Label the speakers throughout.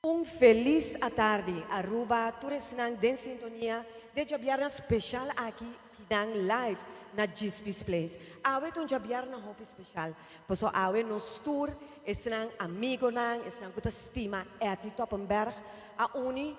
Speaker 1: Um feliz à tarde, Aruba, todos nang den sintonia, de jabiar special aqui, que nang live na Gispis Place. Awe ton jabiar na hopi special, paso awe nos tour, nang amigo nang, nang kuta stima, eti Toppenberg, a uni,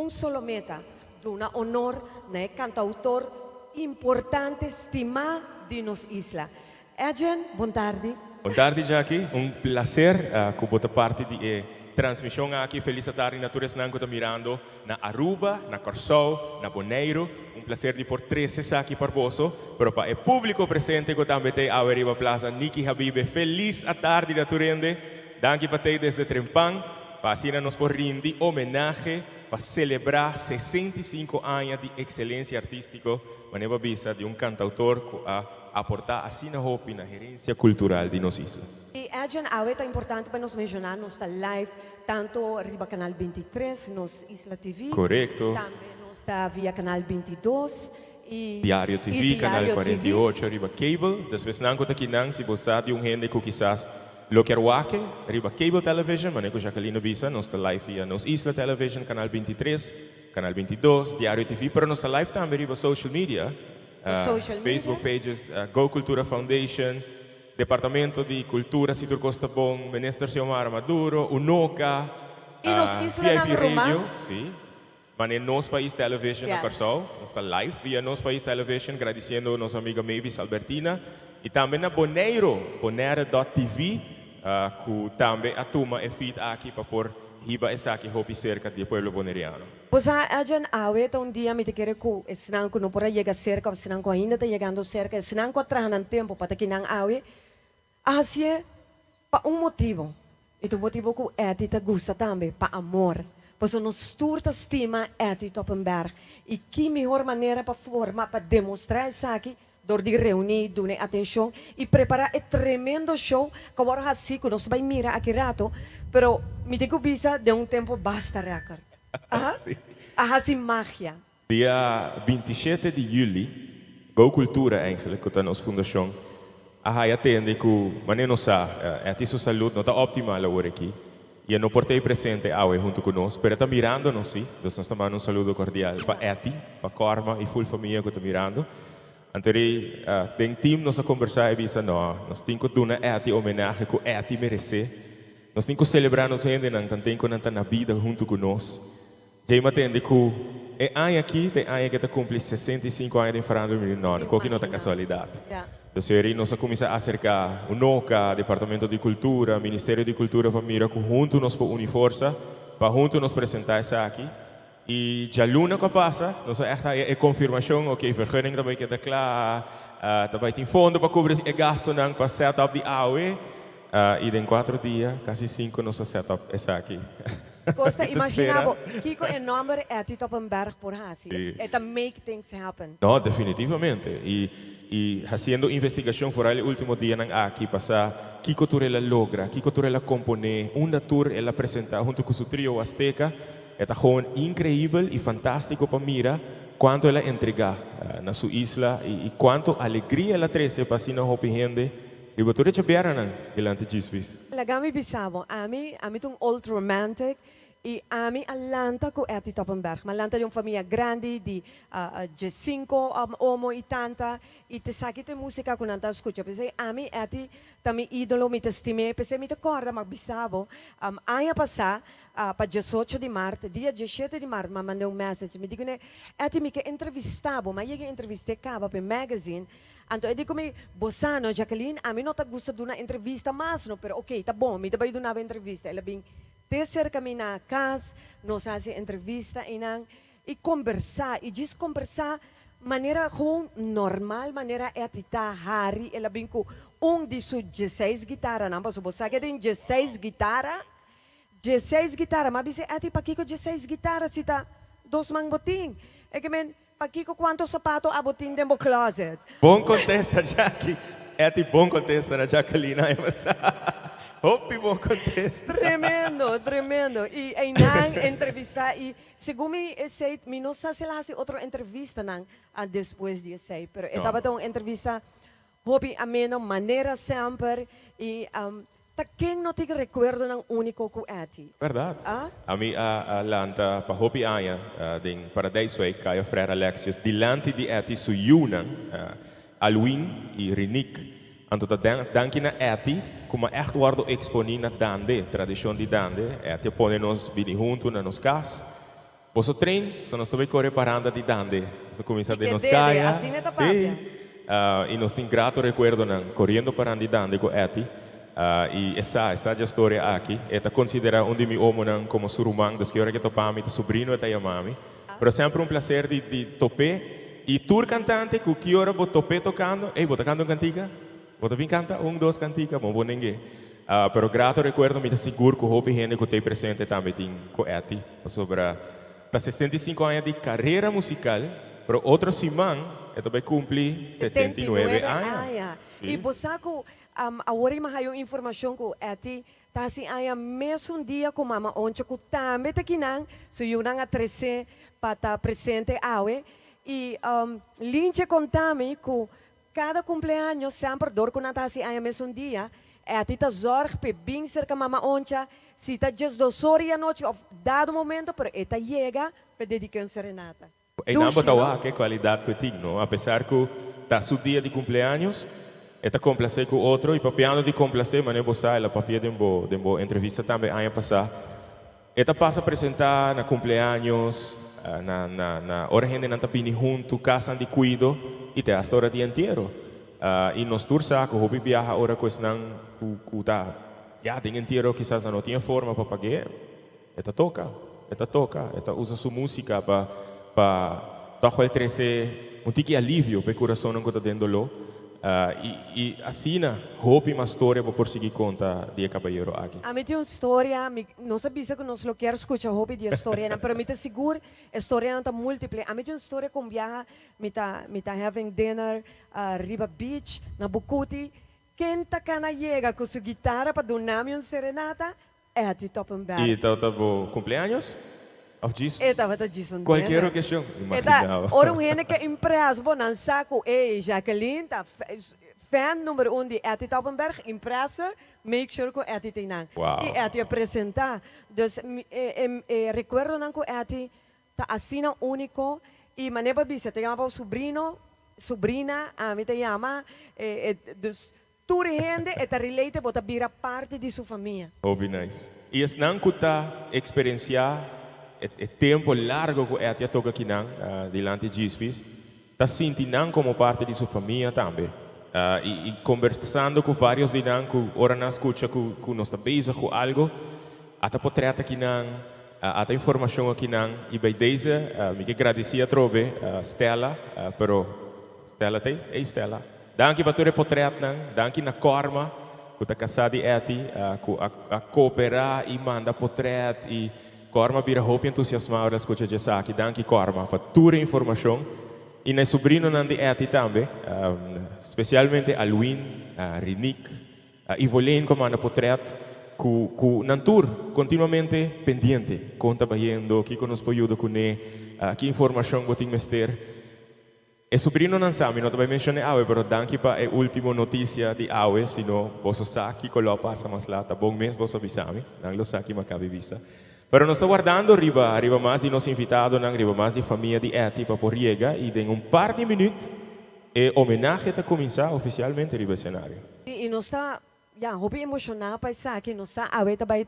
Speaker 1: solo meta, duna honor na cantautor importante stima di nos isla. Ejen, buon tarde.
Speaker 2: Boa tarde, Jackie. Um prazer que bota parte de transmissão aqui. Feliz tarde, naturas não que mirando na Aruba, na Corsou, na Bonaire. Um prazer de por três aqui para você. Pero para o público presente que também tem a Riva Plaza, Niki Habibe. Feliz tarde, naturende. Danke para te desde Trempang. Para assim nos por rindi homenagem para celebrar 65 anos de excelência artística. Maneva visa de cantautor que aportar assim na hopi na gerência cultural de nossa isla.
Speaker 1: E Adjan Awet é importante para nos mencionar, nos está live, tanto riba Canal 23, nos Isla TV.
Speaker 2: Correcto.
Speaker 1: Também nos está via Canal 22. E
Speaker 2: Diário TV,
Speaker 1: e
Speaker 2: Canal
Speaker 1: Diário
Speaker 2: 48, riba cable. Depois não conta aqui não, se você de gente que quizás lo quer wake, riba cable television, mas que Jacqueline Bisa, nos está live via nos Isla Television, Canal 23, Canal 22, Diário TV, pero nos está live também riba social media. Facebook pages, Go Cultura Foundation, Departamento de Cultura Citur Costa Bom, Minister Xiomara Maduro, UNOCA,
Speaker 1: E nos Isla
Speaker 2: VIP
Speaker 1: ng
Speaker 2: Radio,
Speaker 1: Roma.
Speaker 2: sim. Mas em Nos País Television
Speaker 1: Yes.
Speaker 2: na Corsol, está live via Nos País Television, agradecendo a nossa amiga Mavis Albertina. E também na Bonaire, Bonaire.tv, que também a turma é feita aqui para pôr hiba essa aqui hopi cerca do pueblo bonaireano.
Speaker 1: Pues Adjan Awet, un día me te quiere que senang ko no para llegar cerca, senang ko ainda está llegando cerca, senang ko atrás ng tempo para que nang awe. Así pa un motivo. E tu motivo ko eti ta gusta também, pa amor. Pues nos turta estima eti Toppenberg. E que melhor maneira para forma, para demonstrar isso aqui, door die reunir, doen atenção e preparar um tremendo show que agora assim, que nós vamos mirar aqui rato, pero me digo bisa de tempo basta record.
Speaker 2: Sim.
Speaker 1: Assim magia.
Speaker 2: Dia 27 de julho, Go Cultura eigenlijk, que está nossa fundação, a atende que, mas não sabe, a sua saúde não está optimal agora aqui. E eu não portei presente a junto conosco, mas está mirando, não sim? Então, nós estamos um saludo cordial para Eti, para Corma e full família que está mirando. Anteri, tem time nós a conversar e disse, não, nós temos que dar a Eti homenagem que Eti merece. Nós temos que celebrar nos gente, não tem que estar na vida junto conosco. Já me atende que é ano aqui, tem ano que está cumpre 65 anos de Fernando Mirinone, que não é casualidade.
Speaker 1: Yeah.
Speaker 2: Então, aí nós começamos a acercar o NOCA, Departamento de Cultura, Ministério de Cultura, Família, que junto nós unir força, para junto nos apresentar isso aqui. E já luna que passa, nós é confirmação, ok, vergunning também que está claro, também tem fundo para cobrir o gasto para setup de AOE, e em 4 dias, quase 5, nós setup essa aqui.
Speaker 1: Costa,
Speaker 2: Te
Speaker 1: imaginavo,
Speaker 2: espera.
Speaker 1: Kiko é nome Eti Toppenberg por hasi.
Speaker 2: Sí.
Speaker 1: É to make things happen.
Speaker 2: No, definitivamente. Y haciendo investigación por el último día aquí, pasa, Kiko Turela logra, Kiko Turela compone, una tour ela presenta junto con su trío Azteca, está gewoon increíble y fantástico para mira cuánto ela entrega na su isla y cuánto alegría ela trece para si no hopi gente. Y vos tú delante de Gispis.
Speaker 1: Lagami bisabo, ami tong old romantic, e ami Atlanta ko Eti Toppenberg. Malanta yung família grande de 5 omo e tanta, e te sakit te música ko nanta escucha. Pese ami Eti tami idolo mi te stime, pese mi te corda magbisabo. Aya pasa pa 18 de março, dia 17 de março, me mandou message, me digo ne Eti mi que entrevistabo, mas eu entrevistei cava pe magazine. Então, eu digo me, Bossano, Jacqueline, a mim não está gostando de uma entrevista, mas não, pero ok, tá bom, me dá de uma entrevista. Ela vem ter cerca minha na casa, nós fazemos entrevista e conversar, e diz conversar maneira gewoon normal, maneira etita hari, ela vem com de suas 16 guitarras, não, mas você que tem 16 guitarras, mas você eti pa kiko 16 guitarras, se tá 2 mangboting. É que men, Paquico, quantos sapatos abotin dentro do closet?
Speaker 2: Bom contesta, Jackie. É tipo bom contesta na Jacqueline. Hopi bom contesta.
Speaker 1: Tremendo, tremendo. E aí, nang entrevista, e segundo me sei, me não sei se lá se outra entrevista nang depois de sei, pero estava tão entrevista, hopi ameno, maneira sempre, e ta quem não te recuerdo ng único ku ati.
Speaker 2: Verdade.
Speaker 1: Ah?
Speaker 2: A mim, a lanta, para hopi aya, den Paradise Way, kaya Frère Alexius, dilante di eti su yunan, Alwin e Rinik, anto danki na eti, como echt waardo exponi na dande, tradição de dande, eti pone nos bini junto na nos cas. Posso trein, so nós também corre paranda di dande, so começa de nos
Speaker 1: Entendere,
Speaker 2: kaya.
Speaker 1: assim é da
Speaker 2: Sim. E nos tem grato recuerdo nan correndo paranda di dande com eti. E essa a história aqui, é considerada um de meus homens como surumang, das que hora que topami, tu sobrinho e a mami. Pero sempre um prazer de tope. E tour cantante, que hora vou tope tocando, ei, vou tocando cantiga? Vou também canta, dois cantiga, bom ninguém. Pero grato recuerdo, me seguro que o hopi gente que tem presente também tem com eti, sobre tá 65 anos de carreira musical, pero outro simang, é também cumpre 79 anos.
Speaker 1: E você agora mahayong informasyon ko ati tasi aya mesmo dia ko mama oncho ko tambe takinang so yun nga 13 pata presente awe e linche contami ko cada cumpleaños sempre dor ko na tasi aya mesmo dia ati ta zorg pe bing cerca mama oncha si ta just 2 horas a noite of dado momento pero eta llega pe dedicar serenata.
Speaker 2: E não botawa que qualidade que tem, não? Apesar que tá seu dia de cumpleaños eta complacer com outro e papiano de complacer, mas não sai la papia dembo entrevista também ano passado. Eta passa a apresentar na cumpleaños, na hora gente não tá pini junto, casa de cuido e te hasta hora dia inteiro. E nos tursa que hobby viaja hora com esse não tá já tem inteiro quizás não tinha forma para pagar. Eta toca, eta usa sua música para tocar o trece um tique alívio para o coração não está dentro lo. E assim, hope uma história para prosseguir conta de caballero aqui.
Speaker 1: A mim tem uma história, não sabia que nós não quer escutar hope de história, mas me seguro a história não está múltipla. A mim tem uma história com viaja, me tá having dinner Riba Beach na Bucuti. Quem tá cana chega com sua guitarra para dar-me uma serenata é a Tito Toppenberg.
Speaker 2: E tá cumpleaños? Of Jesus?
Speaker 1: Estava tá dizendo.
Speaker 2: Qualquer ocasião, imaginava.
Speaker 1: Ora um gente que impresso, bom, não saco, ei, Jacqueline, tá fan número 1 de Eti Toppenberg, impressa, make sure que Eti tem não.
Speaker 2: Wow.
Speaker 1: E Eti apresentar. Dus, recuerdo não que Eti tá assim único, e maneba bisa, te chama sobrina, a mim te chama, dus, toda gente está relate, bota vira parte de sua família.
Speaker 2: Oh, be nice. E es não que tá experienciar o tempo largo que ela toca aqui delante de Jesus, está sentindo como parte de sua família também. E conversando com vários de nós, que ora não escuta que nós estamos bezig com algo, até portret aqui até informação aqui e by deze, me agradecia trove Stella, pero Stella tem, Stella. Danke para o portret danke na Korma, que está casada e eti, a cooperar e manda portret e Korma vira hope entusiasmado das coisas de Saki, danke Korma, para toda a informação. E na sobrinho de eti também, especialmente Alwin, Rinik, Ivolene comanda portret, que na tour continuamente pendiente, conta baiando, que nos pode ajudar com que informação que tem mester. E sobrinho não sabe, não vai mencionar Aue, pero danke para a última notícia de Aue, senão você sabe que colo passa mais lá, tá bom mês você avisame, não lo sabe que macabe visa. Pero nos está guardando arriba mais de nos invitados, arriba mais de família de Eti para por riega e em par de minutos e homenagem está começar oficialmente arriba cenário.
Speaker 1: E nós está, hobby emocional para isso aqui, nós está a ver também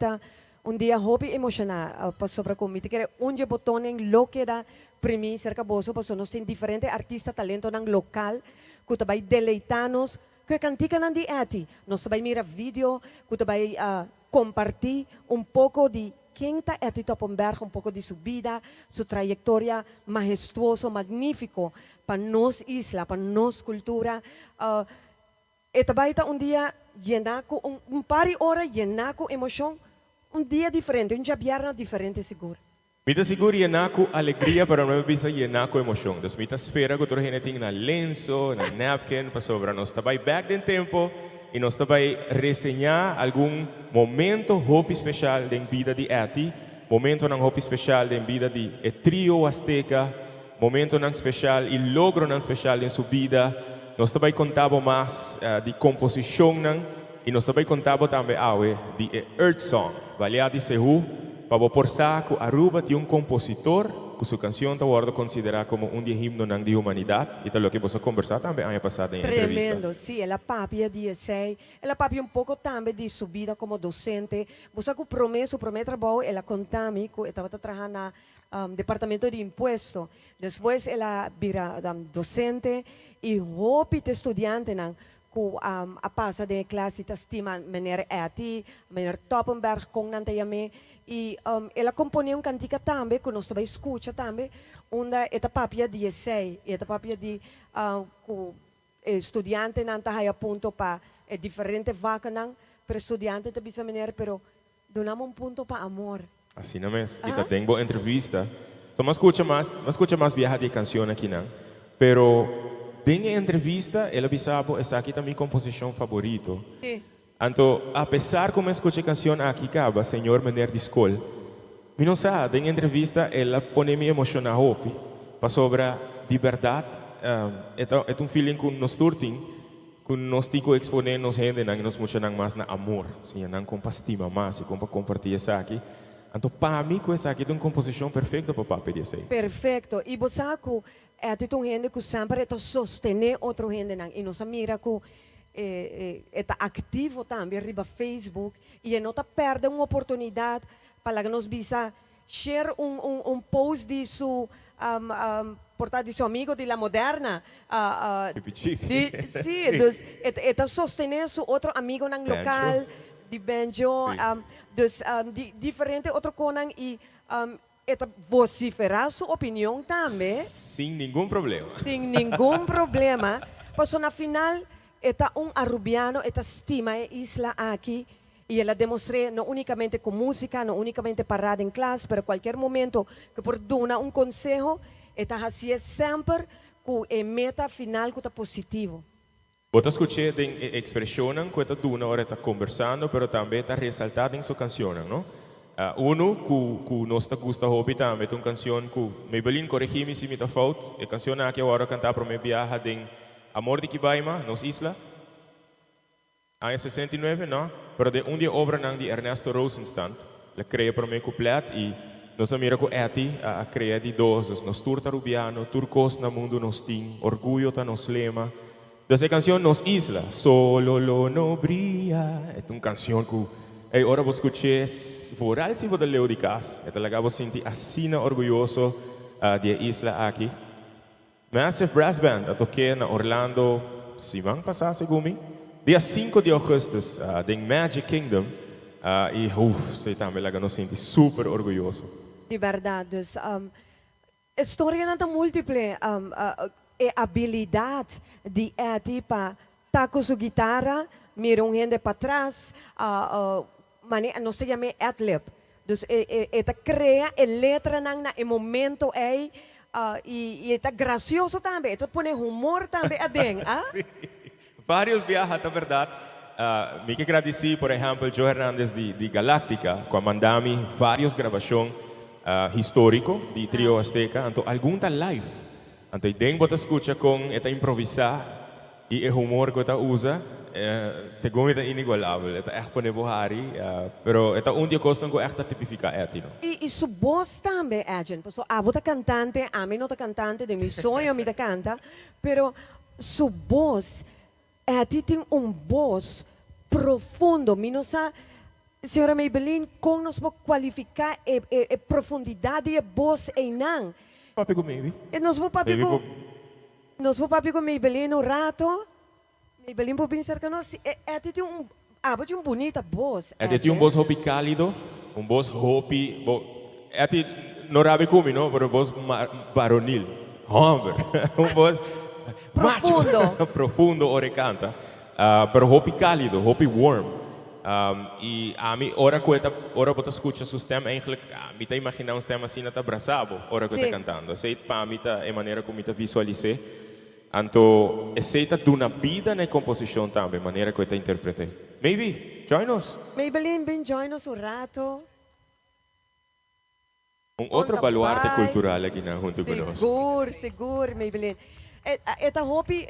Speaker 1: dia hobby emocional para sobre comida que onde botonem lo que da primi cerca boso, porque nós tem diferentes artistas talento nang local, que também deleitanos, que cantica nang di Eti, nós também mira vídeo, que também compartir pouco de quem está Eti Toppenberg, pouco de sua vida, sua trajetória majestuoso, magnífico para nós isla, para nós cultura. E também dia llenar com par de horas llenar com emoção, dia diferente, dia diferente seguro.
Speaker 2: Mita seguro llenar com alegria, para não bisa llenar com emoção. Então, mita espera que toda gente tenha na lenço, na napkin, para sobrar nós também back den tempo. E nós também resenhar algum momento hope especial da vida de Eti, momento não hope especial da vida de trio Azteca, momento não especial e logro não especial em sua vida. Nós também contamos mais de composição e nós também contamos também de Earth Song. Valiadi Sehu, para porsa que Aruba tinha compositor que sua canção está agora considerada como de himno de humanidade. E tal que você conversar também ano passado em entrevista.
Speaker 1: Tremendo, sí, ela papia 16, ela papia pouco também de sua vida como docente. Você que o primeiro trabalho, ela contame que estava trabalhando na departamento de impuesto. Depois ela vira docente e hopi estudante na ku a passa de classe estima meneer Eti, meneer Toppenberg com nantayame e ela compõe cantica também que nós também escuta também onde eta papia 16 eta papia de ku estudante nanta haya punto pa diferente vaca nan per estudante te bisa meneer pero donamos punto pa amor.
Speaker 2: Assim não é. E tá tem boa entrevista. Só mas escuta mais viaja de canção aqui não. Pero tem entrevista, ela bisabo essa aqui também composição favorito.
Speaker 1: Sí.
Speaker 2: Então, apesar como escuta canção aqui caba, senhor meneer de escola, me não sabe, em entrevista ela põe me emocionar hopi, para sobre liberdade, é feeling que nós turting, que nós temos que exponer nos gente, nang nós emocionar mais na amor, sim, nang com estima mais, e com compartilhar essa aqui. Então, para mim, essa aqui é uma composição perfeita para papai disso aí.
Speaker 1: Perfeito. E você que é um gente que sempre está sostener outro gente nan e nós mira que está ativo também riba Facebook e não está perdendo uma oportunidade para que nós visa share post de su portanto de seu amigo de la moderna
Speaker 2: Repetir.
Speaker 1: sim, está sostener su outro amigo nan local de Benjo diferente outro conan e eta vociferar sua opinião também
Speaker 2: Sem nenhum problema.
Speaker 1: sem nenhum problema pois na final eta arubiano eta estima a isla aqui e ela demonstra não unicamente com música, não unicamente parada em classe, pero qualquer momento que por dar conselho, eta assim sempre com a meta final que está positivo.
Speaker 2: Você escutou a expressão que está dando hora está conversando, mas também está ressaltado em sua canção, não? Uno que nós gosta hobby também, é uma canção que me belin corrigir se me está falta, a canção que agora cantar para me viajar em Amor de Kibaima, nos isla. Año 69, não? Pero de dia obra de Ernesto Rosenstand, ele cria para mim completo e nós mira que a cria de dois, nos turta rubiano, turcos na mundo nos tem, orgulho tá nos lema. Dessa canção nos isla, solo lo no brilla, é uma canção que agora vou escutar foral se você leu de casa, é talaga vou sentir assim orgulhoso de isla aqui. Massive Brass Band, eu toquei na Orlando, semana passada, segundo dia 5 de agosto, em Magic Kingdom, e sei também lá que nos senti super orgulhoso.
Speaker 1: De verdade, dus história não é múltiple, é habilidade de Eti para tocar sua guitarra, mirar gente para trás, nós chamamos adlib. Dus eta cria a letra nang na momento aí e está gracioso também, está põe humor também adentro,
Speaker 2: Sim. Vários viajes, na verdade. Me que agradeci, por exemplo, Joe Hernandez de Galáctica, que mandami várias gravações históricas de Trio Azteca, então algum tá live. Então tem que escutar com esta improvisar e o humor que esta usa, segundo é inigualável, esta é para Buhari, pero esta dia costa que é tipificar etino.
Speaker 1: E sua voz também, Edgen, porque a voz cantante, a mim não é cantante, de meu sonho me canta, pero sua voz tem voz profundo, minha senhora Maybelline, como nós vamos qualificar a profundidade da voz em não?
Speaker 2: Papi comigo.
Speaker 1: Nós vamos papi com Maybelline um rato, Maybelline pode pensar que nós tem uma bonita voz.
Speaker 2: Tem voz hopi cálido, voz hopi, não rabe comigo, não, pero voz varonil, hombre, voz
Speaker 1: profundo.
Speaker 2: Profundo, ora canta. Pero hopi cálido, hopi warm. E a mim, ora que escuta o tema, eigenlijk, me está imaginando um tema assim, está abraçado, ora que está cantando. Sei para mim, é maneira como está visualizei. Então, aceita de uma vida na composição também, maneira que eu interpretei. Maybe, join us.
Speaker 1: Maybelline, vem join us um rato.
Speaker 2: Outro baluarte cultural aqui na junto conosco.
Speaker 1: Seguro, Maybelline. Eta hobby,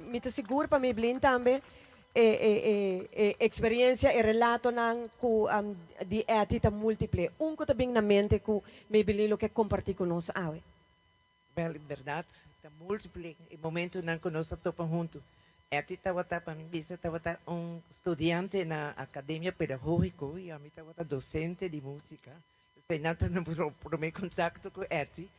Speaker 1: me seguro para Maybelline também. experiência e relato ng ku di atita múltiple. Un ko tabing na mente ku may bililo que compartir com nós awe.
Speaker 3: Bem, verdade, está múltiplo. E momento não conosco topa junto. Eti estava para mim, estava estudante na academia pedagógica e a mim estava docente de música. Sei nada no primeiro contato com Eti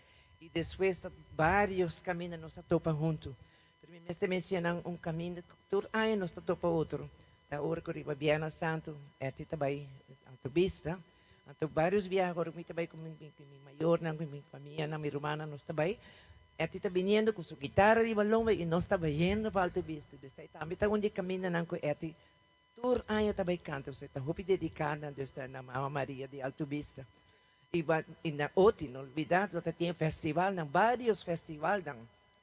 Speaker 3: e depois vários caminhos nós topa junto. Para mim, este menciona caminho por aí nós topa outro. Da hora que eu Biana Santo, Eti também autobista. Então vários viagens agora eu também com minha maior, com minha família, na minha irmã, nós também. Eti está vindo com sua guitarra e balão e nós estamos indo para a autopista. Também está onde caminha com Eti. Tur aí também canta, você está hopi dedicada na Mama Maria de Autopista. E na OTI, não olvidar, já tinha festival, vários festivais,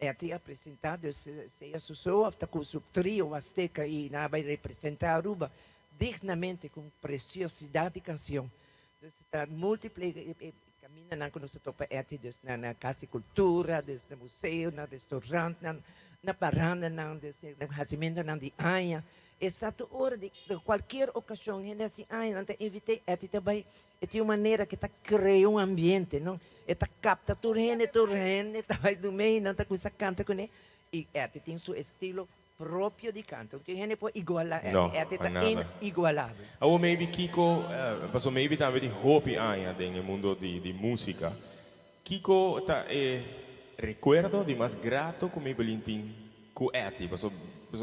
Speaker 3: Eti apresentado, se associou com o trio Azteca e vai representar Aruba dignamente com preciosidade de canção. Então, está múltiplo caminham com nosso topa Eti na casa de cultura, no museu, no restaurante, na parada, no recebimento de Anha. Exato hora de qualquer ocasião, gente assim, então invitei Eti também. É de uma maneira que está criando ambiente, não? Está capta tudo está vai do meio, não está com essa canta com ele. E Eti tem seu estilo próprio de canto. Então, gente pode igualar Eti está inigualável.
Speaker 2: Ou maybe Kiko, paso maybe também de hobby aya no mundo de música. Kiko tá recuerdo de mais grato com meu belintin com Eti. Paso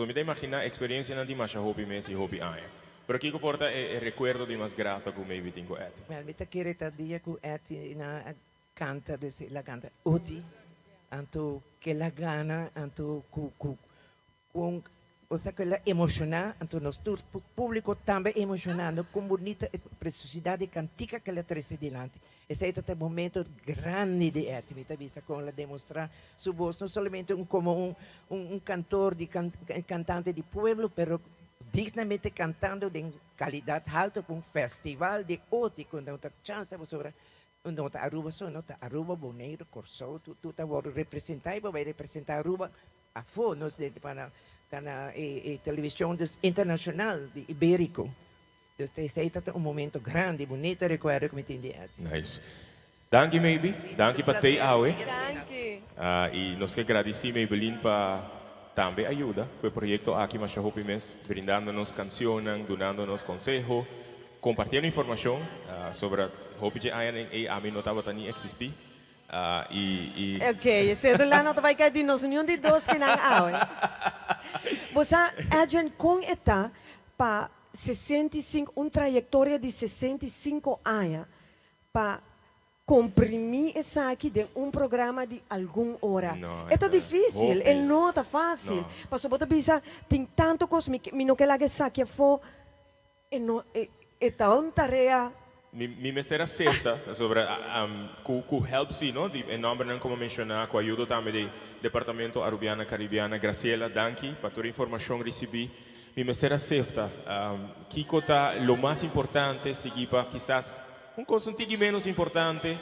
Speaker 2: me dá imaginar a experiência não de mais hobby mesmo e hobby aya. Pero Kiko porta recuerdo de mais grato com meu belintin com Eti.
Speaker 3: Well, mita quereta dia com Eti na canta, la canta Oti, anto que la gana, anto com o sea, que ela emocionar, então nós o público também emocionando com bonita preciosidade cantica que ela traz adiante. Esse é o momento grande de Eti, vista com ela demonstrar sua voz, não somente como cantor, cantante de pueblo, pero dignamente cantando de qualidade alta com um festival de Oti, quando outra chance sobre onde Aruba só, não Aruba, Bonaire, Corso, tu tá representar e vai representar Aruba a fora, nós para na televisão internacional de Ibérico. Então, esse é momento grande, bonito, recuerdo que me tem de Eti.
Speaker 2: Nice. Danke, maybe. Danke para te awe.
Speaker 1: Danke.
Speaker 2: E nós que agradecemos, Maybelline, para também ajuda com o projeto aqui, mas hope mes, brindando-nos canções, dando-nos consejo, compartilhando informação sobre o que a mim não estava nem existir.
Speaker 1: Ok, esse é do lá não vai cair de nós nenhum de dois que não awe. Você agem com eta para 65, trajetória de 65 anos para comprimir essa aqui de programa de alguma hora. É difícil, não é fácil. Para você pensar, tem tanto coisa que não quer que saque for, é uma tarefa.
Speaker 2: Mi mestera certa sobre ku help si no di nome não como mencionar com ajuda também do departamento Arubiana Caribiana Graciela danki para toda informação recebi mi mestera certa Kiko tá lo mais importante seguir para quizás coisa menos importante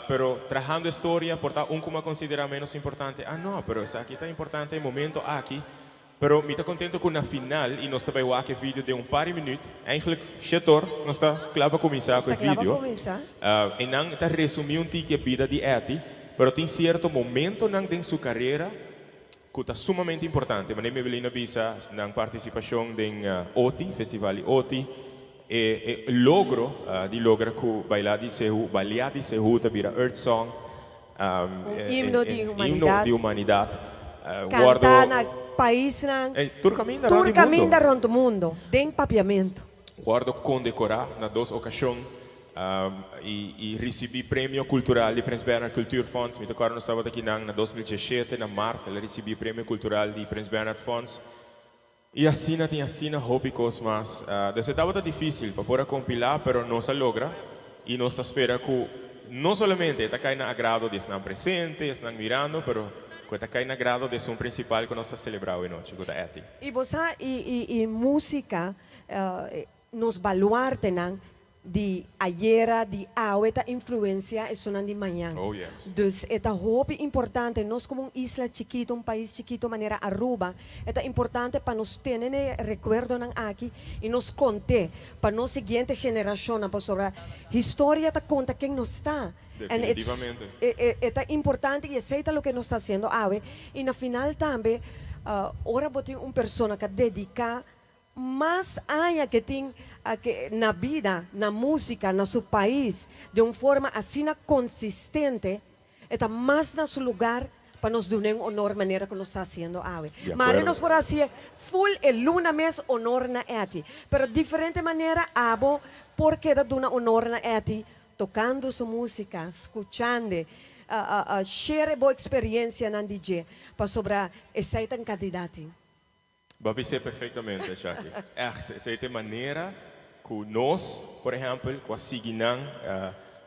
Speaker 2: pero trabajando história portar como considerar menos importante não pero essa aqui tá importante momento aqui. Pero me está contento com na final e nós também vamos ver vídeo de par de minutos. Eigenlijk, Chetor, nós está claro para começar com o vídeo. E não está resumindo a vida de Eti, mas tem certo momento em sua carreira que está sumamente importante. Mas me belina bisa na participação do OTI, Festival OTI, e logro de logra que bailar de Sehu, vira Earth Song,
Speaker 1: himno de
Speaker 2: humanidade.
Speaker 1: Cantar na país
Speaker 2: tur
Speaker 1: caminha rond o mundo, de papiamento.
Speaker 2: Guardo condecorar na duas ocasiões e recebi prêmio cultural de Prince Bernhard Cultuurfonds. Me tocaram estava aqui na 2017, na março, ela recebi prêmio cultural de Prince Bernhard Fonds. E assina tem assina hópicos, mas estava difícil para poder compilar, mas não se logra e nós espera que não somente está caindo na agrado de estar presente, estar mirando, mas que cai na grado de som principal que nós celebramos hoje, com a Eti.
Speaker 1: E você e música nos baluarte die ayera, die oude influencia es una de mañana.
Speaker 2: Oh, yes.
Speaker 1: Dus het is importante, nós como isla chiquito, país chiquito, maneira Aruba, é importante para nós terem recuerdo nan aqui e nos conte para nossa seguinte geração, para sobre a história da conta quem nós está.
Speaker 2: Definitivamente.
Speaker 1: É importante e aceita o que nós está fazendo, e na final também, ora botem pessoa que dedica mais ainda que tem na vida, na música, no seu país, de uma forma assim consistente, está mais no seu lugar para nos dar um honor maneira que nós está fazendo. Mas nós por assim, full luna mês honor na eti, pero diferente maneira abo porque da duna honor na eti, tocando sua música, escutando, share boa experiência na DJ, para sobre esse candidato.
Speaker 2: Babi sei perfeitamente, Shaki. Echt, essa é a maneira que nós, por exemplo, com a Siginang,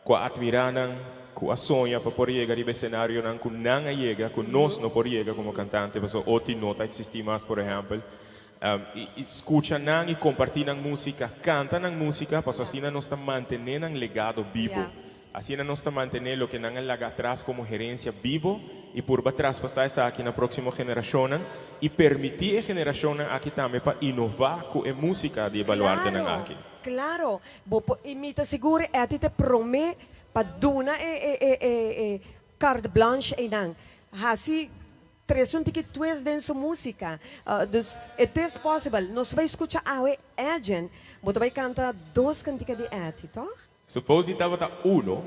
Speaker 2: com a Admiranang, com a Sonha, para poder chegar ao cenário, com não chega, com nós não podemos chegar como cantante, porque outro nota existe mais, por exemplo. Escuta e compartilha música, canta música, para assim nós estamos mantendo um legado vivo.
Speaker 1: Yeah.
Speaker 2: Assim nós estamos mantendo o que não é atrás como gerência vivo e por trás passar isso aqui na próxima geração e permitir a geração aqui também para inovar com a música de evaluar aqui.
Speaker 1: Claro, e me te seguro é te promete para dar carte blanche e não. Assim, três que tu és dentro da música, dus it is possible. Nós vamos escutar a agent, mas vai cantar dois canticas de eti, toch?
Speaker 2: Suppose estava uno,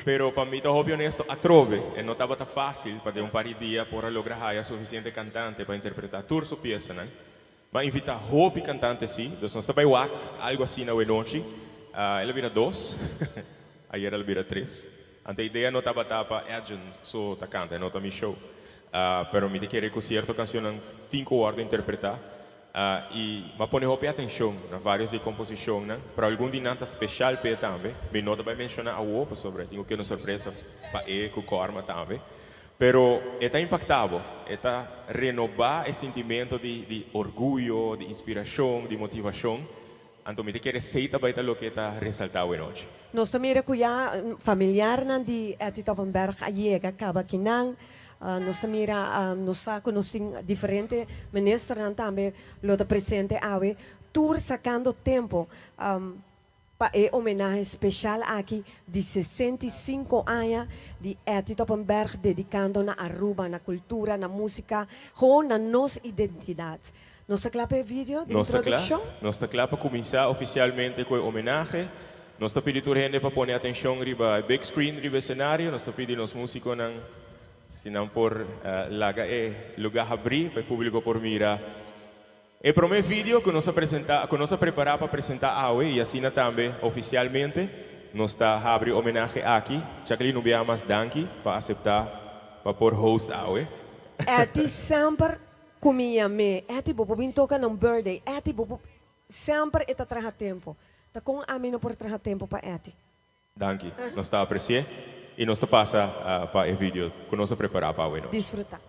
Speaker 2: pero para mim, estou honesto, a trove, e não estava fácil para um par de dias para lograr a suficiente cantante para interpretar toda sua peça, né? Mas invitar hopi cantante sim, então nós estamos aí algo assim na noite, ela vira 2, ayer ela vira 3. Ante a ideia não estava para agent, só tá canta, não tá mi show, pero me querer que certa canção 5 horas de interpretar. E mas põe atenção na várias de composição, né? Para algum dinâmica especial também. Bem, não vai mencionar a outra sobre, tenho que uma surpresa para com Corma também. Pero está impactado, está renovar esse sentimento de orgulho, de inspiração, de motivação. Então, me quer aceitar baita lo que está ressaltado hoje.
Speaker 1: Nós também recuia familiar de Eti Toppenberg chega acaba que não. Nós também nós conhecemos diferentes ministros também lo da presente ave tour sacando tempo para homenagem especial aqui de 65 anos de Eti Toppenberg dedicando na Aruba, na cultura, na música, com na nossa identidade. Nós clapa vídeo de introdução?
Speaker 2: Nós está para começar oficialmente com a homenagem. Nós está pedindo a gente para pôr atenção riba big screen riba cenário. Nós está pedindo aos músicos se não por lugar abrir para o público por mirar. E para o meu vídeo que nós preparamos para apresentar a AUE e assim também oficialmente nós está abrir homenagem aqui. Já que ele não veio mais danke para aceitar para por host a AUE.
Speaker 1: Eti sempre comia me. Eti bobo bin toca num birthday. Eti bobo sempre está traga tempo. Tá com a mim não por traga tempo para Eti.
Speaker 2: Danke. Nós está apreciando. E nós passa para o vídeo que nós preparamos para hoje.
Speaker 1: Desfrutar.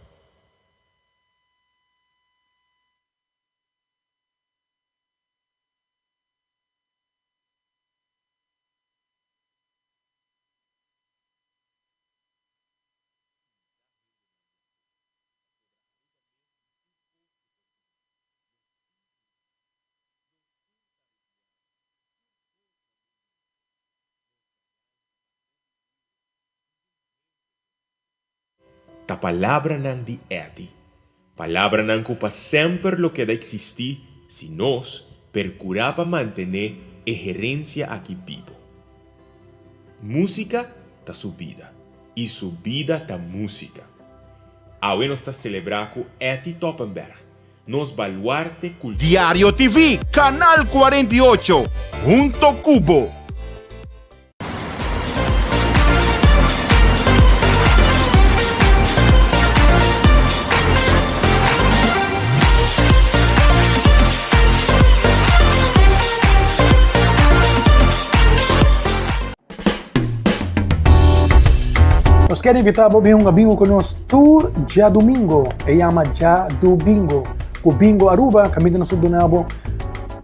Speaker 2: A palavra não de Eti. Palavra não culpa sempre lo que deve existir se nós procurar para manter a gerência aqui vivo. Música tá subida e subida tá música. Agora nós está celebrando com Eti Toppenberg, nos baluarte cultural.
Speaker 4: Diario TV, Canal 48, junto Cubo.
Speaker 5: Nos quero invitar a vir um bingo conosco tour já domingo, se chama já do bingo. Com bingo Aruba, caminho no sul do Nabo,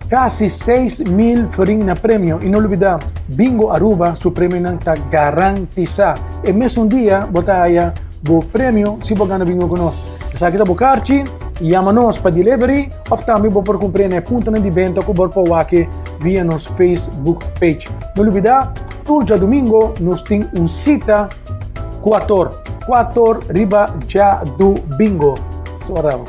Speaker 5: Kasi 6,000 florin na premyo. Inolvida, Bingo Aruba, su premyo ng garantisa. E mesmo un dia, botaya, bo premyo, si bogana bingo conos. Sa kita bukarci, llamanos pa delivery, of tambi bo por cumprir na punto na diventa ko bor pawake via nos Facebook page. Non olvida, tulja domingo, nos ting un cita 4 riba ja do bingo. So arabo.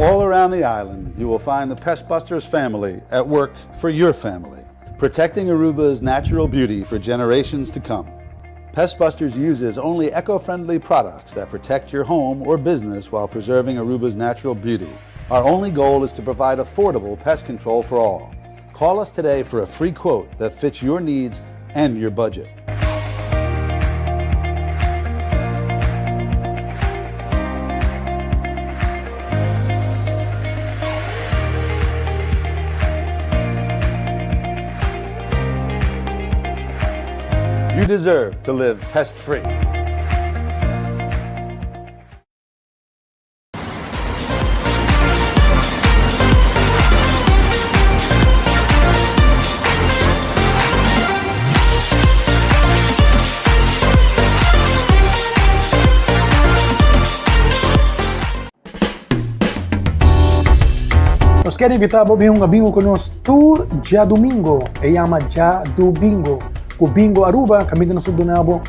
Speaker 6: All around the island, you will find the Pestbusters family at work for your family, protecting Aruba's natural beauty for generations to come. Pestbusters uses only eco-friendly products that protect your home or business while preserving Aruba's natural beauty. Our only goal is to provide affordable pest control for all. Call us today for a free quote that fits your needs and your budget. You deserve to live pest-free.
Speaker 5: Nos quer invitar a um bingo conosco tour já domingo. E chama já do bingo. Com Bingo Aruba, kami na sudunabo,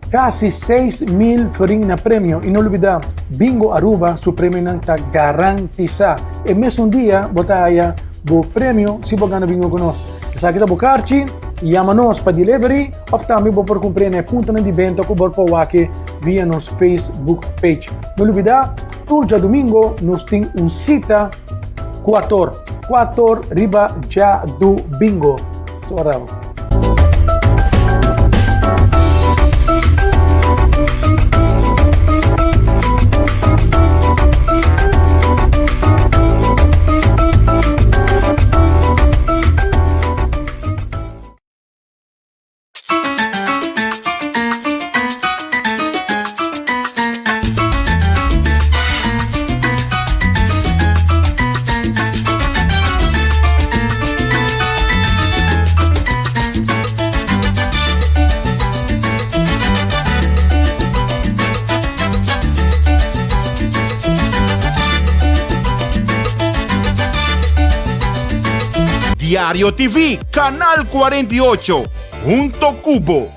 Speaker 5: kasi 6,000 florin na premyo. Inolvida, Bingo Aruba, su premyo ng garantisa. E mesmo un dia, botaya, bo premyo, si bogana bingo conos. Sa kita bukarci, llamanos pa delivery, of tambi bo por cumprir na punto na diventa ko bor pawake via nos Facebook page. Non olvida, tulja domingo, nos ting un cita 4 riba ja do bingo. So arabo.
Speaker 4: Diario TV, Canal 48, Junto Cubo.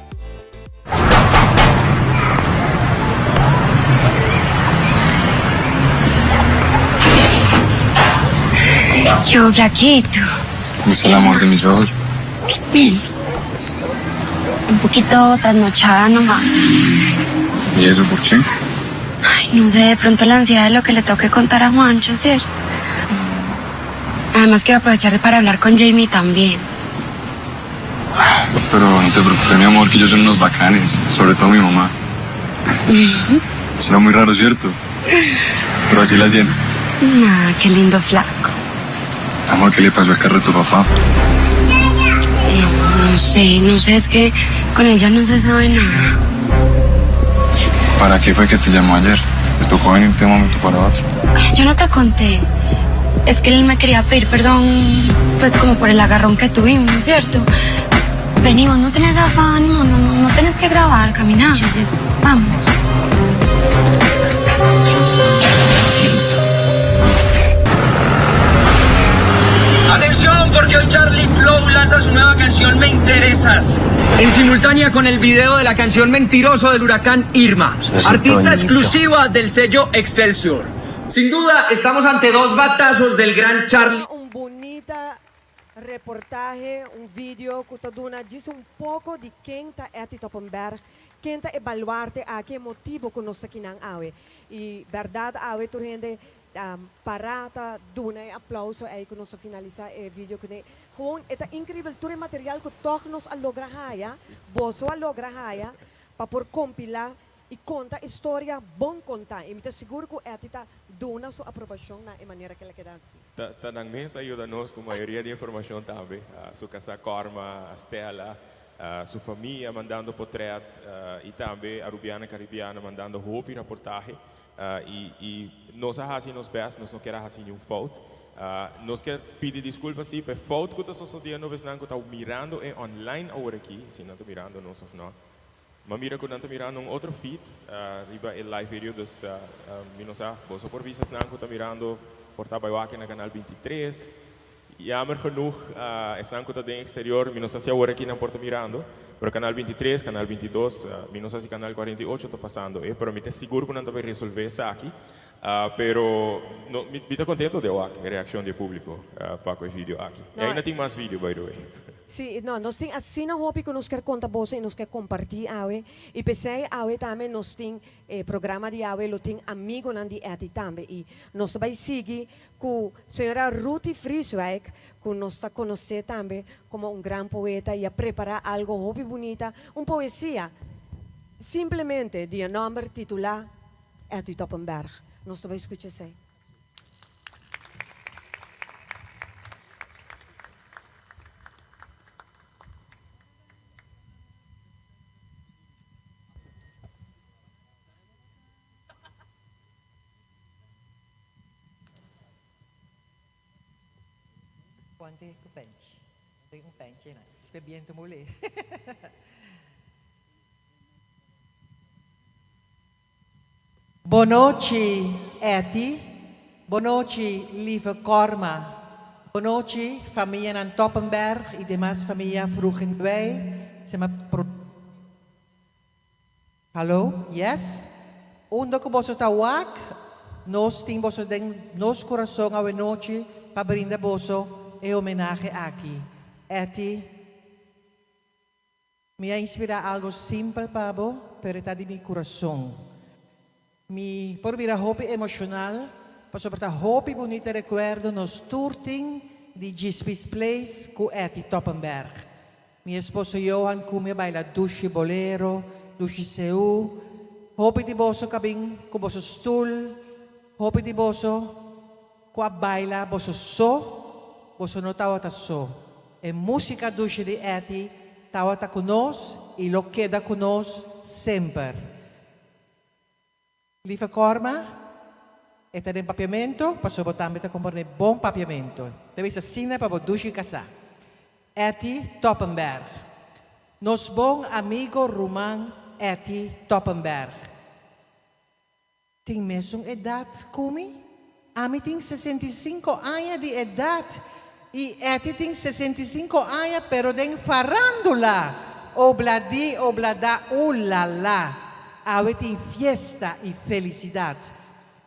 Speaker 7: Yo, flaquito.
Speaker 8: ¿Viste el amor de mis ojos?
Speaker 7: Bien. Un poquito trasnochada nomás.
Speaker 8: ¿Y eso por qué?
Speaker 7: Ay, no sé, de pronto la ansiedad de lo que le toque contar a Juancho, ¿cierto? Además quiero aprovechar para hablar con Jamie también.
Speaker 8: Pero no te preocupes, mi amor, que ellos son unos bacanes, sobre todo mi mamá. Suena muy raro, ¿cierto? Pero así la siento.
Speaker 7: Ah, qué lindo flaco.
Speaker 8: Amor, ¿qué le pasó al carro de tu papá?
Speaker 7: No sé, es que con ella no se sabe nada.
Speaker 8: ¿Para qué fue que te llamó ayer? ¿Te tocó venirte de un momento para otro?
Speaker 7: Yo no te conté. Es que él me quería pedir perdón, pues como por el agarrón que tuvimos, ¿cierto? Vení, vos no tenés afán, no tenés que grabar, caminar. Vamos.
Speaker 9: Atención, porque hoy Charlie Flow lanza su nueva canción Me Interesas, en simultánea con el video de la canción Mentiroso del huracán Irma, artista exclusiva del sello Excelsior. Sin duda, estamos ante dos batazos del gran Charlie.
Speaker 1: Un bonita reportaje, un video que te dona diz un poco de quem está Eti Toppenberg, quem está evaluarte a que motivo que nós aqui não awe. E verdade awe tu rende parata, dona aplauso aí que nós finaliza o vídeo que gewoon é incrível todo material que toch nos logra haya, boso logra haya, para por compilar e conta história bom contar. E me seguro que Eti está dona sua aprovação na maneira que ela quer assim.
Speaker 2: Tanang mesa ajuda-nos com a maioria de informação também. Sua casa Corma, a Stella, sua família mandando portrait e também a Rubiana Caribiana mandando roupa e reportagem. E nós fazemos best, nós não queremos fazer nenhum fault. Nós queremos pedir desculpas sim, pelo fault que nós estamos fazendo, nós estamos mirando online agora aqui, se não estamos mirando nós ou não. Mas mira que nós estamos mirando outro feed, riba o live video, dus nós vamos por visas não, estamos mirando por Tabaiwaki na canal 23. Jammer genoeg, están com o exterior, nós estamos agora aqui na Porto Mirando. Pero canal 23, canal 22, no sé si canal 48 está pasando, pero me estoy seguro que no voy a resolver eso aquí. Pero no, me estoy contento de la reacción del público para el video aquí. Y ahí no tengo más video, by the way.
Speaker 1: Sim, não, nós temos assim na roupa que nós quer contar você e nós quer compartilhar awe. E pensei awe também nós tem programa de awe, lo tem amigo nan de Eti também. E nós vai seguir com a senhora Ruth Frieswijk, que nós está conhecer também como grande poeta e a preparar algo hobby bonita, poesia. Simplesmente de nome titular Eti Toppenberg. Nós vai escutar isso.
Speaker 10: Quante ku bench. Tem bench na. Spebiento muli. Bonoci Eti, bonoci lieve Korma, bonoci familie aan Toppenberg e demás familia vroegen wij. Hallo, yes? Undo ko boso tawak, nos ting boso den nos coração awe noche pa brinda boso e homenagem aqui. Eti, me inspira algo simples, Pabo, pero está de mi coração. Me por vir a hope emocional, para sobretar hope bonita recuerdo nos tourting de Gispis Place com Eti Toppenberg. Minha esposa Johan come baila dushi bolero, dushi seu. Hope di boso kabing com boso stool, hope di boso com a baila boso so. Você não está só. É música do de Eti, está conosco e lo queda conosco sempre. Lieve Korma, está em papiamento, passou botar para comprar bom papiamento. Deve ser assim para o duche casar. Eti Toppenberg. Nos bom amigo Roman Eti Toppenberg. Tem mesmo idade, Kumi? A mim tem 65 anos de idade. E Eti tem 65 anos, pero den farándula. Obladi, oblada, ulala. Awe tem fiesta e felicidade.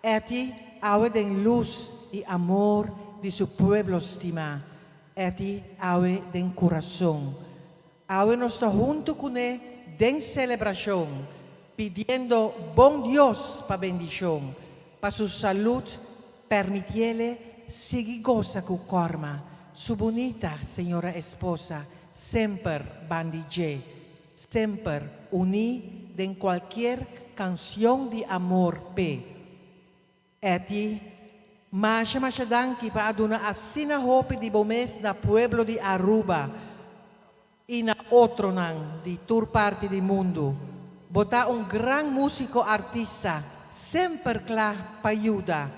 Speaker 10: Eti, awe den luz e amor de su pueblo estima. Eti, awe den coração. Awe nos está junto com ele, den celebração, pidiendo bom Dios para bendição, para su salud, permitiele seguir goza con Korma. Su bonita señora esposa, sempre bandije, sempre uní en cualquier canción de amor pe. Eti, Masya danki pa aduna asina hopi di bomes na pueblo di Aruba. Ina otro nang di tour party di mundo. Bota un gran musico artista, sempre cla payuda,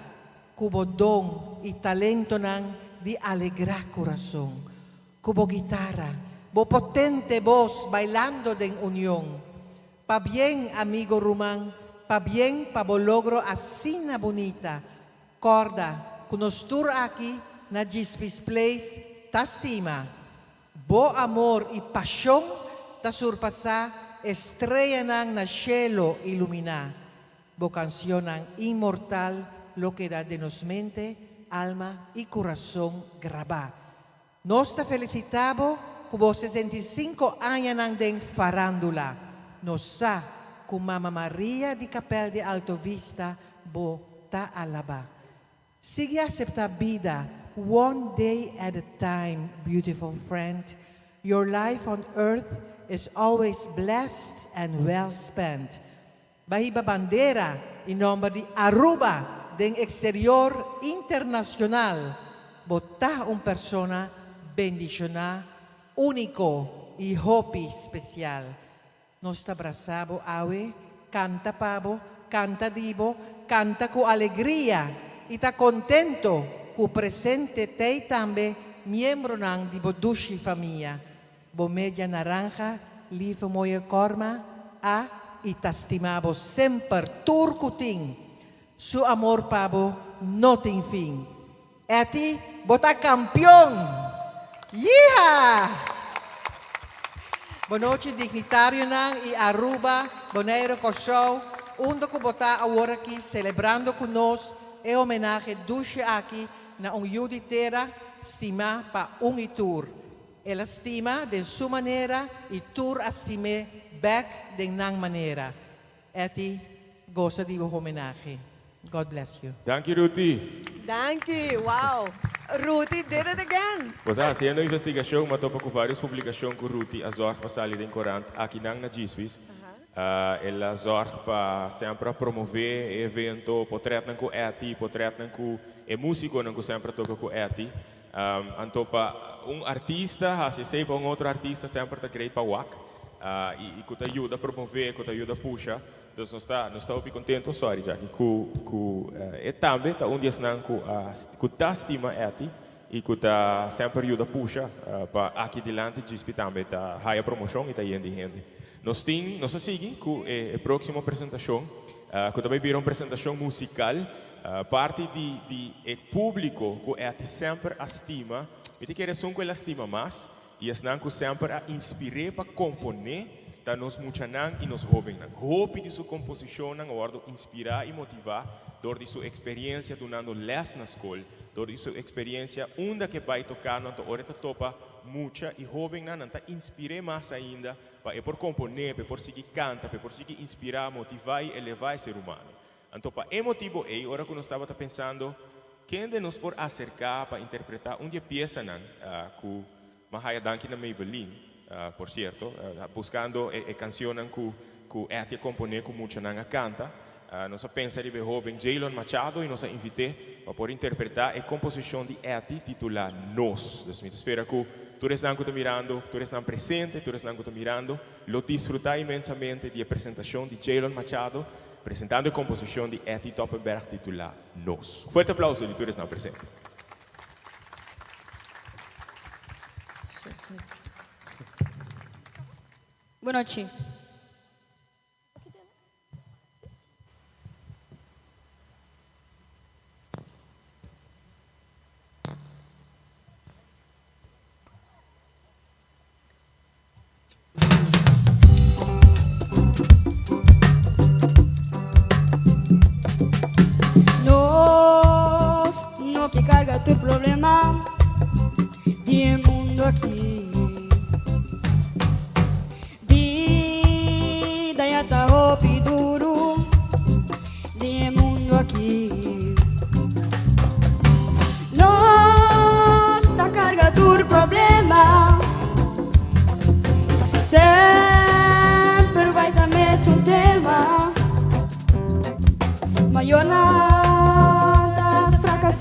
Speaker 10: cubo don y talento nang di alegra corazón. Cubo guitarra, bo potente voz bailando den unión. Pa bien, amigo Rumán, pa bien, pa bo logro asina bonita. Corda, kunostur aqui na Gispis Place, tastima. Bo amor y pasión ta surpasa estrella nang na cielo ilumina. Bo canción nang inmortal lo que da de nos mente, alma y corazón grabá. Nos ta felicitabo cubo 65 años nang den farándula. Nos sa cu Mama Maria di Capel de Alto Vista bo ta alaba. Sige acepta vida, one day at a time, beautiful friend. Your life on earth is always blessed and well spent. Bahiba bandera in nombre di Aruba, den exterior internacional. Bota un persona bendicional, único y hopi especial. Nos abrazabo awe, canta pavo, canta divo, canta con alegría. Y ta contento cu presente te tambe miembro nang di bodushi famiglia. Bo media naranja, lieve mooie korma, a y tastimabo sempre turcutin. Su amor pabo no tin fin. Eti bota campeón. Yeeha! Bonoche dignitario nang y Aruba, Bonaire Show, undo ku bota agora aqui celebrando conosco e homenagem duce aqui na juditera stima pa itur. Ela stima de sua maneira e tur astime back de nang maneira. Eti gosta di homenagem. God bless you.
Speaker 2: Dank je, Ruti.
Speaker 1: Thank you. Wow. Ruti did it again.
Speaker 2: Was haciendo investigação, mas topa com várias publicações com Ruti, a zorg para sair em corant, aqui na Gispis. Ela zorg para sempre promover evento, portret com eti, portret com músico, não sempre toca com eti. Antopa artista, assim sempre outro artista sempre está criando para WAC e que te ajuda a promover, que te ajuda a puxar. Então nós está muito contente, sorry, já que e também tá dia não que tá estima eti e que tá sempre ajuda a puxar para aqui delante Gispi também tá high promoção e tá indo gente. Nós seguimos com a próxima apresentação, que também virá uma apresentação musical, parte de público que eti sempre estima, e que é só que ela estima mais, e é não que sempre a inspirar para componer. Da nos muchanan e nos jovens. Hope de sua composição agora inspirar e motivar door de sua experiência donando les na escola, door de sua experiência onde que vai tocar na hora de topa mucha e jovem na nanta inspirar mais ainda para por componer, para por seguir canta, para por seguir inspirar, motivar e elevar o ser humano. Então para motivo é hora que nós estava pensando quem de nos por acercar para interpretar dia peça nan com Mahaya Danki na Maybelline. Por cierto, buscando canciones que eti componer com mucha nanga canta. Nós pensamos em jovem Jaylon Machado e nos invitei para poder interpretar a composição de eti titulada Nos. Então, espero que todos estão mirando, todos estão presentes, todos estão mirando, lo disfrutar imensamente da apresentação de Jaylon Machado, apresentando a composição de Eti Toppenberg titulada Nos. Forte aplauso de todos estão presentes.
Speaker 11: Boa noite.
Speaker 12: No que carga tu problema y el mundo aquí. Tá hopi duro de mundo aqui. Nossa carga do problema sempre vai dar mesmo tema. Maior nada fracassa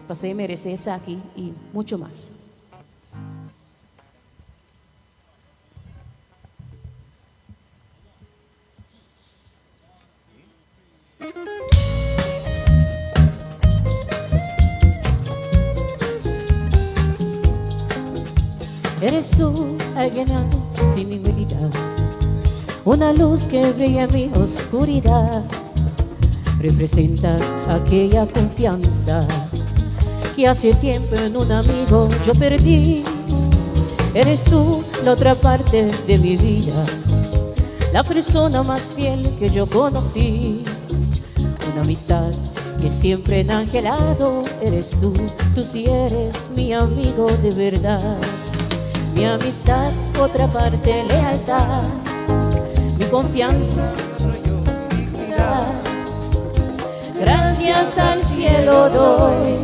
Speaker 11: pasó a merecer estar aquí y mucho más. Eres tú alguien sin mi medida, una luz que brilla en mi oscuridad. Representas aquella confianza que hace tiempo en un amigo yo perdí. Eres tú la otra parte de mi vida, la persona más fiel que yo conocí. Una amistad que siempre en angelado eres tú sí eres mi amigo de verdad. Mi amistad, otra parte, lealtad, mi confianza, mi dignidad. Gracias al cielo doy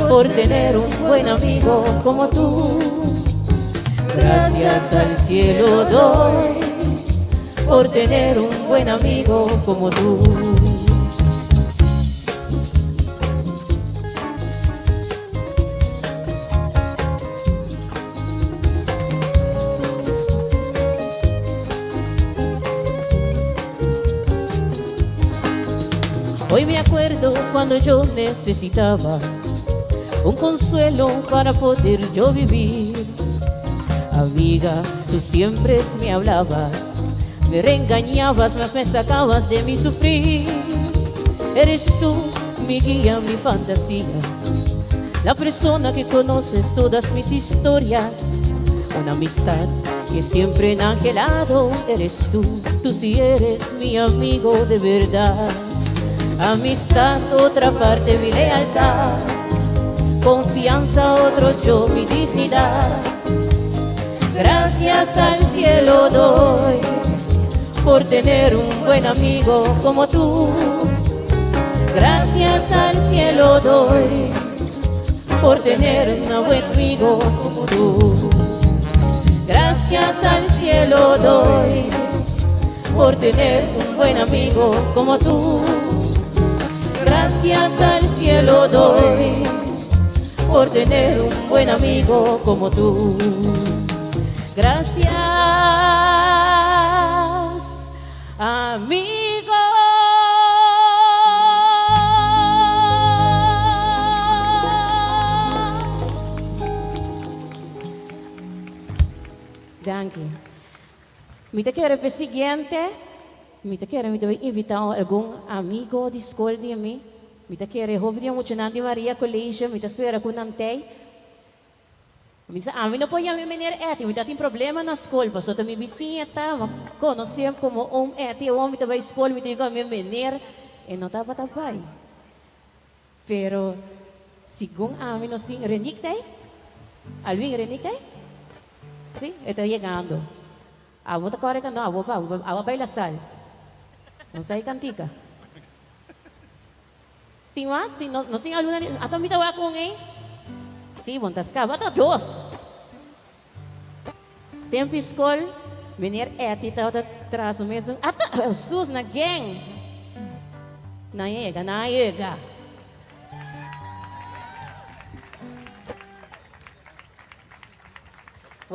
Speaker 11: por tener un buen amigo como tú. Gracias al cielo doy por tener un buen amigo como tú. Hoy me acuerdo cuando yo necesitaba un consuelo para poder yo vivir. Amiga, tú siempre me hablabas, me reengañabas, me sacabas de mi sufrir. Eres tú mi guía, mi fantasía, la persona que conoces todas mis historias. Una amistad que siempre en angelado eres tú sí eres mi amigo de verdad. Amistad, otra parte, mi lealtad, confianza, otro yo, mi dignidad. Gracias al cielo doy por tener un buen amigo como tú. Gracias al cielo doy por tener un buen amigo como tú. Gracias al cielo doy por tener un buen amigo como tú. Gracias al cielo doy por tener un buen amigo como tú. Gracias, amigo. Danke. Me te quero para o seguinte. Me te quero invitar algum amigo de escola de mim. Me te quero ouvir muito na de Maria Colégio. Me te espera com Nantei. Me diz, me não pode me menir me tem problema na escola. Passou também visita, conhecer como o homem também escola, me tem que me menir. E não estava bem. Pero, segundo mim, nós temos Renictei. Alvin Renictei? Sim, está chegando. Vou te correr, não, vou bailar sal. Não sai cantica. Tem mais? Nós temos aluna, até me tawa com ele. Sim, bom, tas cá, bota dois. Tempo escola, menir tá atrás mesmo. Até, sus na gang. Na iega.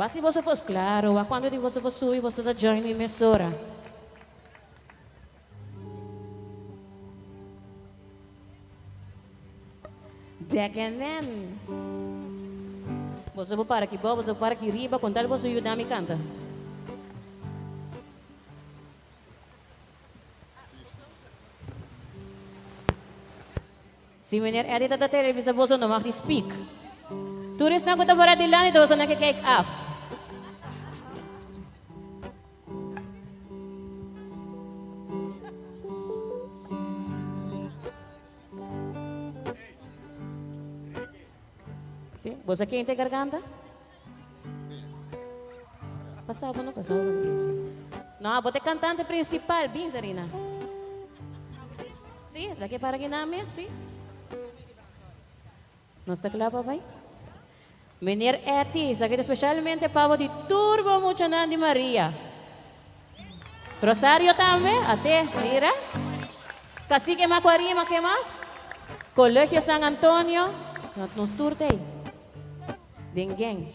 Speaker 11: Se você fosse claro, quando você possui, você está join minha emissora. Daganan. Você vai para aqui, você vai para aqui riba, com tal você ajudar me canta. Se meneer edita da televisão, você não mag speak. Toerist na kuta para dilan ito sa nakikake off. Sim, você quem tem garganta? Passava, não passava. Não, você é cantante principal, bem, Zarina. Sim, daqui para aqui na mesa, sim. Não está claro, pai? Menir sakit especialmente pavo di Turbo mucho Nandi Maria. Rosario también, ate, mira. Cacique Macuarima, ¿qué más? Colegio San Antonio, nos turte. Ninguém.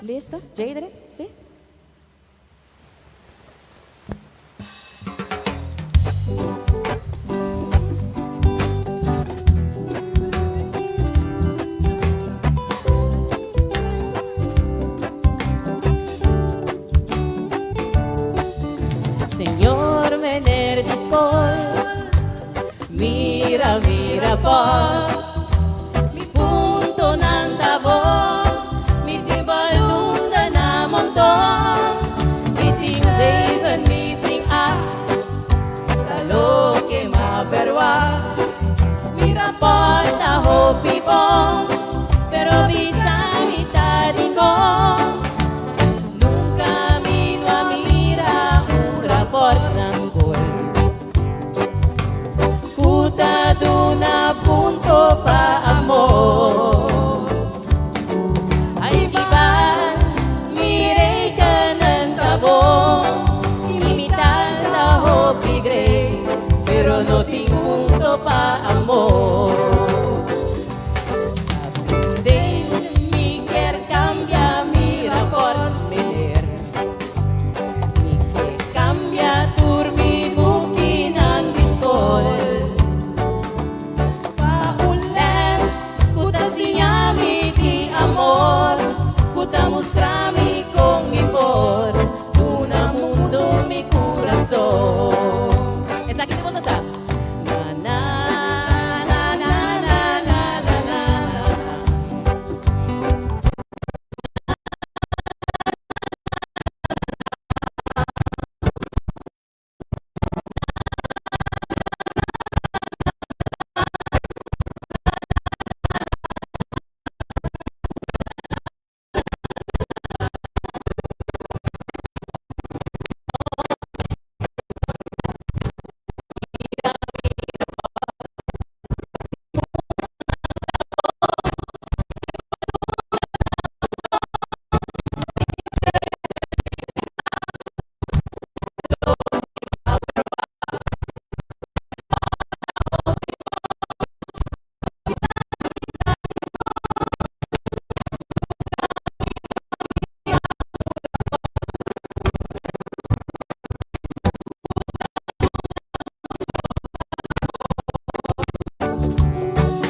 Speaker 11: Lista? Jadre? Sim? Senhor Mener de Escol, mira, mira, pa. Mi punto ng tabo, mi tibalunda na montón. Meeting zeven, meeting acht, talo que ma perwa. Mira, pa, taho pipong, pero di sanita di ko. Nunca vino a mira un rapport ng school. Kuta doon na punto pa amor. Ay bibal, mirey ka ng tabong. Imitan na hopi gray, pero no ting punto pa amor. Say, mi quer cambia mi rapport mener. Mi quer cambia tur mi bukin ang diskol. Paules, kuta siyami di amor. Kuta mostrami con mi por. Tuna mundo mi corazón. Esa aquí vamos a estar. Na na na na na na na na.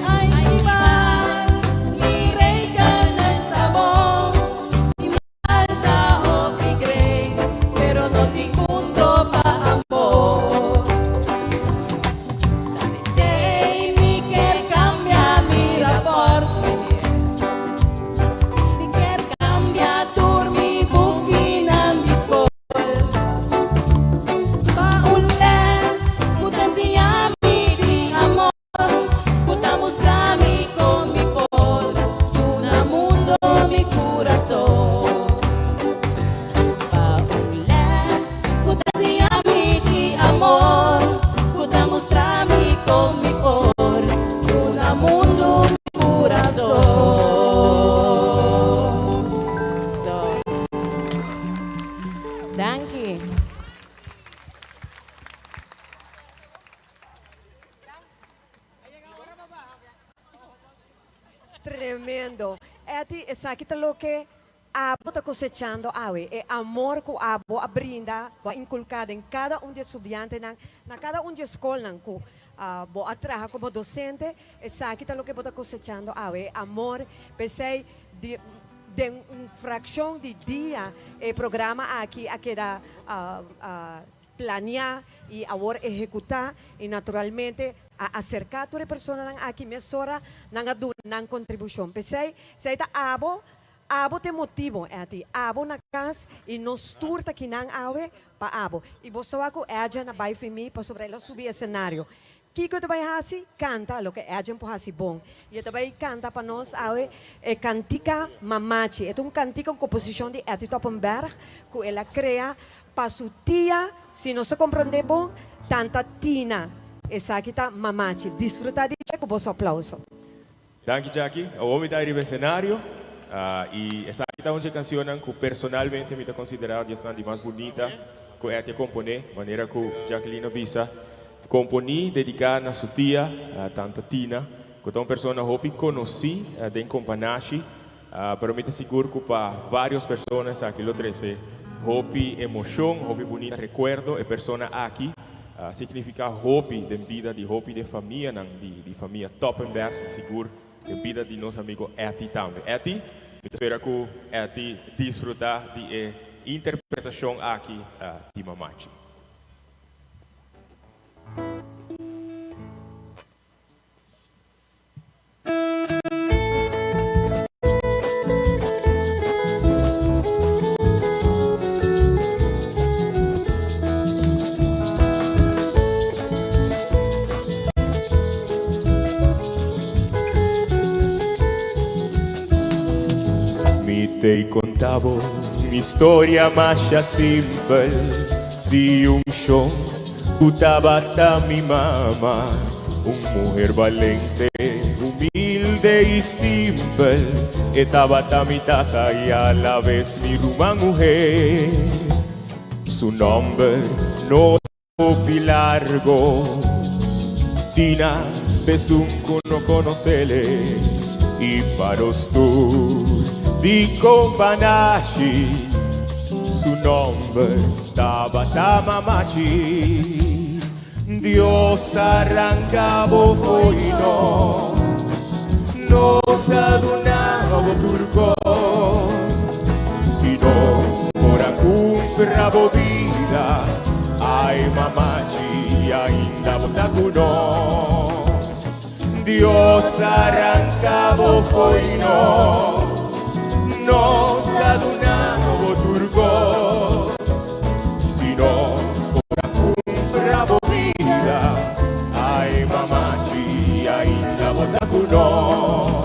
Speaker 11: Ay bibal, mirey ka ng tabong. Imital taho pigre, pero no ting punto pa amor. Say, mi quer cambia mi rapport. Mi quer cambia tur mi bukin ang diskol. Paules, kuta siyami di amor. Kuta mostrami con mi por. Tuna mundo mi corazón. Paules, kuta siyami di amor. Kuta mostrami con mi por. Tuna mundo mi corazón. So, thank you.
Speaker 1: Tremendo. Eti, esa kita lo que abo está cosechando awe, e amor que abo abrinda, va inculcado en cada un de estudiante, na cada un de escola, que bo atraja como docente, esa kita lo que está cosechando awe, amor, pensei de una fracción de día, el programa aquí queda planear y ahora ejecutar y naturalmente acercar a toda persona aqui mesora nang adun nang contribution. Pensei, sei ta abo te motivo ati abo na kas e nos turta que nang awe pa abo. E você ako eja na bai fimi pa sobre ela subir cenário. Kiko te vai hasi canta lo que eja po hasi bom. E te vai canta pa nós awe e cantica mamachi. É cantica com composição de Eti Toppenberg que ela crea pa su tia, se não se compreende bom, tanta Tina. Esa kita mamachi. Disfrutar de com vosso aplauso.
Speaker 2: Danke, Jackie. O homem da arriba cenário. E essa aqui é uma canção que personalmente me considero a mais bonita que é te componer, maneira que Jacqueline Bisa Componi dedicada a sua tia, a tanta Tina, que é uma pessoa que conheci em Companashi, pero me seguro que para várias pessoas aqui lo trece, hopi emoção, hopi bonita recuerdo, e pessoa aqui significa hopi de vida de hopi de família, de família Toppenberg, seguro de vida de nosso amigo Eti também. Eti, espero que Eti desfrutar de interpretação aqui de Mamachi. Te contavo mi storia mascia simple di un show Utabata mi mamá, mujer valente, humilde y simple. Tabata mi tata y a la vez mi ruma mujer. Su nombre no es largo, Tina Pesunco no conocele y para tú. Di Companashi, su nombre Tabata Mamachi. Dios arrancaba hoy nos adunaba turcos, si nos mora bravo vida, ay Mamachi, ainda botacunos. Dios arrancaba hoy nos adunamos turcos, si nos por bravo vida, ay Mamachi, ainda botacunos.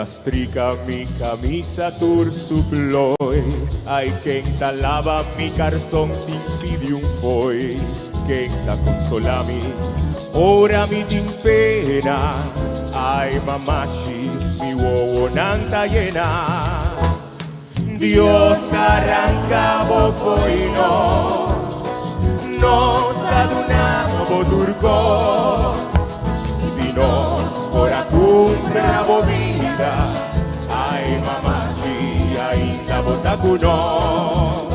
Speaker 2: Strica mi camisa tursuploi, ay quien lava mi calzón sin pidi un poi, quien consolami, ora mi din pena, ay Mamachi, mi huevo nanta llena. Dios arrancaba hoy nos adunamos turcos, si nos por bravo vida, ay Mamachi, ainda botacuno.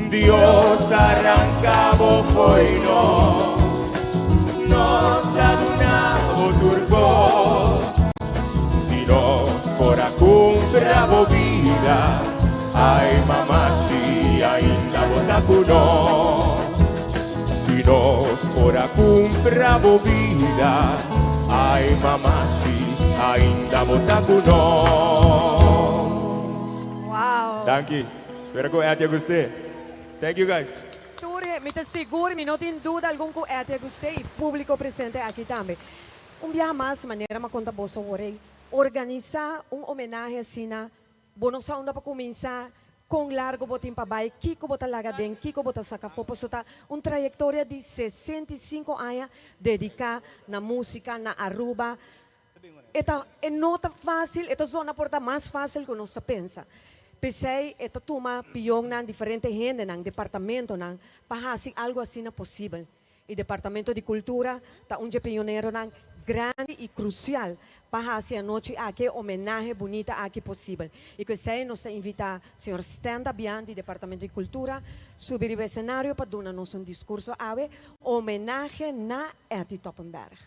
Speaker 2: Dios arrancaba hoy nos adunamos turcos, si nos por bravo vida, ay Mamachi, ainda botacuno. Si nos por bravo vida, ay Mamachi, ainda botacunos.
Speaker 1: Wow.
Speaker 2: Thank you. Espero que ate guste. Thank you guys.
Speaker 1: Ture, me te seguro, me não tem dúvida alguma que ate gostei e público presente aqui também. Dia mais, maneira ma conta boa orei, organizar homenagem assim na bonosa onda para começar com largo botim para baixo, Kiko bota lagadem, Kiko bota sacafo, posso tá trajetória de 65 anos dedicada na música, na Aruba. Esta é nota fácil, esta zona porta mais fácil que nós pensa. Pensei, esta toma pion na diferente gente, na departamento, na para fazer algo assim na possível. E departamento de cultura tá pioneiro na grande e crucial para fazer a noite aqui homenagem bonita aqui possível. E que sei nós invitar o senhor Standa Bian do departamento de cultura subir o cenário para dar-nos discurso ave homenagem na Eti Toppenberg.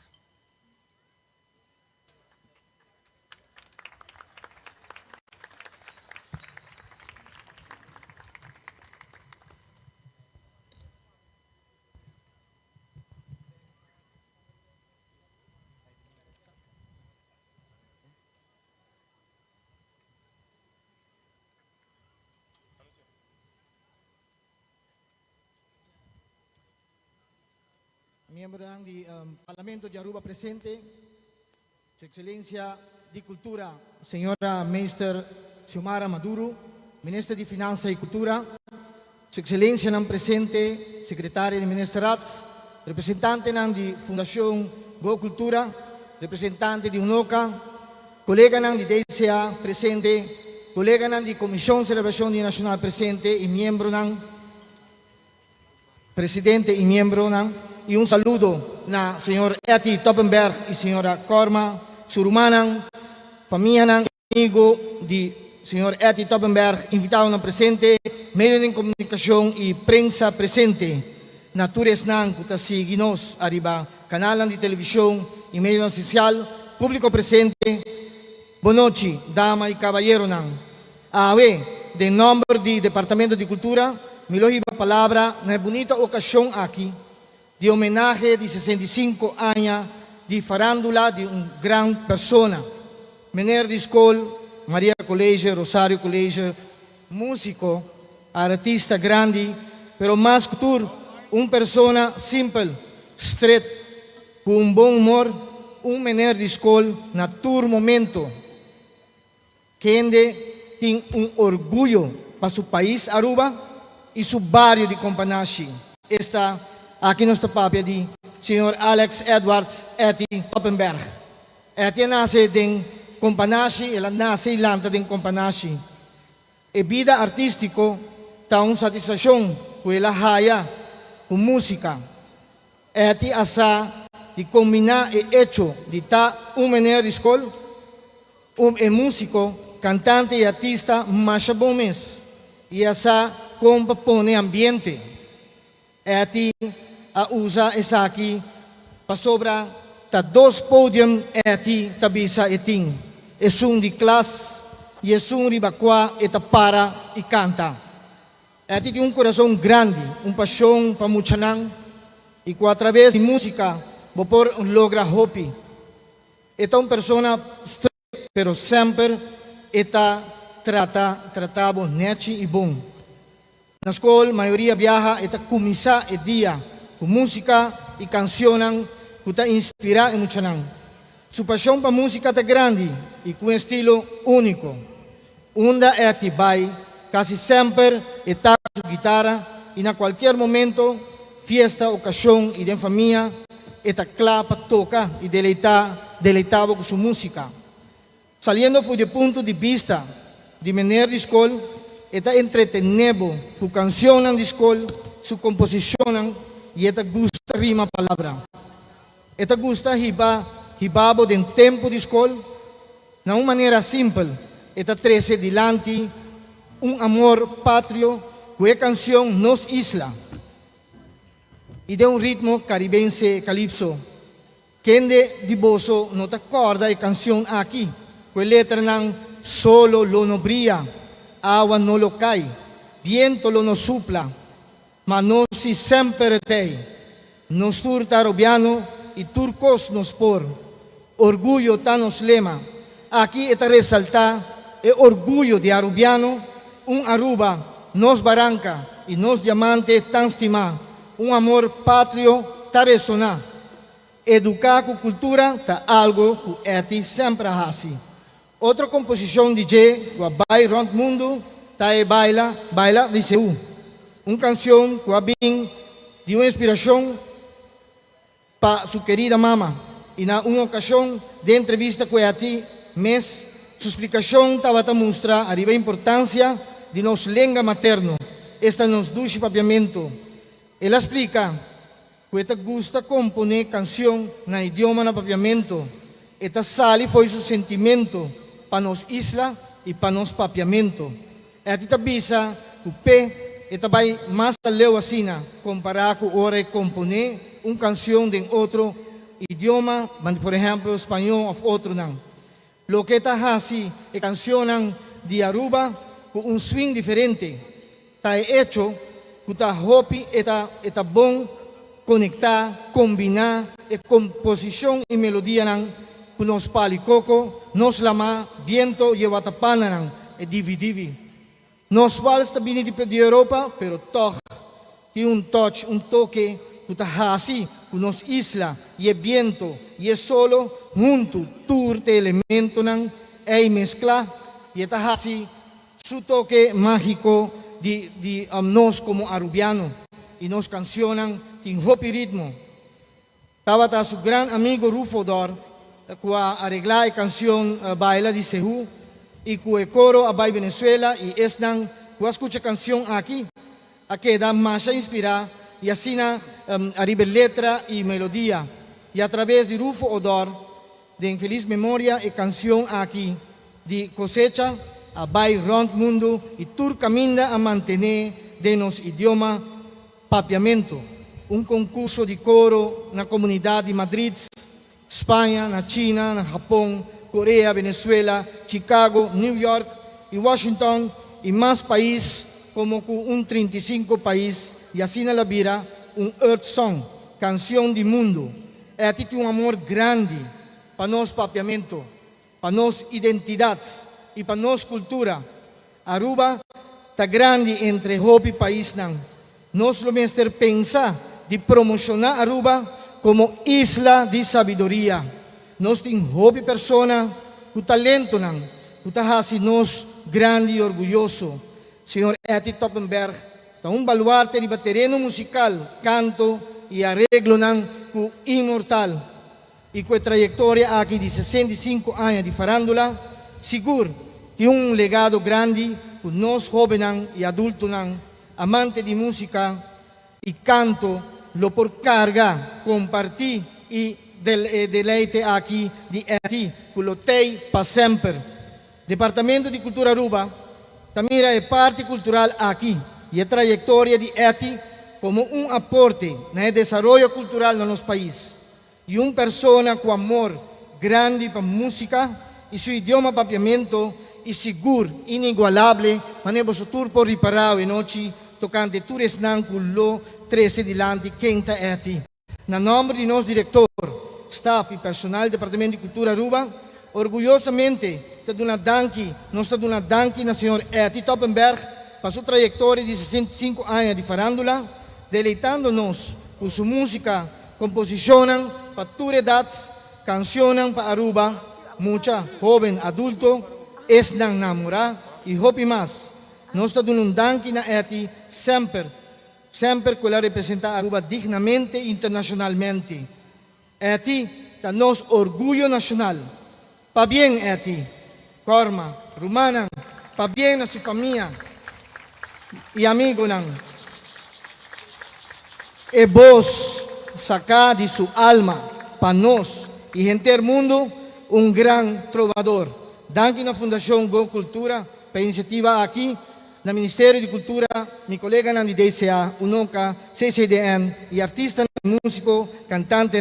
Speaker 13: Miembro di Parlamento di Aruba presente, Sua Eccellenza di Cultura, Signora Meister Xiomara Maduro, Ministro di Finanza e Cultura, Su Excelência ng presente, Secretária de Ministerat, representante ng di Fundação Go Cultura, representante de UNOCA, colega ng di DCA presente, colega ng di Comissão de Celebração Dia Nacional presente e miyembro ng presidente e miyembro ng e un saludo na Sr. Eti Toppenberg e Sra. Korma Surumanang, família ng amigo de Sr. Eti Toppenberg, invitado ng presente, medio de comunicação e prensa presente, natures ng kutasiginos, arriba, kanalan de televisão e medio social, público presente, bonochi, dama e caballero ng awe, de nombre de Departamento de Cultura, milohiba palavra na bonita ocasião aqui, de homenagem de 65 anos de farándula de uma grande persona, mener de escola, Maria Colégio, Rosário Colégio, músico, artista grande, pero mais cultura, uma persona simple, straight, com um bom humor, um mener de escola, na tur momento, que tem um orgulho para seu país, Aruba, e seu bairro de Companache. Esta aqui nossa papia de Sr. Alex Edward Eti Toppenberg. Eti nasce em Companache, ela nasce em Lanta em Companache. E vida artístico está uma satisfação com ela haya com música. Eti asa de combinar e hecho de estar menino de escola, músico, cantante e artista mais bom mês. E asa compõe ambiente. Eti a usa essa aqui para sobra ta dois pódios eti tabisa eting. É de classe e é de bacua eta para e canta. Eti tem coração grande, paixão para muchanang e com através de música vopor logra hopi. Eta persona straight, pero sempre eta tratabo nechi e bom. Na escola, a maioria viaja eta kumisa e dia, com música e canciones que te inspiram muito. Sua paixão para música é grande e com estilo único. Onda é atibai, quase sempre está sua guitarra e na qualquer momento, fiesta, ocasião e de família, está clara para tocar e deleitava com sua música. Saliendo do ponto de vista de menor de escola, está entretenido com canções de escola, sua composição e está gusta rima palavra. Está gusta hibabo de tempo de escola, na uma maneira simples, está trece dilante amor pátrio, com a canção Nos Isla, e de ritmo caribense calypso. Quem de boso não te acorda a canção aqui, com a letra ng solo lo no bria, awa no lo cai, viento lo no supla, ma no si sempre te, nos turta robiano e turcos nos por, orgulho ta nos lema, aqui está resaltar e orgulho de arubiano, Aruba, nos barranca e nos diamante tan estima, amor patrio ta ressonar, educar com cultura ta algo que eti sempre hasi. Outra composição de J, que vai rond mundo, ta e baila de seu. Uma canção que vem de uma inspiração para sua querida mama. E na uma ocasião de entrevista com ela, mas sua explicação estava a mostrar a importância de nossa língua materna. Esta nos duche papiamento. Ela explica que ela gosta de compor canção na idioma na papiamento. Esta sali foi seu sentimento para nos isla e para nos papiamento. Ela te avisa que o pé esta vai mais leu assim, comparar com hora de compor uma canção de outro idioma, por exemplo, espanhol ou outro não. Lo que está assim é canção de Aruba com swing diferente. Está hecho que está hopi, está bom conectar, combinar a composição e melodia com nos palicoco, nos lama, viento e watapana e dividivi. Nos vals também de Europa, pero toch tem touch, toque que está assim com nos isla e viento e solo junto tour de elemento e mescla e está assim su toque mágico nós como arubiano. E nós cancionam tem hopi ritmo. Tava su gran amigo Rufo Dor, que arregla a canção Baila de Sehu, e que o coro abai Venezuela, e esnan, que escucha canção aqui, a que dá mais inspirar, e assina arriba letra e melodia. E através de Rufo Odor, de infeliz memória e canção aqui, de cosecha, abai rond mundo, e tur caminha a manter de nos idioma papiamento. Concurso de coro na comunidade de Madrid, Espanha, na China, na Japão, Coreia, Venezuela, Chicago, New York e Washington e mais países como 35 países e assim na vira Earth Song, canção do mundo. É um amor grande para nós papiamento, para nós identidade e para nós cultura. Aruba está grande entre Hopi país não. Nós lo mestre pensa de promocionar Aruba como isla de sabedoria. Nós temos Hopi persona, o talento não, o tahasi nós grande e orgulhoso. Senhor Eti Toppenberg, está baluarte de terreno musical, canto e arreglo não, o imortal. E com a trajetória aqui de 65 anos de farándula, seguro que legado grande para nós jovens e adultos, amante de música e canto, lo por carga, compartir e deleite aqui de Eti, que lo tem para sempre. Departamento de Cultura Aruba também é parte cultural aqui e a trajetória de Eti como aporte no desenvolvimento cultural no nosso país. E persona com amor grande para música e seu idioma papiamento e seguro, inigualável, maneiro futuro por reparar e noite tocante tures nan kullo 13 dilante quinta Eti. Na nome de nosso diretor, staff e personal do Departamento de Cultura Aruba, orgulhosamente nós estamos dando danki na senhor Eti Toppenberg para sua trajetória de 65 anos de farándula, deleitando-nos com sua música, composição para toda idade, canção para Aruba, muita jovem adulto, esnang namora e hopi mais. Nós estamos dando danki na Eti sempre que ela representa Aruba dignamente e internacionalmente. Eti é nosso orgulho nacional. Pa bien, Eti, Korma, Rumanan, pa bien na sua família e amigo nan. E vos sacar de sua alma para nós e gente mundo gran trovador. Danke na Fundação Go Cultura para a iniciativa aqui no Ministério de Cultura, meu colega nan de DCA, UNOCA, CCDN e artista, músico, cantante,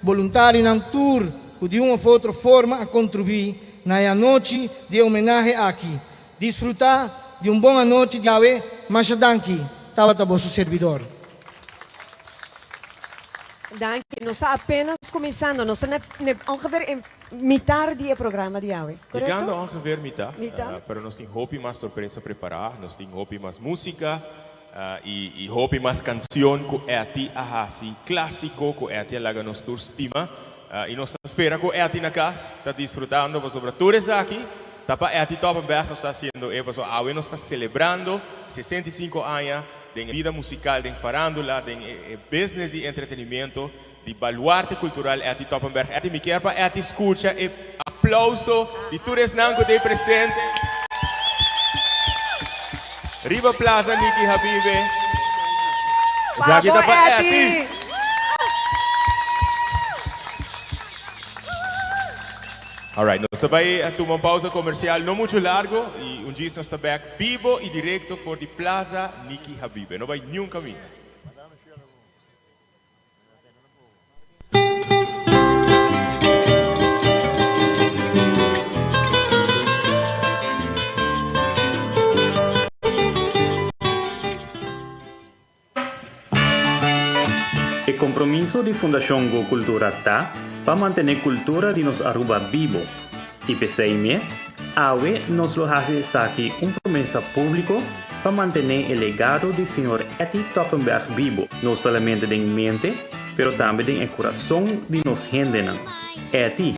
Speaker 13: voluntário, tour, que de uma ou outra forma a contribuir na noite de homenagem aqui. Desfrutar de boa noite de Yahweh, mas danke, estava vosso servidor.
Speaker 1: Danke, nós estamos apenas começando, nós estamos ongeveer metade do programa de Yahweh, correto?
Speaker 2: Chegando ongeveer metade, mas nós temos hopi mais surpresa preparar, nós temos hopi mais música e hopi mais canção que Eti ahasi, clássico que Eti alaga nos tour estima e nós esperamos que Eti na casa está desfrutando sobre todos aqui, tá para Eti Toppenberg está fazendo, Yahweh nós está celebrando 65 anos de vida musical, de farándula, de business de entretenimento, de baluarte cultural Eti Toppenberg. Eti me quer para Eti escucha e aplauso de todos que estão presentes. Riva Plaza Niki Habibe. Zakita para Eti. Alright, nós estamos aí a uma pausa comercial não muito largo e dia nós estamos back vivo e direto for the Plaza Niki Habibe. Não vai nenhum caminho.
Speaker 14: O compromisso de Fundação Go Cultura está para manter a cultura de nos Aruba vivo. E por 6 meses, Yahweh nos lo hace estar aqui promessa público para manter o legado do Sr. Eti Toppenberg vivo, não somente em mente, mas também em coração de nos gente. Eti,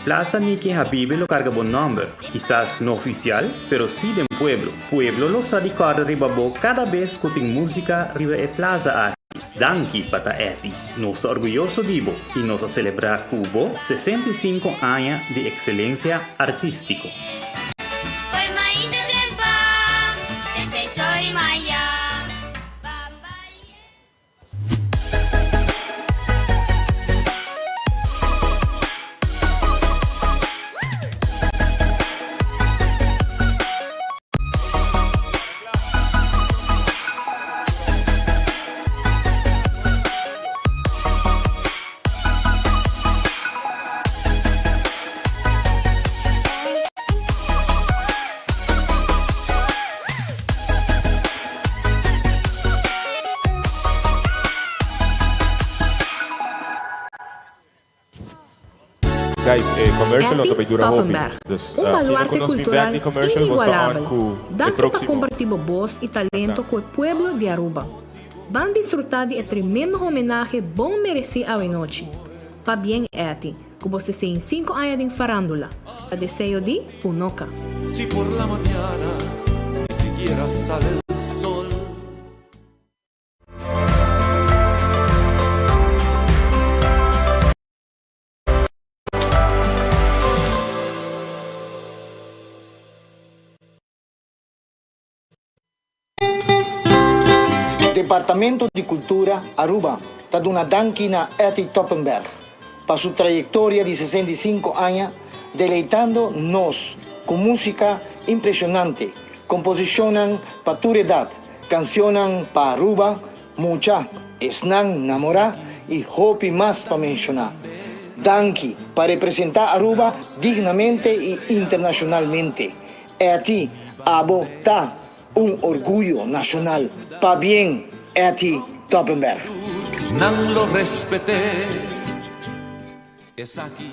Speaker 14: Plaza Niki Habibi lo carga buen nombre, quizás no oficial, pero sí de pueblo. Pueblo lo sa ricorda ribabo cada vez que tem música riba e plaza aqui. Danki pata eti, nos orgulloso dibo y nos a celebrar Cubo 65 años de excelencia artístico.
Speaker 2: Guys, commercial
Speaker 15: Eti
Speaker 2: on de dura hopi.
Speaker 15: Toppenberg,
Speaker 2: Dus
Speaker 15: baluarte cultural inigualável. Dá para
Speaker 2: próximo.
Speaker 15: compartir voz e talento com o povo de Aruba. Van disfrutar de tremendo homenagem bom merecido à noite. Pa bien Eti, com você 65 anos de farándula. A desejo de Punoca.
Speaker 16: Si por la mañana ni siquiera sale el sol.
Speaker 13: Departamento di Cultura Aruba sta una danchina Eti Toppenberg per sua trayectoria di 65 anni, deleitando nos con música impresionante, composicionan pa tu edad, cancionan pa Aruba, mucha, esnan namora y hopi más pa mencionar. Danki para representar Aruba dignamente e internacionalmente. Eti abo ta un orgullo nacional. Pa bien, Eti Toppenberg.
Speaker 16: Nan lo respeté. Es aquí.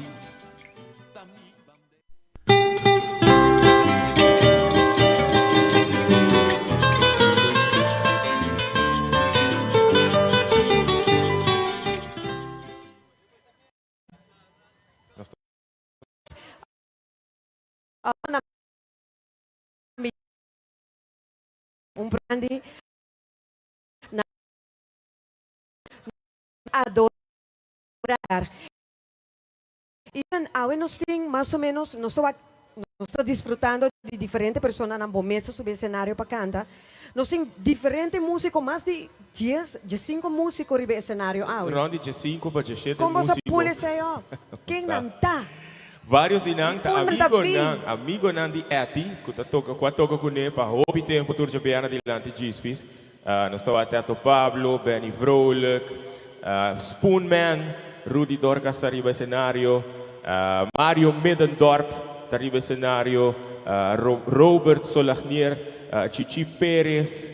Speaker 1: Un brandi na adorar. Iban awe nos ting más o menos nos está disfrutando de diferentes personas en mesa sobre escenario para cantar. Nos ting diferentes músicos, más de 10, 5 músicos ribe escenario awe.
Speaker 2: Rondi de 5 para 17
Speaker 1: Como se
Speaker 2: músicos.
Speaker 1: pule sayo? Quem não tá?
Speaker 2: Vários inang ta
Speaker 1: Una
Speaker 2: amigo nang di Eti, kuta toca com ele para hopi tempo turja beana di lanti gispis. Nós estava até o Pablo, Benny Vrolijk, Spoonman, Rudy Dorcas tá riba cenário, Mario Middendorp tá riba cenário, Robert Solagnier, Chichi Perez,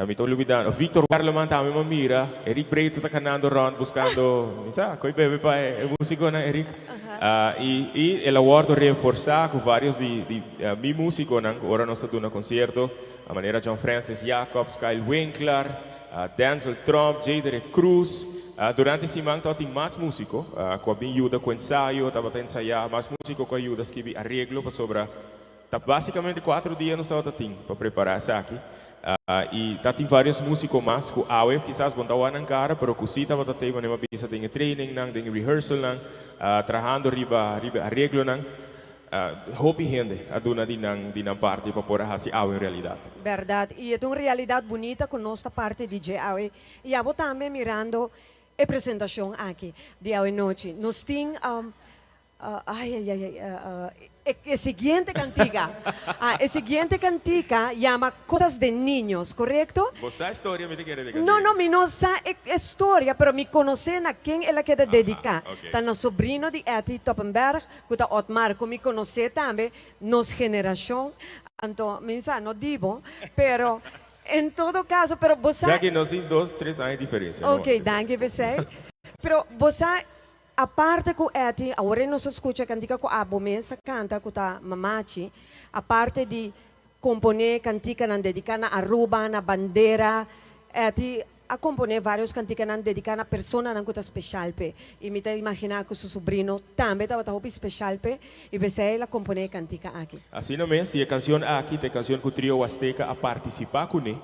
Speaker 2: me estou olvidando, Victor Carleman tá me mira, Eric Breito tá canando round buscando, sabe, coi bebe pa é músico na Eric. E el award reforçar com vários de mi músico, agora nós estamos no concerto, a maneira John Francis Jacobs, Kyle Winkler, Denzel Trump, Jader Cruz. Durante esse manhã tem mais músico, com a minha ajuda com ensaio, estava a ensaiar, mais músico com ajuda, escrever arreglo para sobrar. Tá basicamente 4 dias no sábado para preparar isso aqui. E tá tem vários músicos mais com awe, quizás vão dar uma cara, pero cosita vai ter uma bisa de training, de rehearsal, trabajando riba arreglo, hopi gente aduna dinang parte para poder fazer awe em realidade.
Speaker 1: Verdade. E é uma realidade bonita com nossa parte de awe. E eu também mirando a apresentação aqui de awe noite. Nós temos el siguiente cantiga. El siguiente cantiga llama Cosas de Niños, ¿correcto?
Speaker 2: ¿Vos sabes historia me te quiere de
Speaker 1: No, mi no sé historia, pero me conocen a quién es la que te dedica.
Speaker 2: Okay.
Speaker 1: Tan el sobrino de Eti Toppenberg, que está Otmar, que me conoce también, nos generación, entonces, me dice, no digo, pero en todo caso, pero vos sabes...
Speaker 2: Ya que nos tem 2, 3 anos de diferença.
Speaker 1: Ok, danke você. Pero vos sabes, aparte que Eti, agora nós escuta cantica com a bomesa canta com a mamachi, a parte de componer cantica na dedicada na Aruba, na bandeira, Eti a componer vários canticanan dedicados a persona nan kuta special pe. E me te imaginar que su sobrino também estava hopi special pe e pensei la componer cantica aqui.
Speaker 2: Assim não é, se a canção aqui, a canção que o trio Huasteca a participar com ele,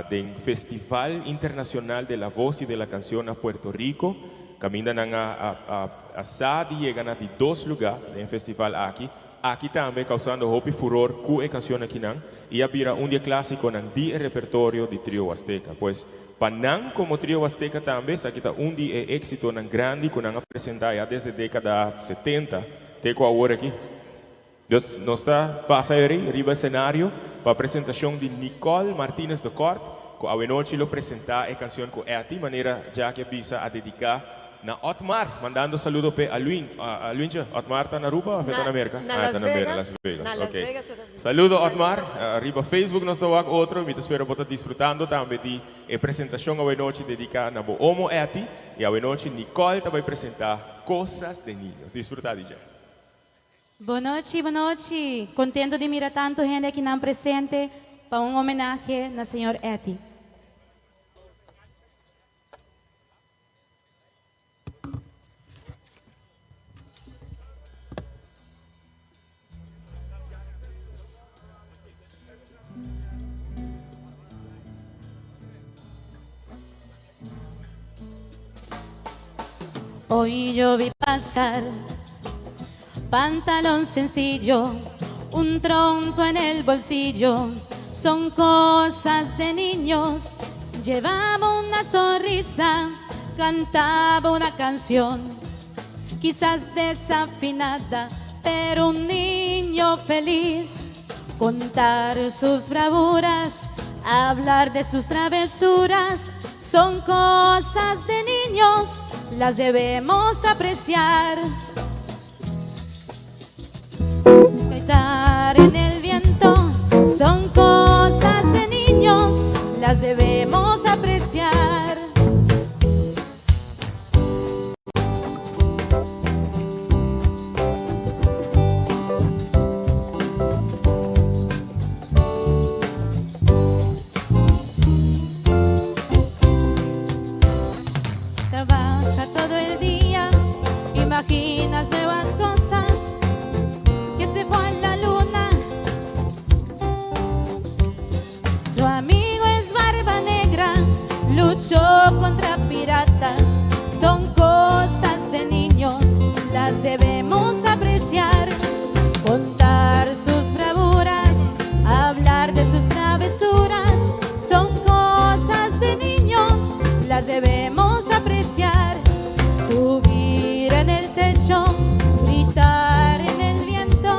Speaker 2: do Festival Internacional de la Voz y de la Canción a Puerto Rico, caminham a SAD e chegam de 2 lugares no festival aqui. Aqui também causando hopi furor com a canção aqui não. E havia dia clássico no dia repertório de trio Huasteca. Pois, para como trio Huasteca também, aqui está dia éxito grande que nós apresentamos já desde a década 70, até com a hora aqui. Então, nós está passando arriba do cenário para a apresentação de Nicole Martínez de Cort, que a noite lo apresentar a canção com ela, de maneira já que avisa a dedicar na Otmar, mandando saludo para a Luin. Otmar está na Aruba ou está na América?
Speaker 1: Las
Speaker 2: Vegas.
Speaker 1: Na Las
Speaker 2: Ok.
Speaker 1: Vegas.
Speaker 2: Saludo Otmar, arriba Facebook nós estamos outro, me espero que disfrutando também de apresentação a noite dedicada na Homo Eti e a noite Nicole vai apresentar Coisas de Niños. Disfrutar, DJ.
Speaker 12: Boa noite, boa noite. Contento de mirar tanto gente aqui não presente para um homenagem na Senhor Eti. Hoy yo vi pasar pantalón sencillo, un trompo en el bolsillo, son cosas de niños. Llevaba una sonrisa, cantaba una canción, quizás desafinada, pero un niño feliz. Contar sus bravuras, hablar de sus travesuras, son cosas de niños, las debemos apreciar. Cantar en el viento, son cosas de niños, las debemos apreciar. Trabaja todo el día, imaginas nuevas cosas, que se fue a la luna. Su amigo es Barba Negra, luchó contra piratas, son cosas de niños, las debemos apreciar. Contar sus bravuras, hablar de sus travesuras, son cosas de niños, las debemos apreciar. Subir en el techo, gritar en el viento,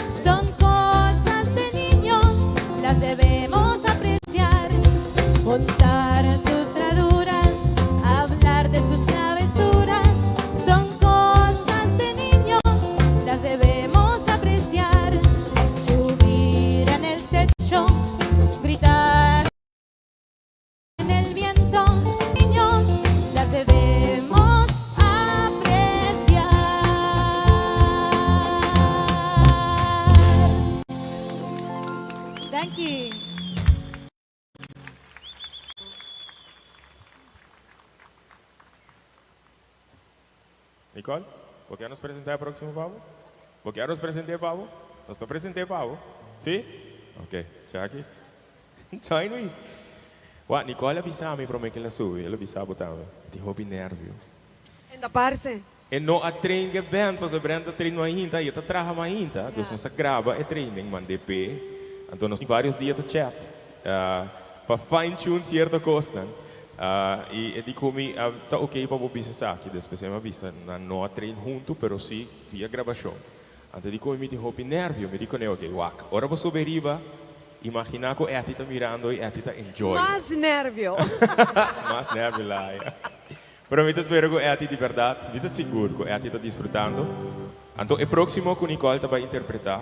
Speaker 12: son cosas de niños, las debemos apreciar. Contar sus traduras, hablar de sus travesuras, son cosas de niños, las debemos apreciar. Subir en el techo, gritar en el viento, niños, las debemos apreciar. Thank you.
Speaker 2: Nicole, ¿por qué nos presenta el próximo pavo? ¿Por qué nos presenta el pavo? ¿Nos está presentando el pavo? ¿Sí? Ok, Jackie. Join me. What, Nicole avisava me para que ela sube, ela avisava também. Digo, eu nervio.
Speaker 1: En da parce.
Speaker 2: E não a trein que vem, pois a Brenda trein ainda, e eu trabalho ainda, então nós grava e training, mandei p. Então nós vários dias de chat, para fine tune certa coisa. E digo me, tá ok para você aqui, depois você me avisa, não a trein junto, pero sim via gravação. Então digo me digo, nervio, me digo, ok, wak, ora você subir riba. Imaginar que ela está mirando e ela está enjoy.
Speaker 1: Más nervio.
Speaker 2: Más nervio lá. Pero eu espero que ela de verdade, eu estou seguro que ela está desfrutando. Então, o próximo que Nicole vai interpretar,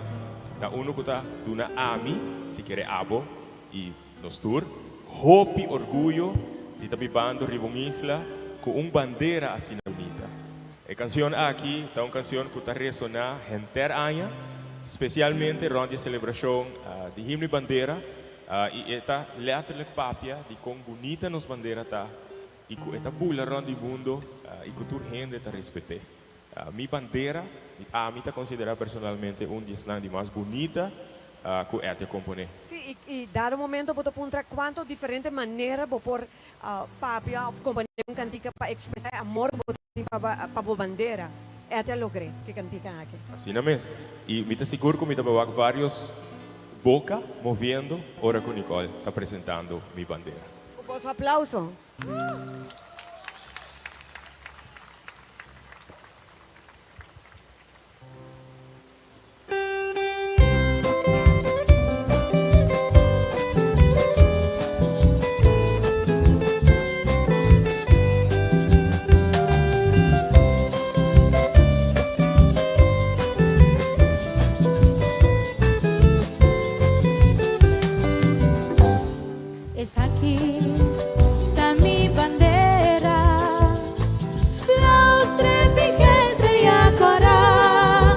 Speaker 2: tá uno que está dando ami, que quer abo e nos tour, hope orgulho, de estar vivendo ribong isla com bandeira assim bonita. A canção aqui, tá uma canção que está ressonar enter año. Especialmente durante a celebração de himno e bandeira, E esta letterlijk papia di con bonita nos bandera ta e ku esta bula ron di mundo e cultur gente ta respete. Mi bandera a mí ta considera personalmente un di más bonita que esta compone.
Speaker 1: Sí, y dado momento puedo puntar cuánto diferente manera por papia of companhia un cantica para expresar amor para bandera. Esta logré que cantica aquí.
Speaker 2: Así na mes. E me tá seguro que me tá bawak vários boca movendo, ora com Nicole está apresentando mi bandeira.
Speaker 1: Un poco aplauso.
Speaker 12: Es aquí, está mi bandera, los trepiques de Yacorá,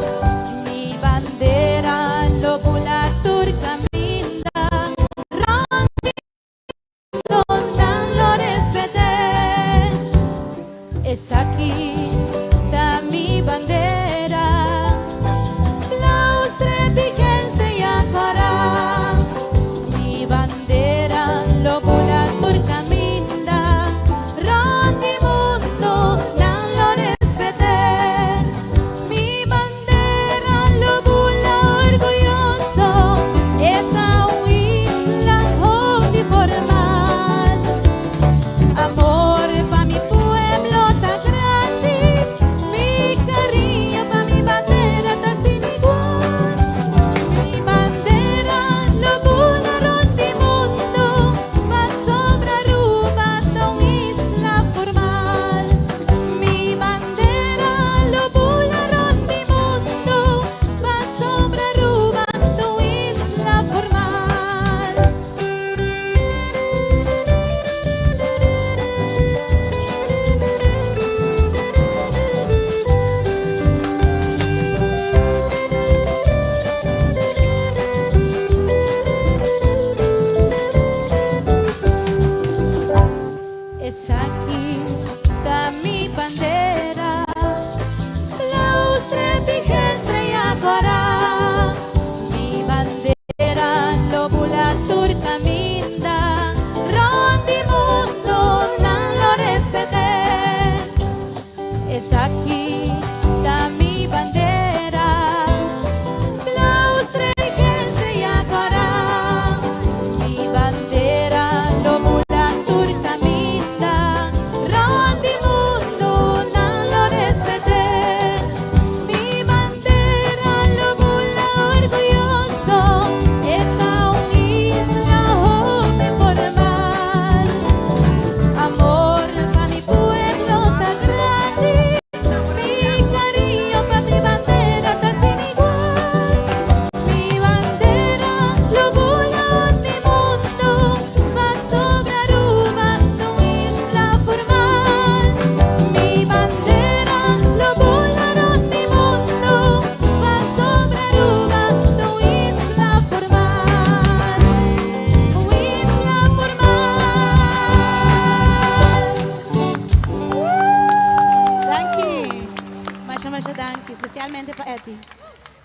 Speaker 12: mi bandera, lo bula turca minda, rondi, donde lo respete. Es aquí, está mi bandera, los trepiques de Yacorá, mi bandera, lo bula turca minda, rondi mundo, dan lo respete. Mi bandera, lo bula orgulloso, esta isla hoy formal. Amor pa mi pueblo ta grande, mi cariño pa mi bandera ta sin igual. Mi bandera, lo bula rondi mundo, va sobre Aruba, ton isla formal. Mi bandera, lo bula rondi mundo, va sobre Aruba, ton isla formal. Es aquí, está mi bandera, los trepiques de Yacorá, mi bandera, lo bula turca minda, rondi mundo, dan lo respete. Es aquí, está mi bandera, los trepiques de Yacorá, mi bandera, lo bula turca minda, rondi mundo, dan lo respete. Mi bandera, lo bula orgulloso, esta isla hoy formal. Amor pa mi pueblo ta grande, mi cariño pa mi bandera ta sin igual. Mi bandera, lo bula di mundo, va sobre Aruba, tu isla formal. Mi bandera, lo bula di mundo, va sobre Aruba, tu isla formal. Tu isla formal. Danke. Masha danke, especialmente para Eti.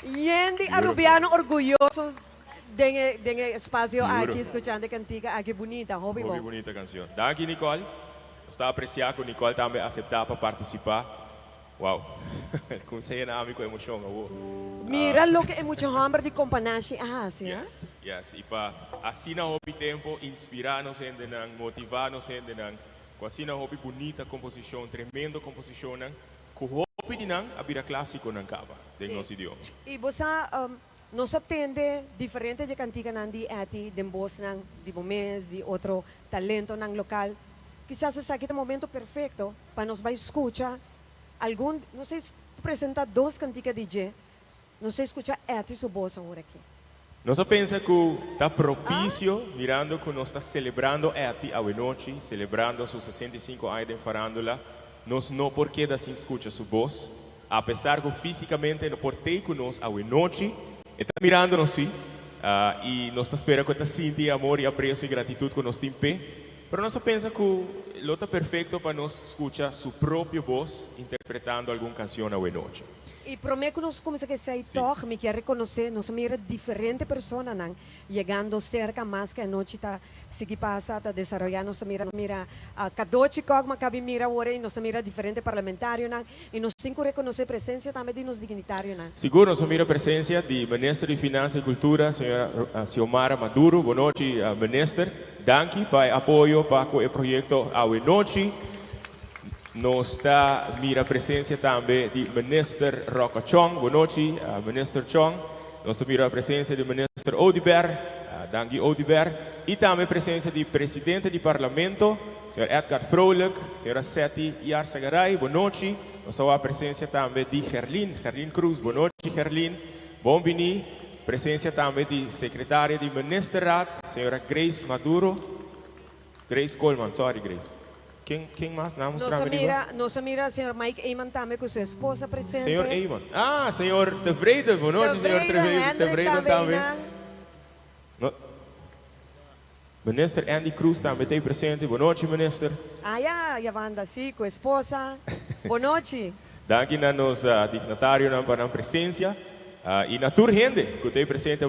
Speaker 1: Yendi arubiano orgullosos de espacio
Speaker 2: Juro.
Speaker 1: aquí escuchando cantica aquí bonita, hobby
Speaker 2: Muy bonita canción. Danke Nicole. Está apreciado que Nicole também aceitar para participar. Wow. Kung saya na ami ko emosyon ako.
Speaker 1: Mira lo que es mucho hambre de companashi así, ¿eh?
Speaker 2: Yes, e para assim na hobby tempo inspirar-nos ainda nang motivar-nos ainda nang com assim na hobby bonita composição, tremendo composição nang com hobby dinang abira clássico nang kaba, deng nosso idioma.
Speaker 1: Y vos nos atende diferentes de cantica nandi ati de voz nang de moments, de otro talento nang local. Quizás es aquí el momento perfecto para nos va a escuchar algún, no sé, presenta dos canticas DJ, no se escucha ati su voz ahora aquí.
Speaker 2: Nós pensa que está propício, mirando que nós está celebrando eti a noite, celebrando seus 65 anos de farándola, nós não porque assim escuta sua voz, apesar que fisicamente não portei com nós a noite, está mirando nós sim, E nós espera que sinta amor e apreço e gratidão com nós tempo. Pero nós pensa que lo está perfeito para nós escuchar sua própria voz interpretando alguma canção a noite.
Speaker 1: Y prometo nos como que sei toch, me quer reconocer, nos mira diferente persona nan, llegando cerca más que anoche ta sigi pasa ta desarrollar nos mira kadochi kogma kabi mira ore nos mira diferente parlamentario nan y nos cinco reconocer presencia también de nos dignitario nan.
Speaker 2: Seguro nos mira presencia de Ministro de Finanças e Cultura, senhora Xiomara Maduro. Boa noite, Ministro. Danke para apoio para o projeto a noite. Nos está mira presencia também de Ministro Roca Chong. Boa noite, Ministro Chong. Nos mira a presença de Ministro Odiber, Danke Odiber. E também presença de Presidente do Parlamento, Sr. Edgar Vrolijk, Sra. Seti Yarsagaray. Boa noite. Nos a presença também de Gerlin Cruz. Boa noite, Gerlin. Bom vini. Presença também de Secretária de Ministerraad, Sra. Grace Maduro. Grace Coleman, sorry Grace. Quem mais?
Speaker 1: Nos mira señor Mike Eyman también con su esposa presente.
Speaker 2: Señor Eyman. Señor Tevreden. Boa noite, señor Tevreden também. No. Minister Andy Cruz também está presente. Boa noite, minister.
Speaker 1: Ya banda, sí, con esposa. Boa noite.
Speaker 2: Danke a nos dignatários para a presença. E na tour gente que está presente.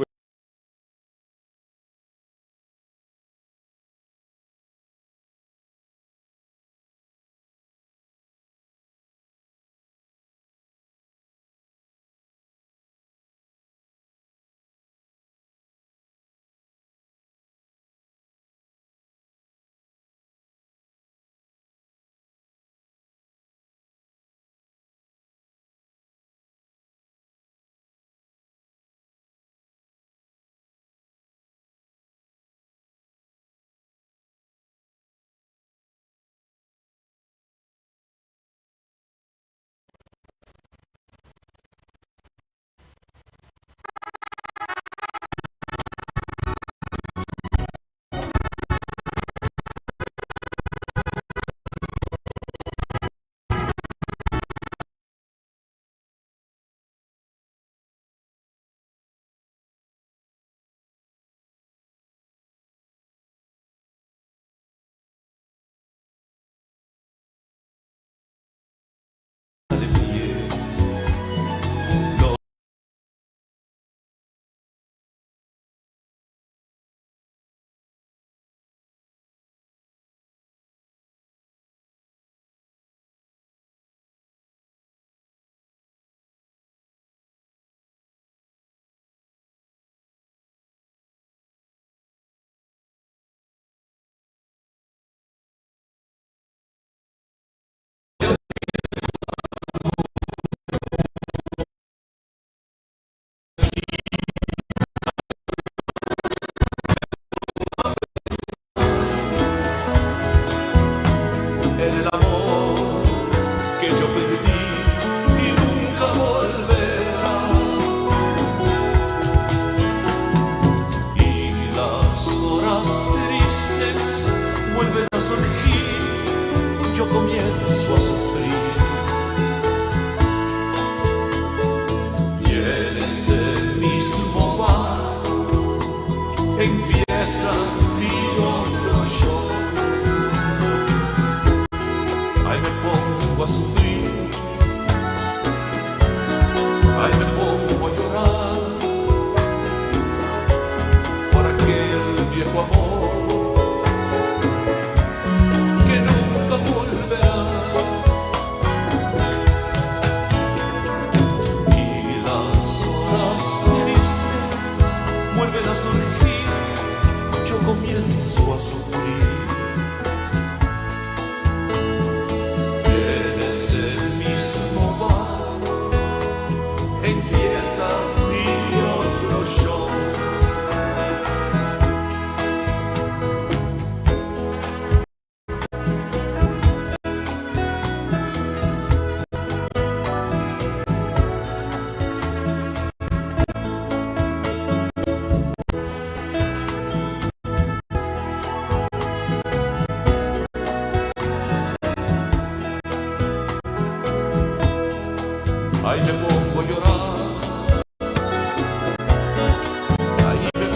Speaker 16: Ahí me pongo a llorar, ahí me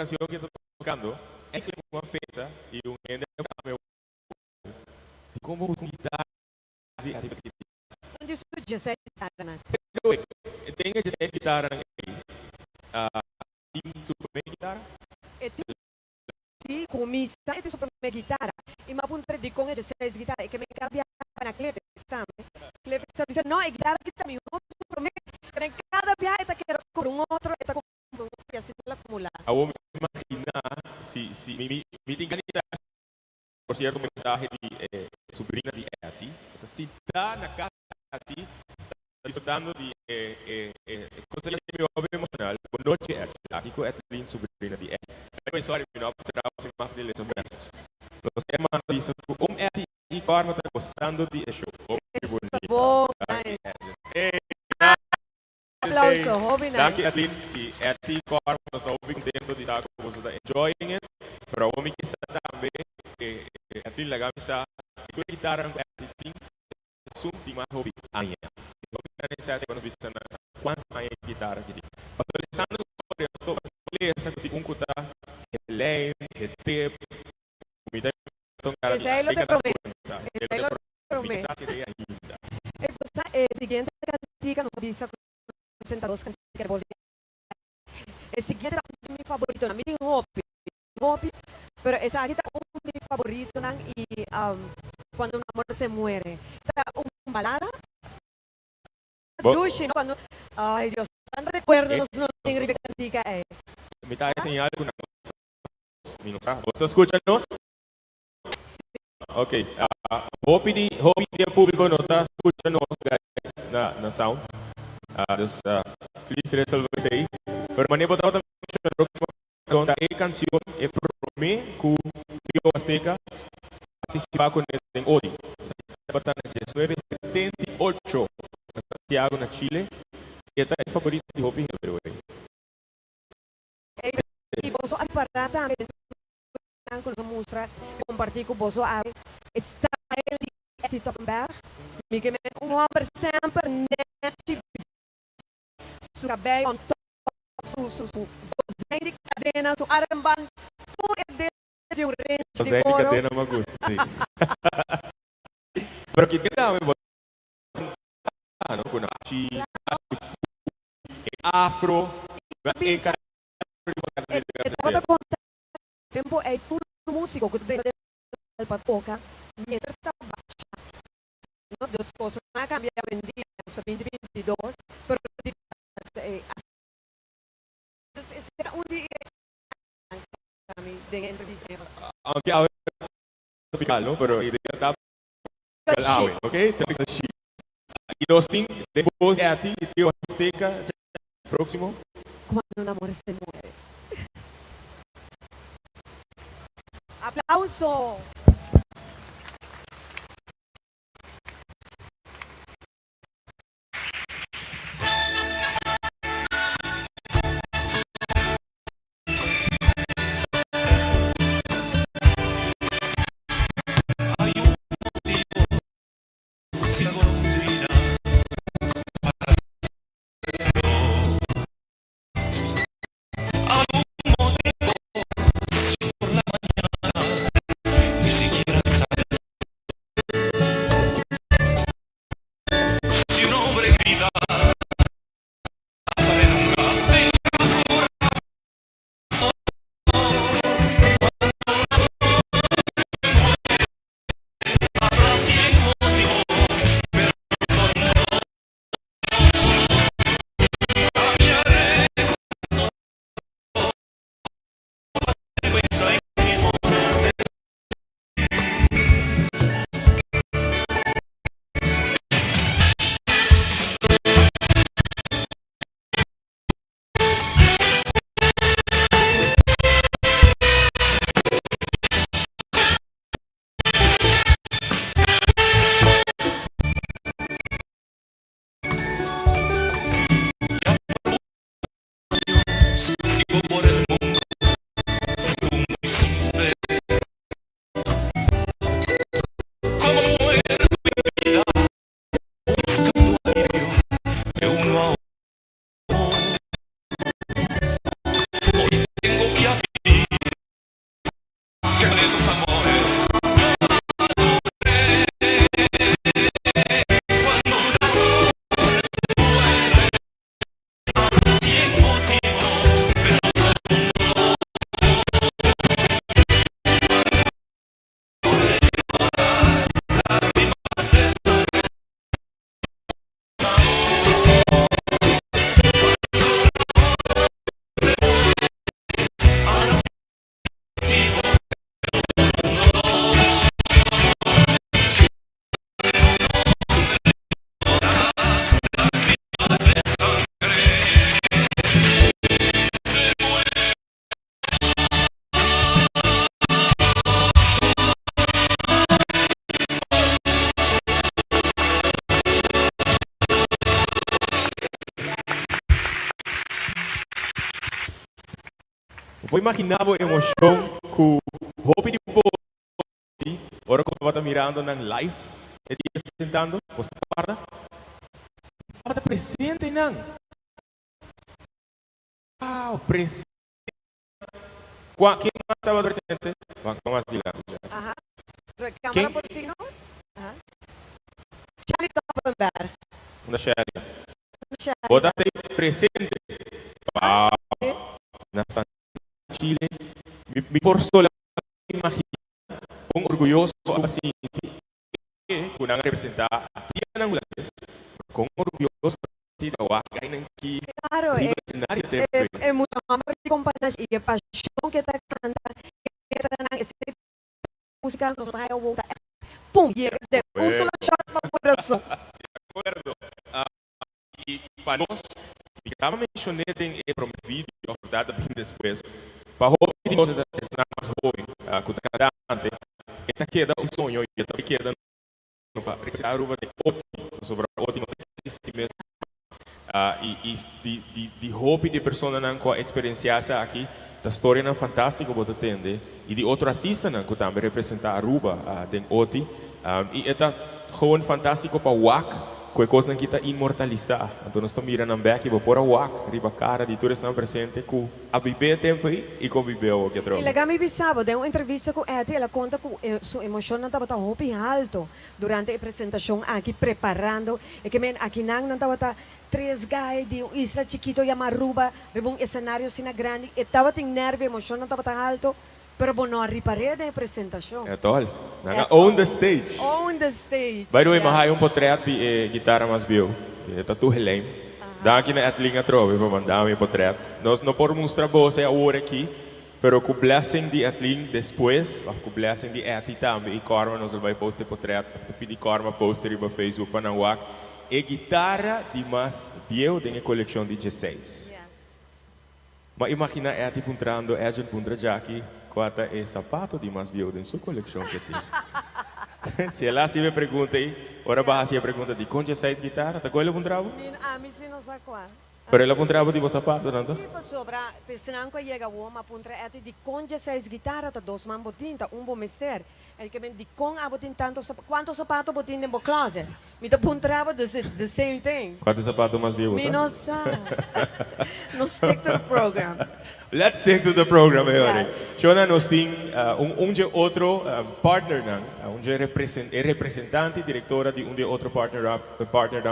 Speaker 2: canción que estoy tocando es que una pesa y un gente como guitarra así
Speaker 1: Onde isso já sei guitarra, né?
Speaker 2: tem essa guitarra super guitarra
Speaker 1: Sì, comisa e super guitarra. E ma punta di con essa guitarra e che mi cambia na cleve sta. Cleve sta dizendo no, é guitarra que também outro super me cada pia eta que con un otro eta con assim la acumula.
Speaker 2: A vou me imaginar se me tem candidato por cierto mensaje de sobrinha de Eti se dá na casa de Eti disfrutando de coisa que me ouve emocional boa noite Eti aqui com Etelin sobrinha de Eti eu pensei que não poderá se mais de lesão nós temos isso Eti e Corma está gostando de show que bonito
Speaker 1: Aplauso, Robin.
Speaker 2: Dank je Etelin e Eti Corma nós estamos bem contentos de estar com vocês enjoying it para o homem que está também Etelin la camisa con la guitarra Etelin es un tema hobby año hobby nessa se quando vista na quanto año guitarra que atualizando storia sto essa que um cuta lei tip comida então cara
Speaker 1: esse aí lo te prometo esse aí lo te prometo siguiente cantica nos avisa 62 canticas el siguiente es mi favorito na minha hobby pero esa aquí está mi favorito y cuando un amor se muere está un balada Dushi, ¿no? Cuando, ay Dios, tan recuerdo no tengo que cantica
Speaker 2: me está enseñando alguna cosa ¿vos escuchanos? Ok hobby de público no está escuchando guys na sound dus please resolve isso aí pero maneira botar outra próxima canção é para mim que eu Azteca participar com ele em Odi. Está na 1978 em Santiago, na Chile. E é o favorito de Hopi Hebrew.
Speaker 1: E você para também com essa música compartilhar com você está ele Eti Toppenberg. Me que um homem sempre net su cabelo su desenho de cadena, su armband, tudo é de um range de
Speaker 2: desenho de cadena me gusta, sim. Pero que dá, não com afro,
Speaker 1: tempo é tudo músico que tem el patoca, mesmo tá baixa. Não, duas coisas não cambiam em dia, 2022, pero un día de entrevistas.
Speaker 2: Aunque ahora es tropical, ¿no? Pero idea está tropical, ¿ok? Tropical shit. Y los things de vos a ti, tío Azteca, próximo.
Speaker 1: Cuando un amor se muere. ¡Aplauso!
Speaker 2: Poi imaginavo a emoção que hope de boa, ora que eu estava mirando na live, e apresentando, você guarda, estava presente não. Uau, presente. Quem mais estava presente? Vamos mais lá.
Speaker 1: Ajá. Cámara por signo. Ajá. Charlie Toppenberg.
Speaker 2: Una Sherry. Botate presente. Wow. Nasa Chile. Mi por sola imagina un orgulloso assim que kunang representar dia ng Ulates com orgulhoso tira wakay ng ki
Speaker 1: claro
Speaker 2: escenario
Speaker 1: é muito amor de companhia e a paixão que tá canta que tá na esse musical nos vai voltar pum e um solo shot para o coração
Speaker 2: de acordo e para nós que estava mencionando em promovido e acordado bem depois para o nós mais jovem com cada ante esta queda um sonho e também queda no para a Aruba de ótimo sobre ótimo mesmo e de hope de pessoa não com a experiência aqui da história não fantástica você entende e de outro artista não que também representa Aruba den Oti e é gewoon fantástico para WAC que coisa que está imortalizar então nós estamos mirando back e vou pôr a WAC riba cara de todos estão presente com a viver tempo e com viver o que troca.
Speaker 1: E legal me bisava deu uma entrevista com ela ela conta que sua emoção não estava tão alto durante a apresentação aqui preparando e que men aqui não estava três guys de isla chiquito chamado Aruba rebung cenário sina grande e estava tem nervo emoção não estava tão alto pero bom não reparei da apresentação
Speaker 2: é tol on the stage by the way mahai portrait de guitarra mais bio está tu Helene dá aqui na atlinha trove para mandar meu portrait nós não podemos mostrar você agora aqui pero com blessing de atlin depois com blessing de ati também e Karma nós vai postar portrait tu pedir Karma poster para Facebook para não e guitarra de mais bio da coleção de 16 mas imagina ati puntrando Edson puntra Jackie quanto é sapato de mais bio em sua coleção que tem. Se ela se me pergunta aí, ora vai se a pergunta de com 16 guitarra, tá com ele um trabo?
Speaker 1: A mim se não sabe qual.
Speaker 2: Pero ela um trabo de você sapato, não tá?
Speaker 1: Sim, para sobra, pensando que chega o homem puntra é de com 16 guitarra, tá dois man botin, tá bom mister. É que de com a botin tanto quanto sapato botin no closet. Me tá puntrava the same thing.
Speaker 2: Quanto sapato mais bio você?
Speaker 1: Me não sabe. No stick to the program.
Speaker 2: Let's stick to the program, agora. Shona nós tem outro partner não, representante, diretora de outro partner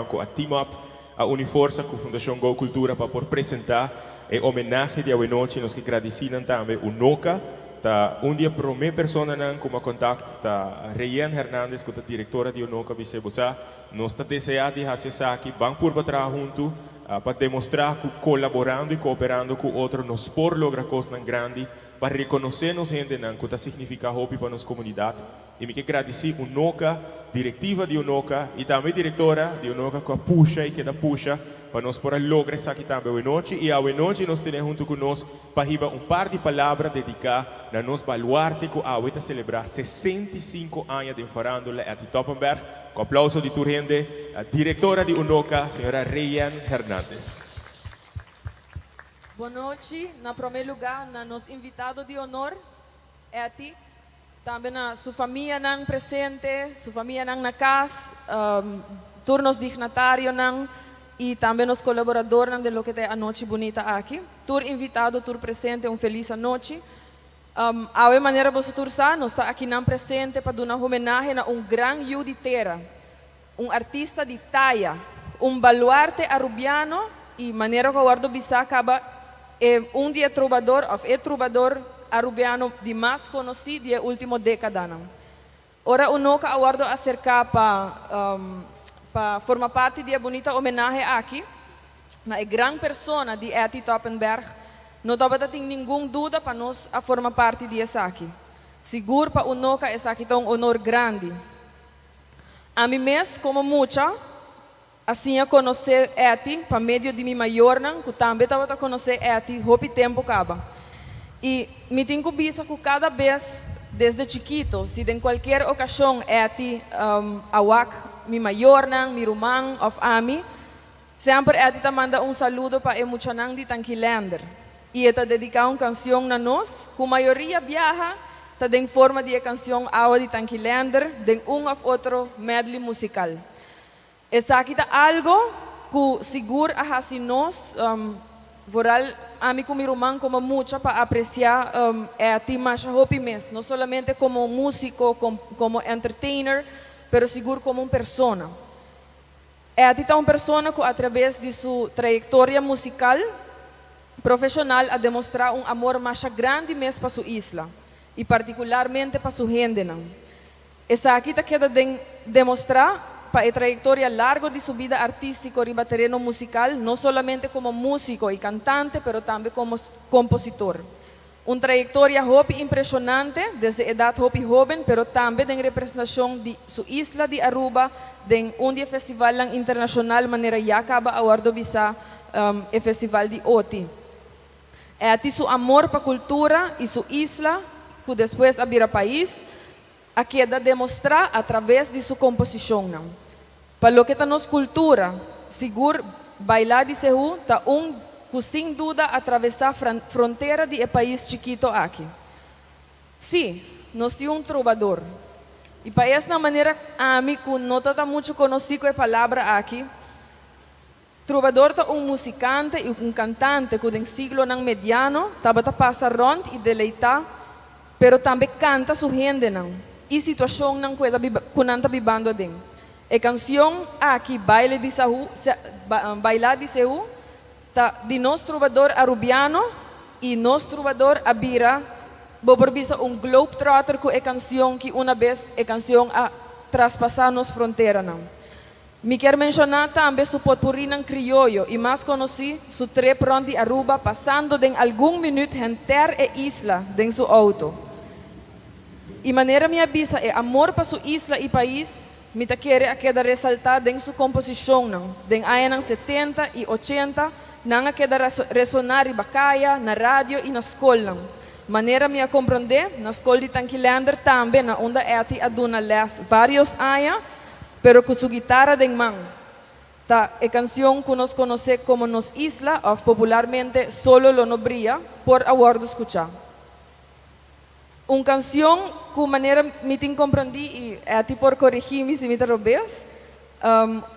Speaker 2: com a Team Up, a Uniforça com a Fundação Go Cultura para por apresentar em homenagem de hoje nós que agradecemos também o Noca, tá dia primeira pessoa não como contato tá Reyan Hernandez que é diretora de Noca Vicebosa, nós está desejando de fazer aqui bang por trabalhar junto para demonstrar que colaborando e cooperando com outros nós por lograr coisas grandes para reconhecer nos gente que está significa hope para nossa comunidade e me que agradecer o Noca, diretiva de Unoca e também diretora de Unoca que puxa e que dá puxa para nós por lograr isso aqui também hoje noite e hoje noite nós temos junto com nós para riba par de palavras dedicar a nós baluarte que hoje está celebrar 65 anos de farándola at Toppenberg. Com aplauso de toda gente, a diretora de Unoca, senhora Reyan Hernandez.
Speaker 17: Boa noite. Na primeiro lugar, na nosso invitado de honor, Eti. Também na sua família não presente, sua família não na casa, turnos dignatários não e também os colaboradores de lo que é a noite bonita aqui. Tur invitado, tur presente, feliz noite. A maneira você tursa, nós está aqui não presente para dar uma homenagem a grande juditeira, artista de talla, baluarte arubiano e maneira que eu guardo bisa acaba dia trovador, trovador arubiano de mais conhecido da última década. Ora o Noca aguardo acerca para formar parte de bonita homenagem aqui, na grande pessoa de Eti Toppenberg. Não tem nenhuma dúvida para nós a formar parte disso aqui. Seguro para o Noca é aqui um honor grande. A mim mesmo, como muita, assim a conhecer Eti, para meio de minha maior, que também estava a conhecer Eti, hope tempo acaba. E me tenho que pensar que cada vez, desde chiquito, se em qualquer ocasião Eti, awak, minha maior, minha irmã, of ami, sempre Eti manda saludo para emocionar de Tanquilander. e está dedicado uma canção na nós, que a maioria viaja, está em forma de canção Awa de Tanquilander, de ou outro medley musical. Essa aqui está algo que seguro a assim nós, voral a mim como irmão como mucha para apreciar a ti mais hopi mes, não somente como músico, como entertainer, pero seguro como uma persona. A ti está uma persona que através de sua trajetória musical profissional a demonstrar um amor mais grande mesmo para sua isla e particularmente para sua gente. Essa aqui está queda demonstrar para a trajetória larga de sua vida artística e terreno musical, não somente como músico e cantante, pero também como compositor. Uma trajetória hopi impressionante desde a idade hopi jovem, pero também em representação de sua isla de Aruba, em festival internacional maneira já acaba a Wardo Bisa, o festival de Oti. É ati seu amor para a cultura e sua isla, que depois abrir o país, a queda demonstrar através de sua composição. Para lo que está nossa cultura, seguro bailar de Sehu está que sem dúvida atravessar a fronteira de país chiquito aqui. Sim, nós temos trovador. E para essa maneira, a mim que não está muito conhecido a palavra aqui, trovador é musicante e cantante que em siglo mediano estava a passar rond e deleitar, pero também canta sua gente e situação não que está vivendo dentro. A canção aqui, Bailar de Sehu, de nosso trovador arubiano e nosso trovador abira, vou por vista globetrotter com a canção que uma vez a canção a traspassar nos fronteiras. Me quero mencionar também su potpourri ng criollo e mais conhecido su trip rond de Aruba passando de algum minuto enter a isla de su auto. E maneira me avisa é amor para sua isla e país, me ta quer a queda ressaltar em sua composição, den anos 70 e 80, não a queda ressonar e bacaya, na rádio e na escola. Maneira me a compreender, na escola de Tanquilander também, na onda eti aduna les vários anos, pero com sua guitarra de mão. Ta a canção que nós conhecemos como Nos Isla, ou popularmente Solo Lo No Brilla, por aguardo escuchar. Uma canção que maneira me tem compreendi e até por corrigir-me se me interrompes,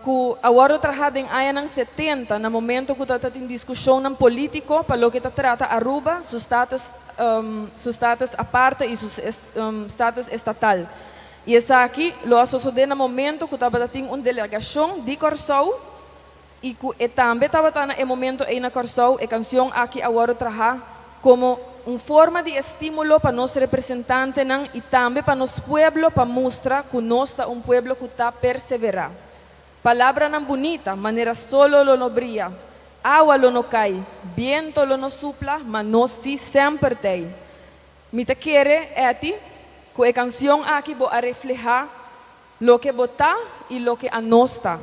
Speaker 17: que agora trabalha em anos 70, no momento que está em discussão político para o que trata Aruba, seu status aparte e seu status estatal. E essa aqui lo associei no momento que estava em uma delegação de Corsou e que também estava no momento aí na Corsou, a canção aqui agora trabalha como uma forma de estímulo para nós representantes e também para nosso pueblo, para mostrar que nós somos pueblo que está perseverar. Palavra não bonita, maneira solo lo no brilla, agua lo no cai, viento lo no supla, mas nós sí sempre tem. Me te quere é ti, que a canção aqui vai reflejar lo que botar e lo que a nós está.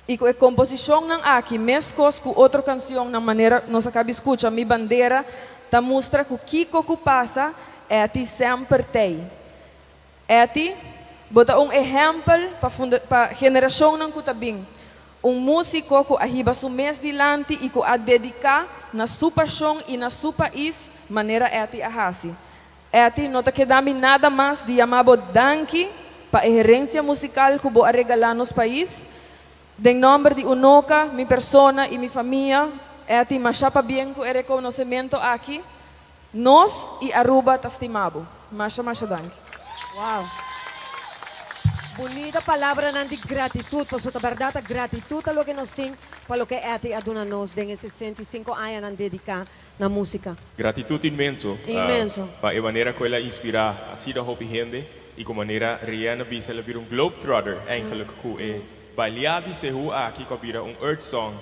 Speaker 17: E com a composição aqui, mesmo com outra canção, na maneira nós acabamos de escutar, minha bandeira, ta mostra que o que passa é ti sempre tem. É ti, bota exemplo para a geração que está bem. Músico que arriba seu mês dilante e que a dedicar na sua paixão e na seu país, maneira é ti a hasi. É ti, não te queda nada mais de amabo danke para a herência musical que vou regalar nos país. Em nome de Unoca, minha persona e minha família, é ti machapa bem com o reconhecimento aqui. Nós e Aruba te estimamos. Masha danke.
Speaker 1: Wow. Bonita palavra de gratitude, por sua verdade, gratitude a lo que nós temos, para lo que é a dona nós, de 65 anos dedicar na música.
Speaker 2: Gratitude imenso.
Speaker 1: Imenso.
Speaker 2: Para a maneira que ela inspira a sida hopi gente e com maneira Rihanna bisa ela vir globetrotter, eigenlijk que é bailar de Sehu aqui que vira Earth Song,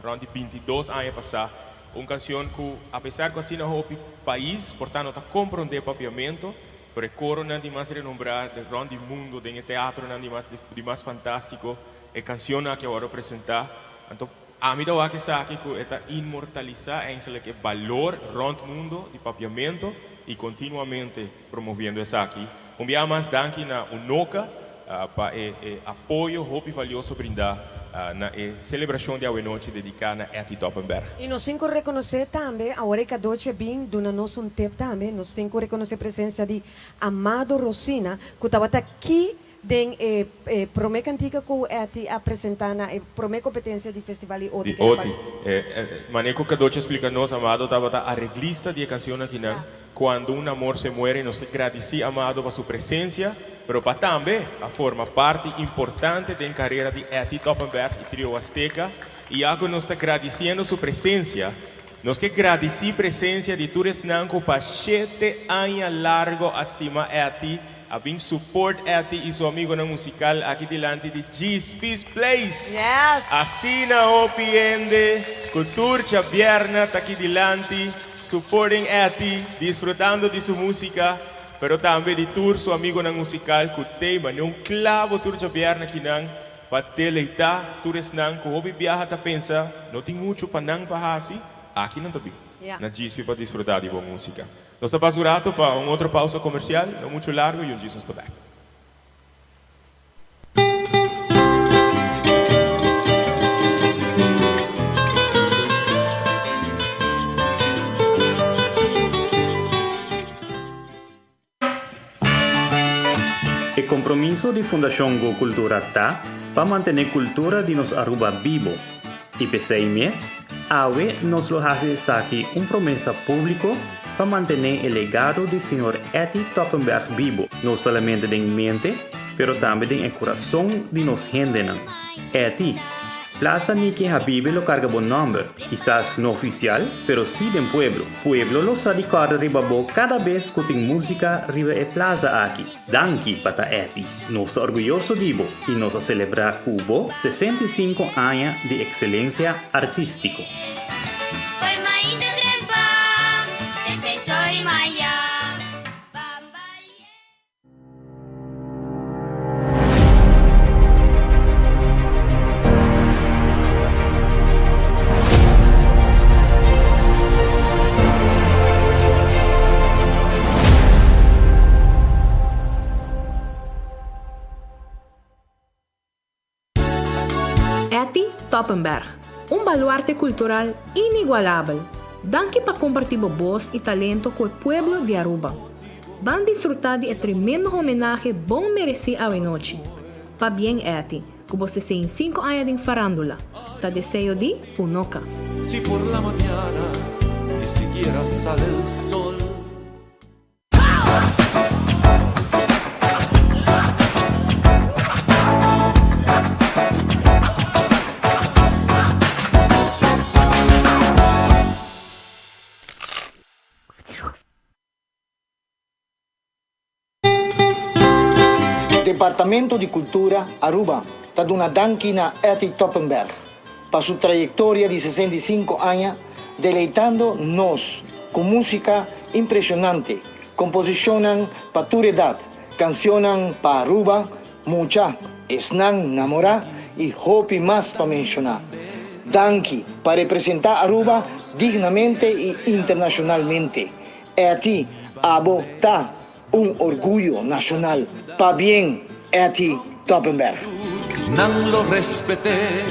Speaker 2: rond de 22 anos passar, uma canção que apesar que assim hopi país, portanto está compreender papiamento. Por el coro nandi más renombrado del grande mundo, del teatro nandi más de más fantástico, la canción que ahora presentar. Então, a mim dá que essa aqui que está inmortalizar eigenlijk el valor rond mundo de papiamento e continuamente promovendo essa aqui. Dia mais danke na Unoca, para apoio hopi valioso brindar na celebração de noite dedicada a Eti Toppenberg.
Speaker 1: E nós temos que reconhecer também, agora que a Deutsche Bahn dona nós tempo também, nós temos que reconhecer a presença de Amado Rosina, que estava aqui den prome cantica que Eti apresentar na prome competência de festival de Oti.
Speaker 2: De Oti. Maneco que Deutsche explica nos, Amado estava arreglista de canção aqui não. Quando um amor se muere, nós que agradecer Amado por sua presença, mas para também a forma parte importante da carreira de Eti Toppenberg e Trio Azteca, e agora nós está agradecendo sua presença, nós que agradecer a presença de Tures Nanco para 7 anos largo estima Eti, a bem support Eti e seu amigo na musical aqui delante de G's Place.
Speaker 1: Yes.
Speaker 2: Assim na opiende, cultura chabierna está aqui delante, supporting Eti, disfrutando de sua música, pero também de tour seu amigo na musical que tem, mas não clavo tour chabierna que não, para deleitar tours não, que hobby viaja ta pensa, não tem muito para não bahasi, aqui não tá bem. Na G's para disfrutar de boa música. Nós estamos pasurados para outra pausa comercial, não muito largo, e Jesus está back.
Speaker 14: O compromisso de Fundação Go Cultura tá para manter a cultura de nos Aruba vivo. E por 6 meses, AWE nos lo hace aqui promessa público para manter o legado de Sr. Eti Toppenberg vivo, não somente em mente, pero também em coração de nos gente. Eti, plaza ni que Habibe lo carga bom nome, quizás não oficial, pero sí del pueblo. Pueblo lo sadicar ribabo cada vez que tem música riba e plaza aqui. Danki para Eti, nos orgulhoso dibo e nos a celebrar Cubo 65 anos de excelência artístico.
Speaker 15: Eti Toppenberg, baluarte cultural inigualável. Danke para compartir voz e talento com o pueblo de Aruba. Van disfrutar de tremendo homenagem bom merecido a noite. Pa bien Eti, que você tem 5 anos de farándula. Te desejo de Punoca.
Speaker 16: Si por la mañana ni siquiera sale el sol.
Speaker 13: Departamento di Cultura Aruba sta una danchina Eti Toppenberg per sua trayectoria di 65 anni deleitando nos con música impresionante, composicionan pa tu edad, cancionan pa Aruba, mucha, esnan namora y hopi más pa mencionar. Danki para representar Aruba dignamente e internacionalmente. Eti abo ta un orgullo nacional. Pa bien, Eti Toppenberg.
Speaker 16: Nan lo respeté.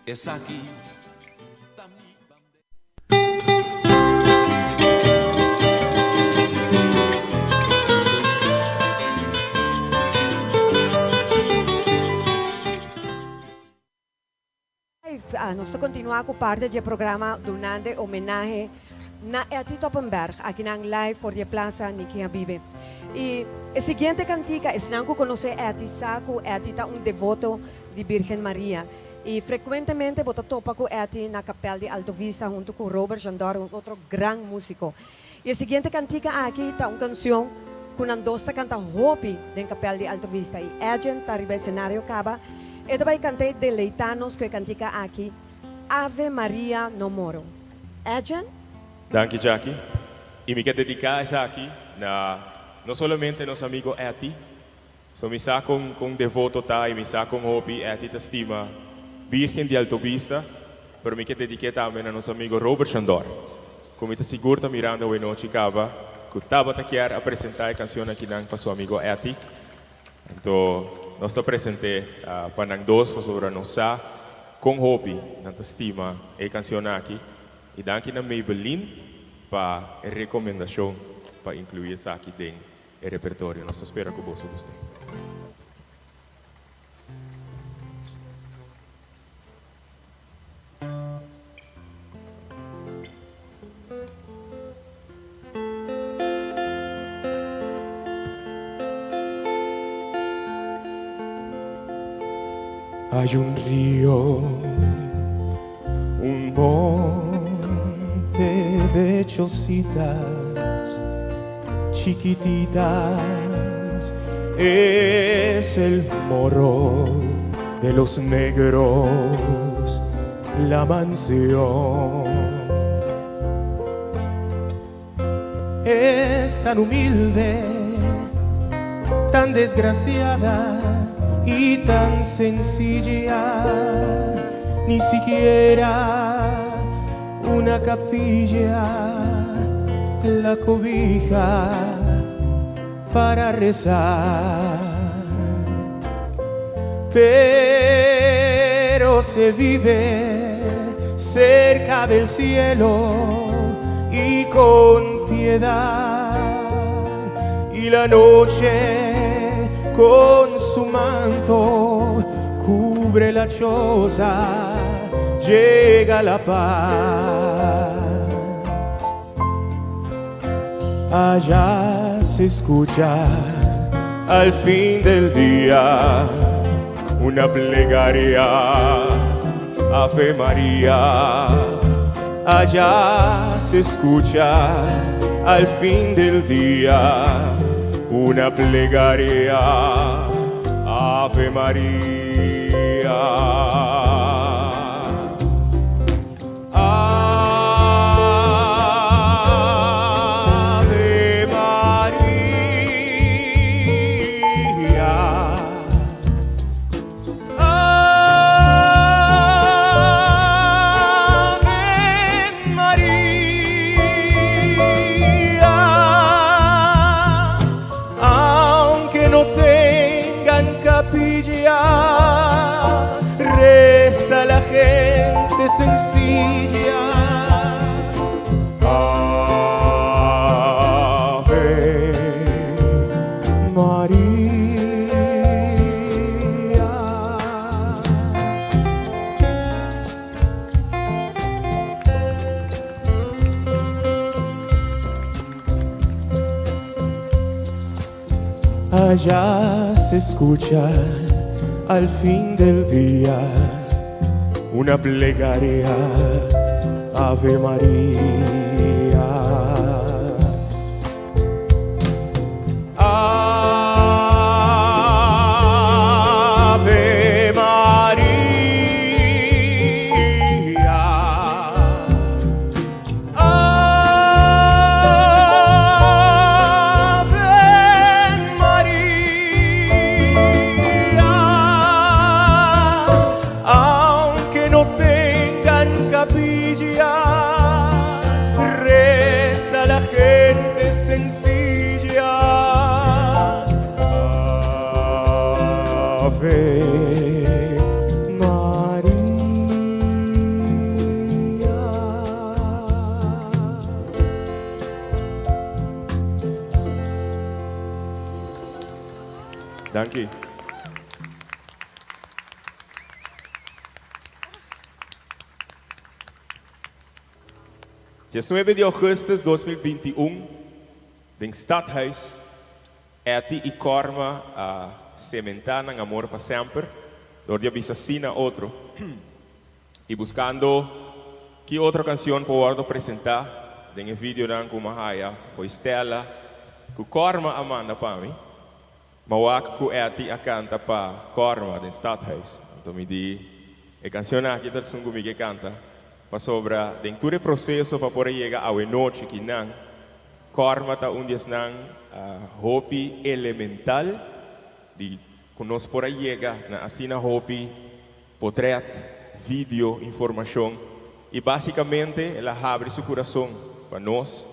Speaker 16: Es aquí.
Speaker 1: Nós continuamos com parte do programa donando homenagem na Eti Toppenberg, aqui na live for the Plaza Niki Habibe. E a seguinte cantica, é não conhecer Eti, saco Eti está devoto de Virgem Maria. E frequentemente bota topa com Eti na capela de Alto Vista junto com Robert Jandor, outro grande músico. E a seguinte cantica aqui está canção que nós dois canta Hopi na capela de Alto Vista. E Agent está arriba cenário acaba. E também cantei deleitanos que cantica aqui Ave Maria no Moro. Agent?
Speaker 2: Danke, Jackie. E me quero dedicar essa aqui não somente nosso amigo Eti, so me sa com devoto tá e me sa com Hopi Eti te estima Virgem de Alto Vista, pero me quero dedicar também a nosso amigo Robert Chandor. Como te seguro tá mirando o noite cava, que tava te quer apresentar a canção aqui para seu amigo Eti. Então, nós está presente para nang dos sobre nossa com hopi, nanta estima e canção aqui e danke na Maybelline para a recomendação para incluir essa aqui dentro do repertório. Nós espera que você goste. Hay un río, un monte de chocitas chiquititas, es el morro de los negros, la mansión. Es tan humilde, tan desgraciada y tan sencilla, ni siquiera una capilla la cobija para rezar, pero se vive cerca del cielo y con piedad, y la noche con su manto cubre la choza, llega la paz. Allá se escucha al fin del día una plegaria, Ave María. Allá se escucha al fin del día una plegaria, Ave María. Reza la gente sencilla, Ave María. Allá se escucha al fin del día una plegaria, Ave María. Ave María. Ave María. Aunque no tengan capilla, reza la gente sencilla. Ave María. Danke. 19 de augustus 2021, em Stadhuis, Eti e Corma a cementar en amor para sempre, donde assassina outro, e buscando que outra canção posso apresentar, em vídeo dan com Mahaya, foi Stella, que Corma amanda para mim, mas que Eti a canta para Corma em Stadhuis. Então me di, a canção aqui está sendo comigo que canta, para sobre dentro do processo para poder chegar à noite que não Corma está dia não hopi elemental de conosco por aí chegar na assina hopi portrait vídeo informação e basicamente ela abre seu coração para nós,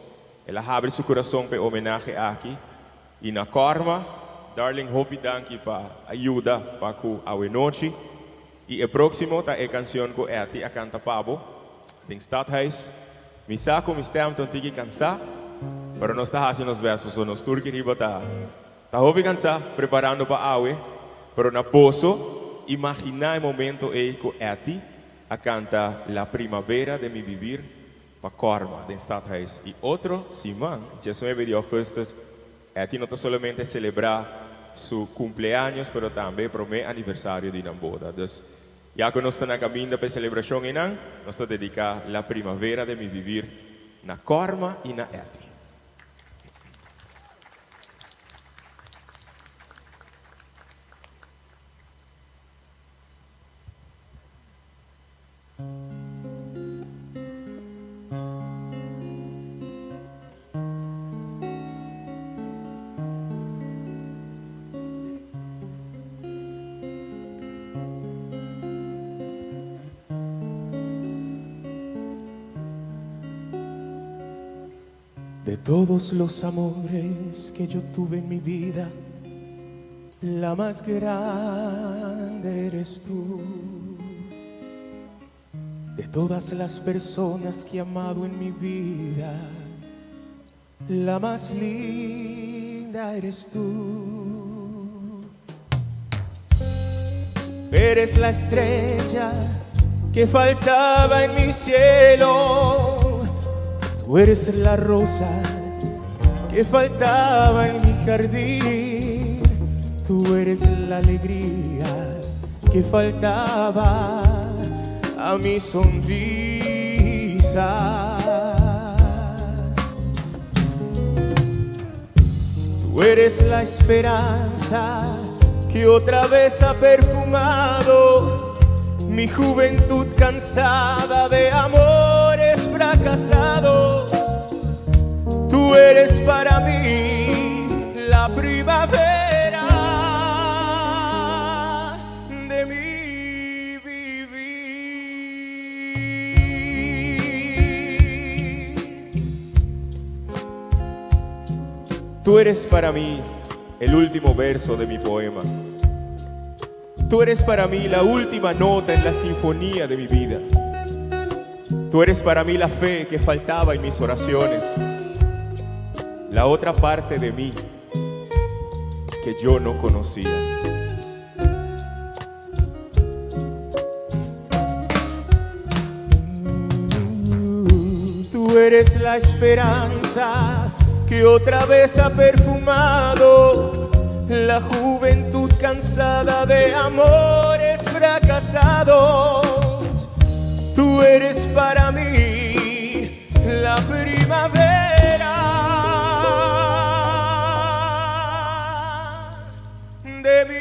Speaker 2: ela abre seu coração para homenagem aqui e na Corma Darling Hopi Danki pa ayuda pa ku awe noche. E o próximo ta e canción ko eti a canta pabo. Ding stadhuis. Mi saco mi stem ton tiki cansa. Pero não está fazendo os versos, ou nos turque riba tá Hopi cansa preparando pa awe. Pero na posso imaginar o momento e ko eti a canta La Primavera de mi vivir pa Corma, den stadhuis. E outro, Simão, 19 de agosto, eti não solamente celebrar su cumpleaños, pero também pro meu aniversário de namboda. Dus, já que nós estamos na caminho para a celebração, nós estamos dedicar La Primavera de mi vivir na Corma e na eti.
Speaker 18: De todos los amores que yo tuve en mi vida, la más grande eres tú. De todas las personas que he amado en mi vida, la más linda eres tú. Eres la estrella que faltaba en mi cielo. Tú eres la rosa que faltaba en mi jardín. Tú eres la alegría que faltaba a mi sonrisa. Tú eres la esperanza que otra vez ha perfumado mi juventud cansada de amores fracasados. Tú eres para mí la primavera de mi vivir.
Speaker 2: Tú eres para mí el último verso de mi poema. Tú eres para mí la última nota en la sinfonía de mi vida. Tú eres para mí la fe que faltaba en mis oraciones. La otra parte de mí que yo no conocía.
Speaker 18: Tú eres la esperanza que otra vez ha perfumado la juventud cansada de amores fracasados. Tú eres para mí la primavera de mi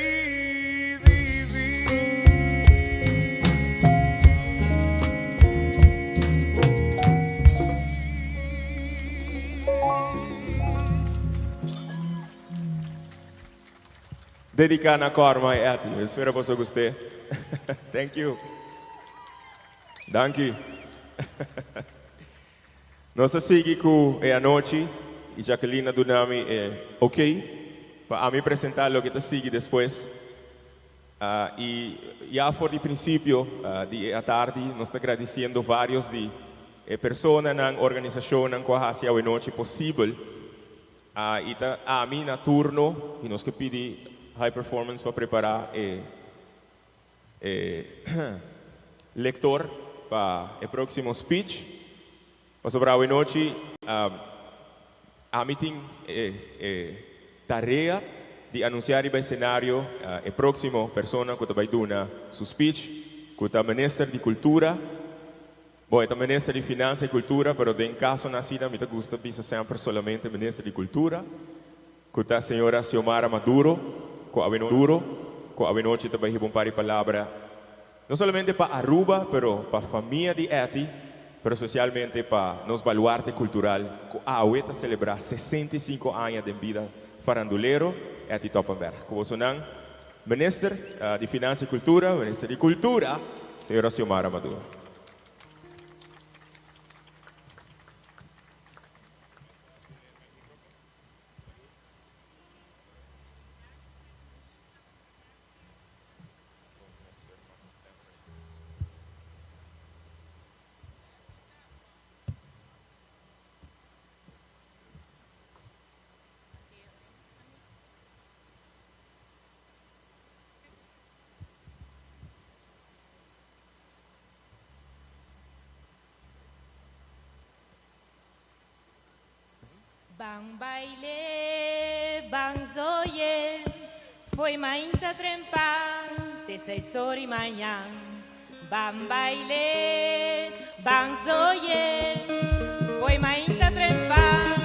Speaker 2: Dedicada a Corma e eti. Espero que você goste. Thank you. Danke. Nós seguimos com a noite e Jacqueline Dunami é ok para me apresentar o que te sigue depois. E já por de princípio de a tarde nós estamos agradecendo vários de pessoas na organização que fazem a noite possível. E a mim na turno e nós que pedimos high performance para preparar lector para o próximo speech. Sobre a noite, a mim tem tarefa de anunciar no cenário a próxima pessoa que vai dar seu speech, que é o Ministro de Cultura. Bom, é o Ministro de Finanças e Cultura, mas em caso nascida, me gusta pensar sempre solamente Ministro de Cultura, que é a senhora Xiomara Maduro. Com a noite também vou para a palavra não somente para Aruba, mas para a família de eti, mas especialmente para nos baluarte cultural que a está celebrar 65 anos de vida faranduleiro eti Toppenberg. Como sonang Ministro de Finanças e Cultura, Ministro de Cultura, senhora Xiomara Maduro.
Speaker 19: Bang baile, bang zoye, foi mainta trempang, te 6 horas manhã. Bang baile, bang zoye, foi mainta trempang,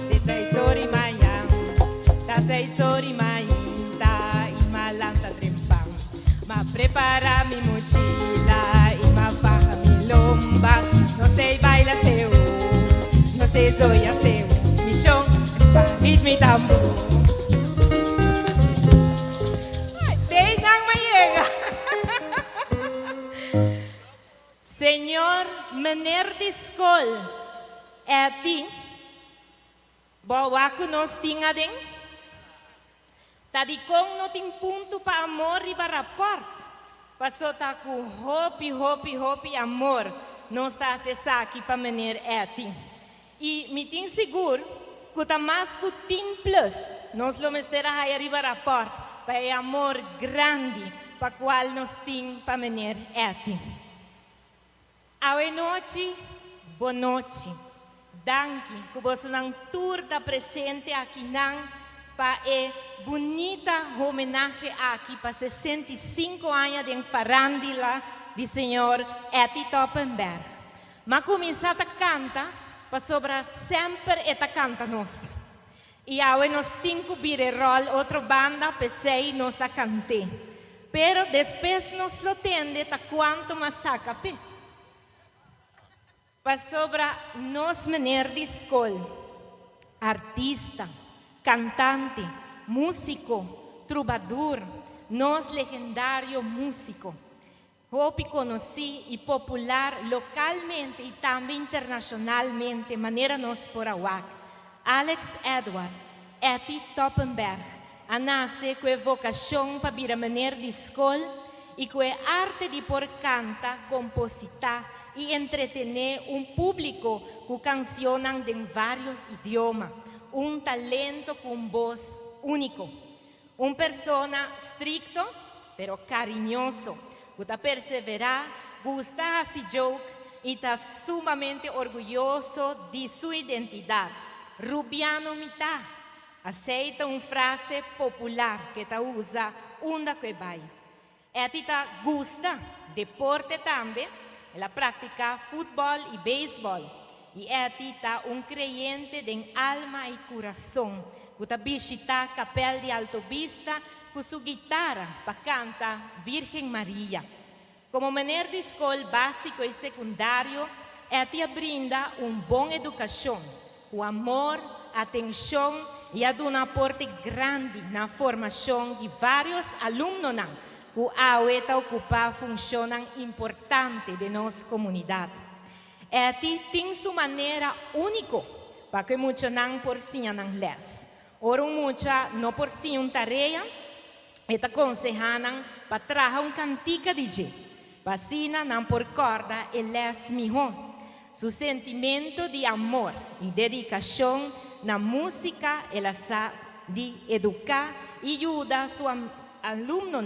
Speaker 19: te 6 horas manhã. Ta 6 horas manhã, e malanta trempang. Ma prepara mi mochila, e ma baja mi lomba. No sei baila seu, no sei zoya seu. Michon, beat me tambor. Tengan mayega. Senhor, mener discol, é ti. Bawa ko nos tinga ding. Tadi kong no ting punto pa amor e para rapport. Passou ta ku hopi amor. Não está acessar aqui para mener é ti. E me tem seguro que tá mais que tem plus. Nós lo mestera aí arriba rapport para é amor grande para qual nós tem para mener é ti. Awe noite, boa noite. Danke que você não turta presente aqui não para é bonita homenagem aqui para 65 anos de farandila de senhor Eti Toppenberg. Mas começar a cantar para sobrar sempre eta canta nós. E agora nós temos que vir o rol outra banda para sei nós a cantar. Pero depois nós lo tende ta quanto mais saca pe. Para sobrar nós mener de escola, artista, cantante, músico, troubadour, nós legendário músico. Hopi conheci e popular localmente e também internacionalmente, maneira nós por awak. Alex Edward, Eti Toppenberg, a nasce com a vocação para vir a maneira de escola e com a arte de por canta, compositar e entretener público que cancionam em vários idiomas. Talento com voz único. Persona estricto, pero carinhoso. Que persevera, gusta se joke e está sumamente orgulhoso de sua identidade. Rubiano mitad. Aceita frase popular que ta usa onda que vai. Etita gusta deporte também. Ela pratica futebol e beisebol. E etita creyente de alma e coração. Que visita a capela de Alto Vista com sua guitarra para cantar Virgem Maria. Como maneira de escola básico e secundário, ela brinda boa educação, com amor, atenção e a um aporte grande na formação de vários alunos que a ocupa função importante de nossa comunidade. Ela tem sua maneira única para que muitos não por si não les. Ora muitos não por si tarefa, e aconselham para trazer cantica de G. Vacina não por corda e les melhor. Su sentimento de amor e dedicação na música, ela sabe de educar e ajuda seus alunos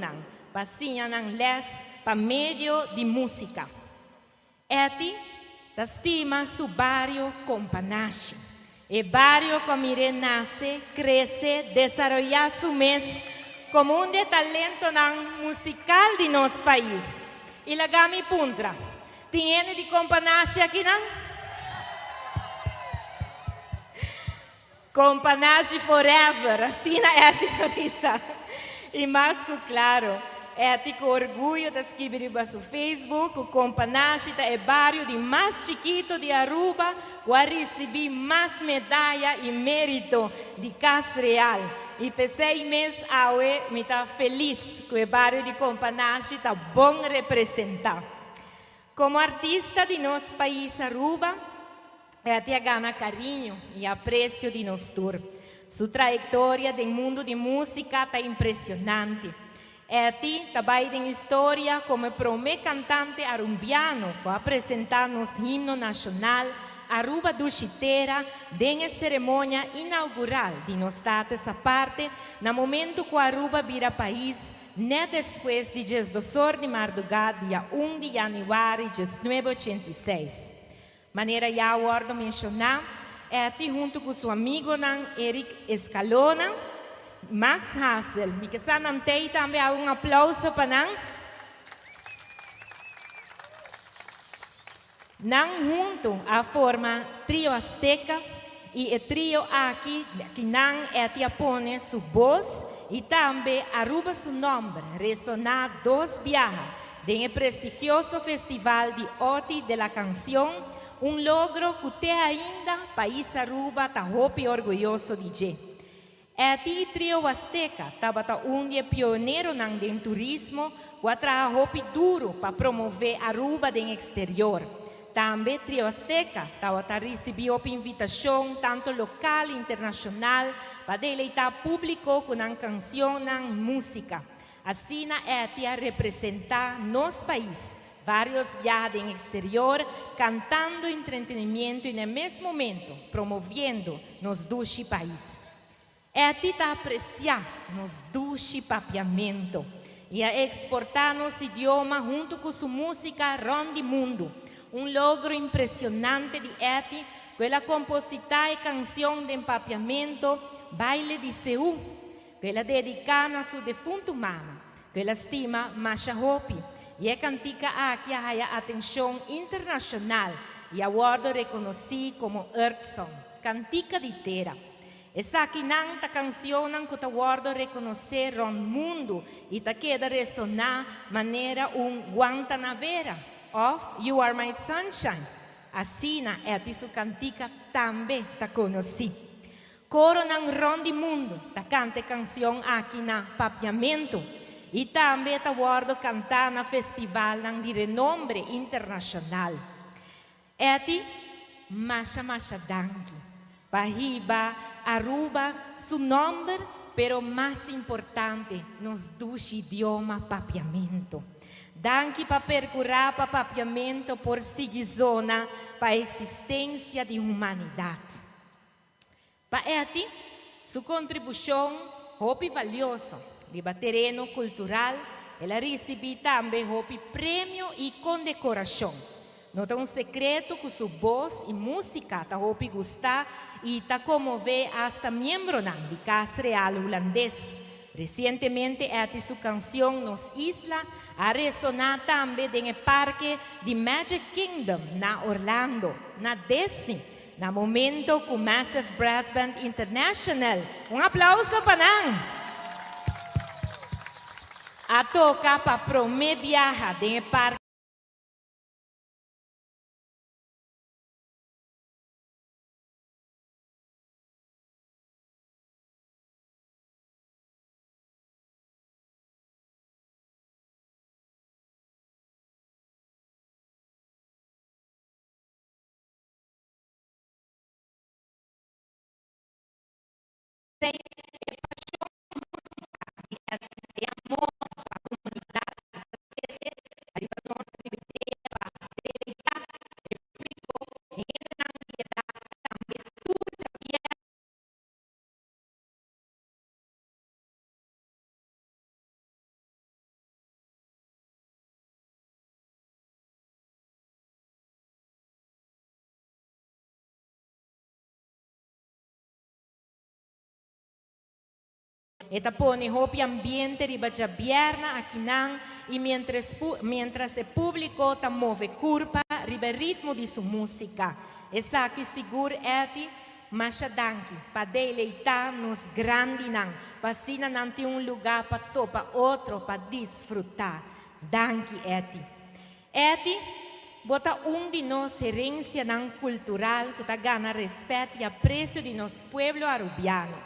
Speaker 19: para ensinar les para meio de música. Eti estima seu bairro Companache. E bairro como ele nasce, cresce, desenvolve seu mês como de talento musical de nosso país. E la gami puntra. Tem de Companache aqui não? Companache forever, assim é a e mais que claro, é com orgulho de escrever no Facebook, o Companache é o bairro de mais chiquito de Aruba, que recebi mais medalha e mérito de Casa Real. E por 6 meses, eu estou feliz que o bairro de Companache está bom representar. Como artista de nosso país, Aruba, ela ganha carinho e apreço de nosso tour. Sua trajetória no mundo de música está impressionante. Ela trabalha em história como primeiro cantante arumbiano que apresentar nos himno nacional Aruba do Chiteira na cerimônia inaugural de nosso estado essa parte, no momento que Aruba vira país, depois de 12 de madrugada, dia 1 de janeiro de 1986. Maneira já guardo mencionar, Eti junto com seu amigo Eric Escalona, Max Hassel. Me que sanantei também um aplauso para nang. Nang junto a forma Trio Azteca e o trio aqui que nang Eti apone sua voz e também aruba seu nome, ressonar dos viajes de prestigioso Festival de Oti de la Canción, logro que te ainda país Aruba está hopi orgulhoso de. Eti trio Azteca estava dia pioneiro no turismo, que trabalha hopi duro para promover Aruba no exterior. Também trio Azteca estava recebendo invitação tanto local e internacional para deleitar público com a canção e música. Assim, a Etia representa nosso país, vários viagens no exterior, cantando entretenimento e, no mesmo momento, promovendo nos dois países. Etia está apreciando nos dois papiamento e a exportar nosso idioma junto com sua música ronde mundo. Logro impressionante de Etia, com a composição e canção de empapiamento, Baile de Seul, que ela dedicada a seu defunto humano, que ela estima Masha Hopi, e é cantica aqui a atenção internacional e award reconhecido como Earth Song, cantica de terra. Essa aqui não tá canção que o award reconhecer no mundo e tá queda ressonar maneira Guantanamera of You Are My Sunshine. Assim é a sua cantica também tá conhecida. Coro ng Rondi Mundo, ta cante canção aqui na papiamento e também ta guardo cantar na festival de renombre internacional. Eti Masha Danki, Bahiba, Aruba, su nome, pero mais importante, nos dois idiomas papiamento. Danki para percurar para papiamento por sigizona para a existência de humanidade. Para Eti, sua contribuição é valiosa, de terreno cultural, ela recebeu também prêmio e condecoração. Não é segredo que sua voz e música está gostar e está comover hasta membros de Casa Real holandês. Recentemente, Eti sua canção nos Isla a ressonar também no parque de Magic Kingdom na Orlando, na Disney. Na momento com Massive Brass Band International. Aplauso para nang. A toca para promover viaja de parque. Eta pone hopi ambiente riba bierna aqui nan e mientras o público ta move curva riba ritmo de sua música. Essa aqui segura Eti Masha Danki para deleitar nos grande nan, para sina não ter lugar para topa outro para desfrutar. Danki Eti. Eti bota de nós herência nan cultural que ta gana respeito e apreço de nosso pueblo arubiano.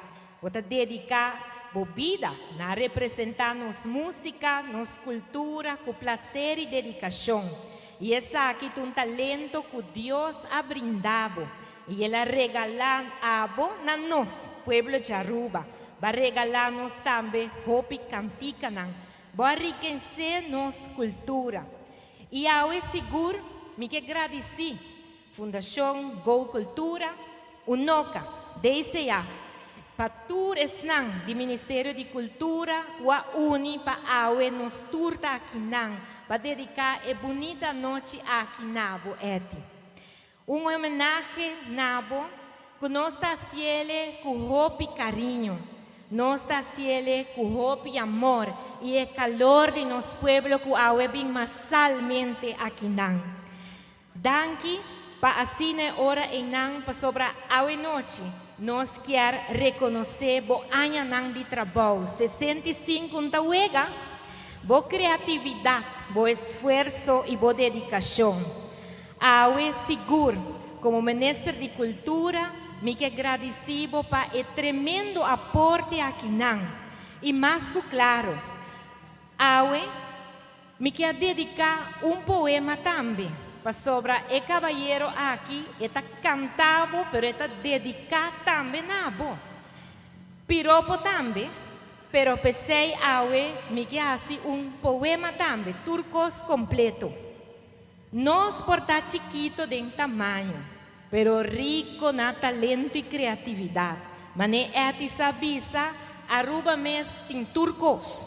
Speaker 19: Bota dedicar bebida na representar nos música, nos cultura, com prazer e dedicação. E essa aqui é talento que Deus ha brindado. E ela regalando abo na nós, pueblo de Aruba. Vai regalar-nos também hopi cantica, vai enriquecer nossa cultura. E ao seguro, me que agradeci. Fundação Go Cultura, Unoca, DCA. Patur esnang di Ministério de Cultura wa uni pa awe nos turta aqui nang para dedicar a bonita noite aqui nabo Eti. Homenagem nabo que nós está haciendo con hopi cariño, nós está haciendo con hopi amor y el calor de nos pueblo que awe bin masalmente aquí nan. Danki pa asine hora enang pa sobra awe noche, nós quer reconhecer bo aña nang de trabalho, 65 un tawega, bo criatividade, bo esforço e bo dedicação. Awe seguro, como ministro de cultura, me que agradecido para o tremendo aporte aqui nan. E mais que claro, awe me que dedicar um poema também, para sobre o caballero aqui, está cantado, pero está dedicado também na bo. Piropo também, pero pensei awe me que hace poema também, turcos completo. Nós porta chiquito de tamanho, pero rico na talento e criatividade. Mané eti sabisa, Aruba mes tem turcos.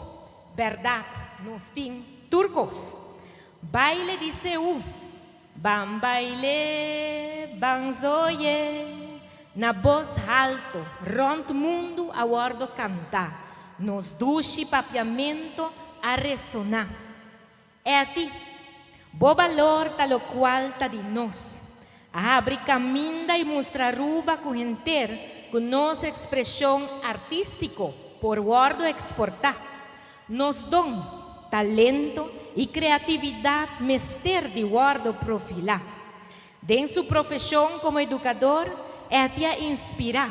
Speaker 19: Verdade, nós tem turcos. Baile de Seul. Bam baile, bam zoie. Na voz alto, rond mundo a bordo cantar. Nos duche papiamento a ressonar. Eti, bo valor tal o qual ta de nós. Abre caminho e mostra ruba com gente com nossa expressão artístico por guardo exportar. Nos dom, talento e criatividade mester de guardo profilar. Den sua profissão como educador, é a inspirar.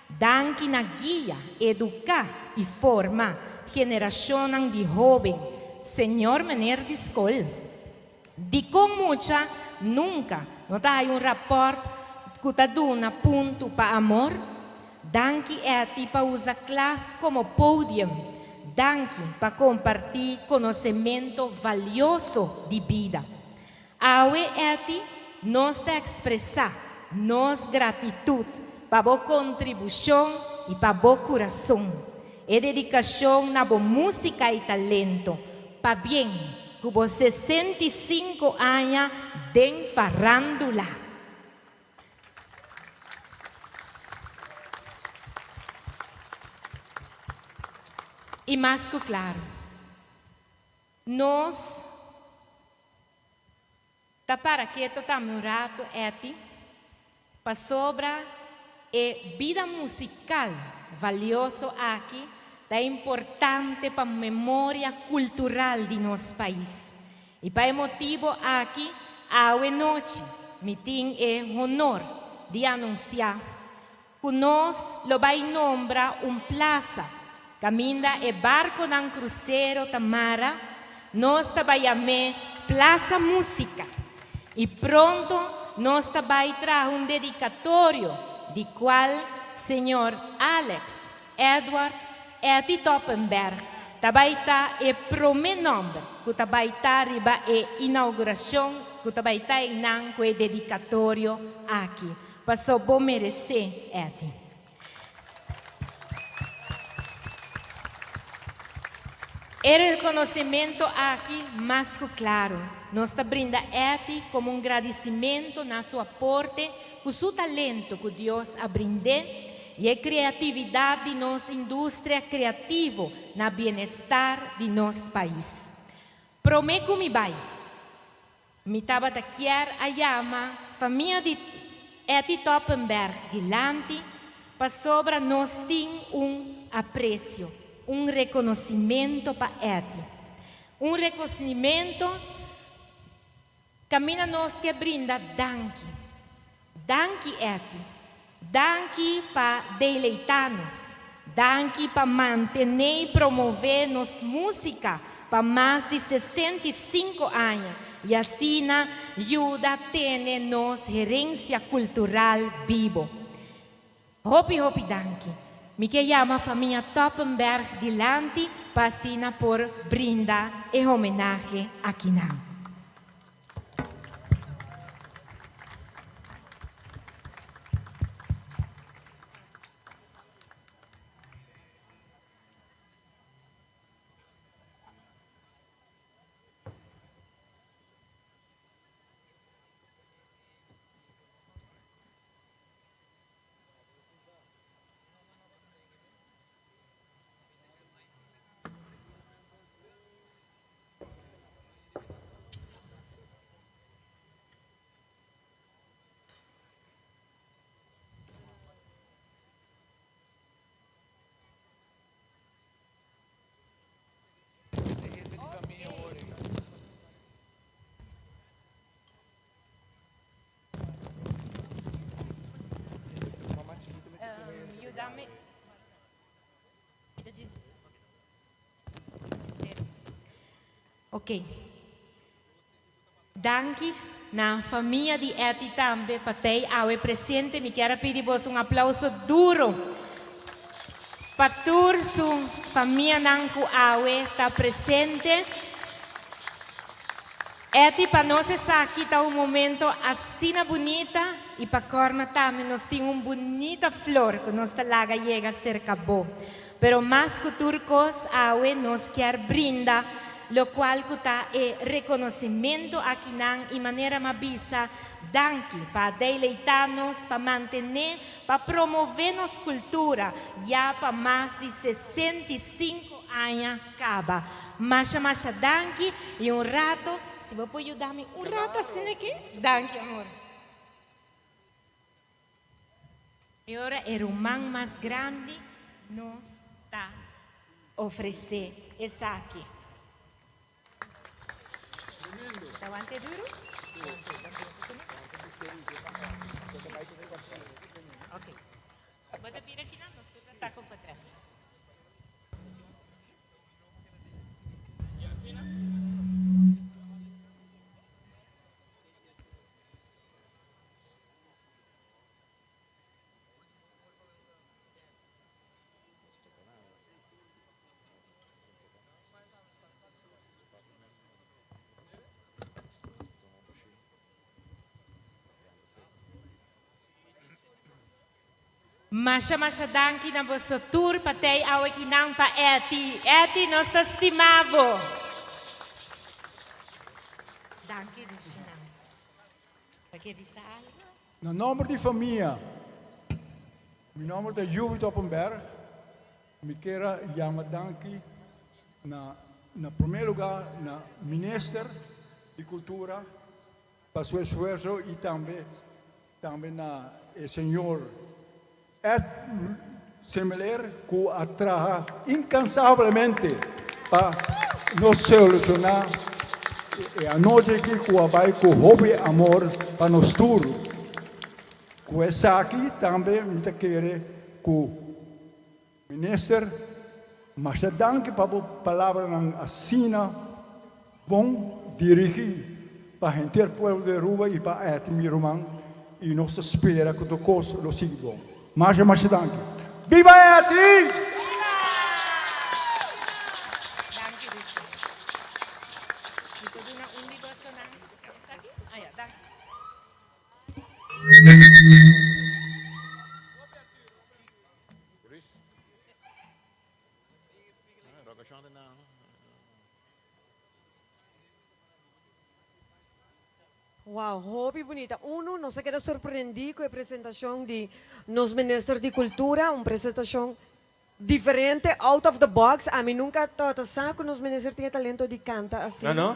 Speaker 19: Danke na guia, educar e formar geração de jovem, senhor maneira de escola. De com muita, nunca, não dá rapport que está dando ponto para amor. Danke é para usar classe como pódio. Danke para compartilhar conhecimento valioso de vida. Awe é nós te expressar nossa gratidão para a contribuição e para o coração. E dedicação na boa música e talento. Para bem, que você 65 anos de farandula. E mais que claro, nós, tá para que estamos um rato para sobre a vida musical valioso aqui, é importante para a memória cultural de nosso país. E para esse motivo aqui, a noite, me tem o honor de anunciar que nós vamos nombrar praça, caminha e barco ng cruzeiro Tamara, nós trabalhamos Plaza Música. E pronto, nós vamos trazer dedicatório, de qual senhor Alex Edward Eti Toppenberg tabaita e primeiro nome que tabaita riba e inauguração que tabaita inang que dedicatório aqui. Passou bom merecer Eti. O reconhecimento aqui mais que claro. Nós brinda Eti como agradecimento na seu aporte, com seu talento que Deus a brinde e a criatividade de nossa indústria criativa na bem-estar de nosso país. Prometo me vai. Me estava quer a chama família de Eti Toppenberg dilante para sobre nós tem apreço, reconhecimento para Eti. Reconhecimento caminha nós que brinda danke. Danke Eti. Danke para deleitar-nos. Danke para manter e promover nossa música para mais de 65 anos. E assim ajuda a ter nossa herência cultural vivo. Hopi danke. Me que chama a família Toppenberg dilante para assim por brindar e homenagem aqui não. Ok. Danke na família de Eti também, patei awe presente, me quero pedir vos um aplauso duro. Patur su família nanku awe tá presente. Eti para nós essa aqui tá um momento assim bonita e para Corma também nós temos uma bonita flor que nós tá lá chega cerca bo. Pero mais que turcos awe nos quer brinda, lo cual está reconocimiento aquí y manera mabisa danke para deleitarnos, para mantener, para promover nuestra cultura ya para más de 65 años acaba. Masha danke y un rato, si vos puedes ayudarme un rato así aquí, danke amor. Y ahora el román más grande nos está ofrecer esa aquí. Aguante duro. Ok. Bota vir aqui na nossa, tu está com contra. Masha danke na vosso tour patei ao aqui não pa Eti. Eti nós está estimado. Danke Luciana. Para que visa algo?
Speaker 20: No nome de família, meu nome é Juvi Toppenberg. Me quero chamar danke na primeiro lugar na minister de cultura para seu esforço e também na senhor similar que atraja incansavelmente para nos solucionar a noite que vai com hobby amor para nos tour. Com essa aqui também me quero que o ministro, mas danke para a palavra na assina bom dirigir para o inteiro povo de Aruba e para Eti Román e nós espera que o curso lo siga bom. Mas danke. Viva Eti!
Speaker 1: Wow, hobby bonita. Uno, não se queda surpreendido com a apresentação de nos ministros de cultura, uma apresentação diferente, out of the box. A mim nunca estava sabe que nos ministros tinham talento de cantar assim.
Speaker 2: Não?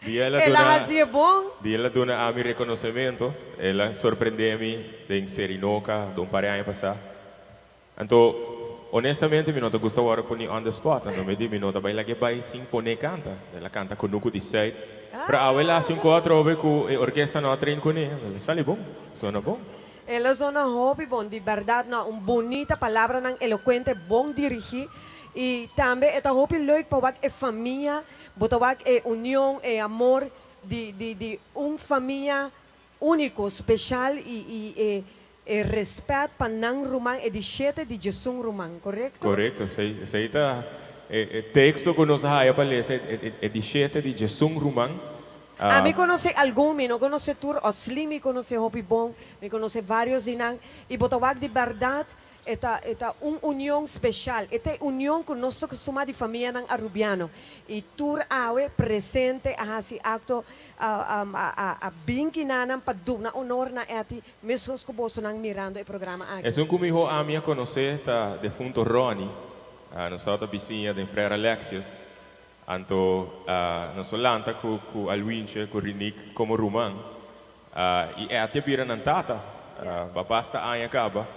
Speaker 1: Ela fazia bom.
Speaker 2: Ela deu a mim reconhecimento. Ela surpreendeu-me em Serinoca, de par de anos passados. Então, honestamente, eu não gostava de pôr on the spot. Então, eu disse, não estava lá sem pôr canta. Ela canta com o de site. Para ela, assim, quatro horas com a orquestra não treina com ela. Sale bom, sona bom.
Speaker 1: Ela é um hobby bom, de verdade, uma bonita palavra, eloquente, bom dirigir. E também, esta hobby leuk para a família, para a união, o amor de uma família único, especial e respeito para o romano e de jeito de Jesus romano, correto?
Speaker 2: Correto, isso aí está. O texto que nós vamos ler é de jeito de Jesus romano.
Speaker 1: A mim conhece alguns, não conhece tour, Osli me conhece hobby bom, me conhece vários de nang, e botawag de verdade, esta uma união especial, esta união que nós acostumamos de família nang arubiano, e tour awe presente a esse acto a binkinanam para dar honor na eti, mesmo que você nang mirando o programa aqui.
Speaker 2: É um comigo a minha conhecer tá defunto Ronnie, nós estamos vizinha de Frère Alexios. Anto nós falamos com Alwinche, com Rinik, como Roman, e até vira na tata, basta a anha acaba.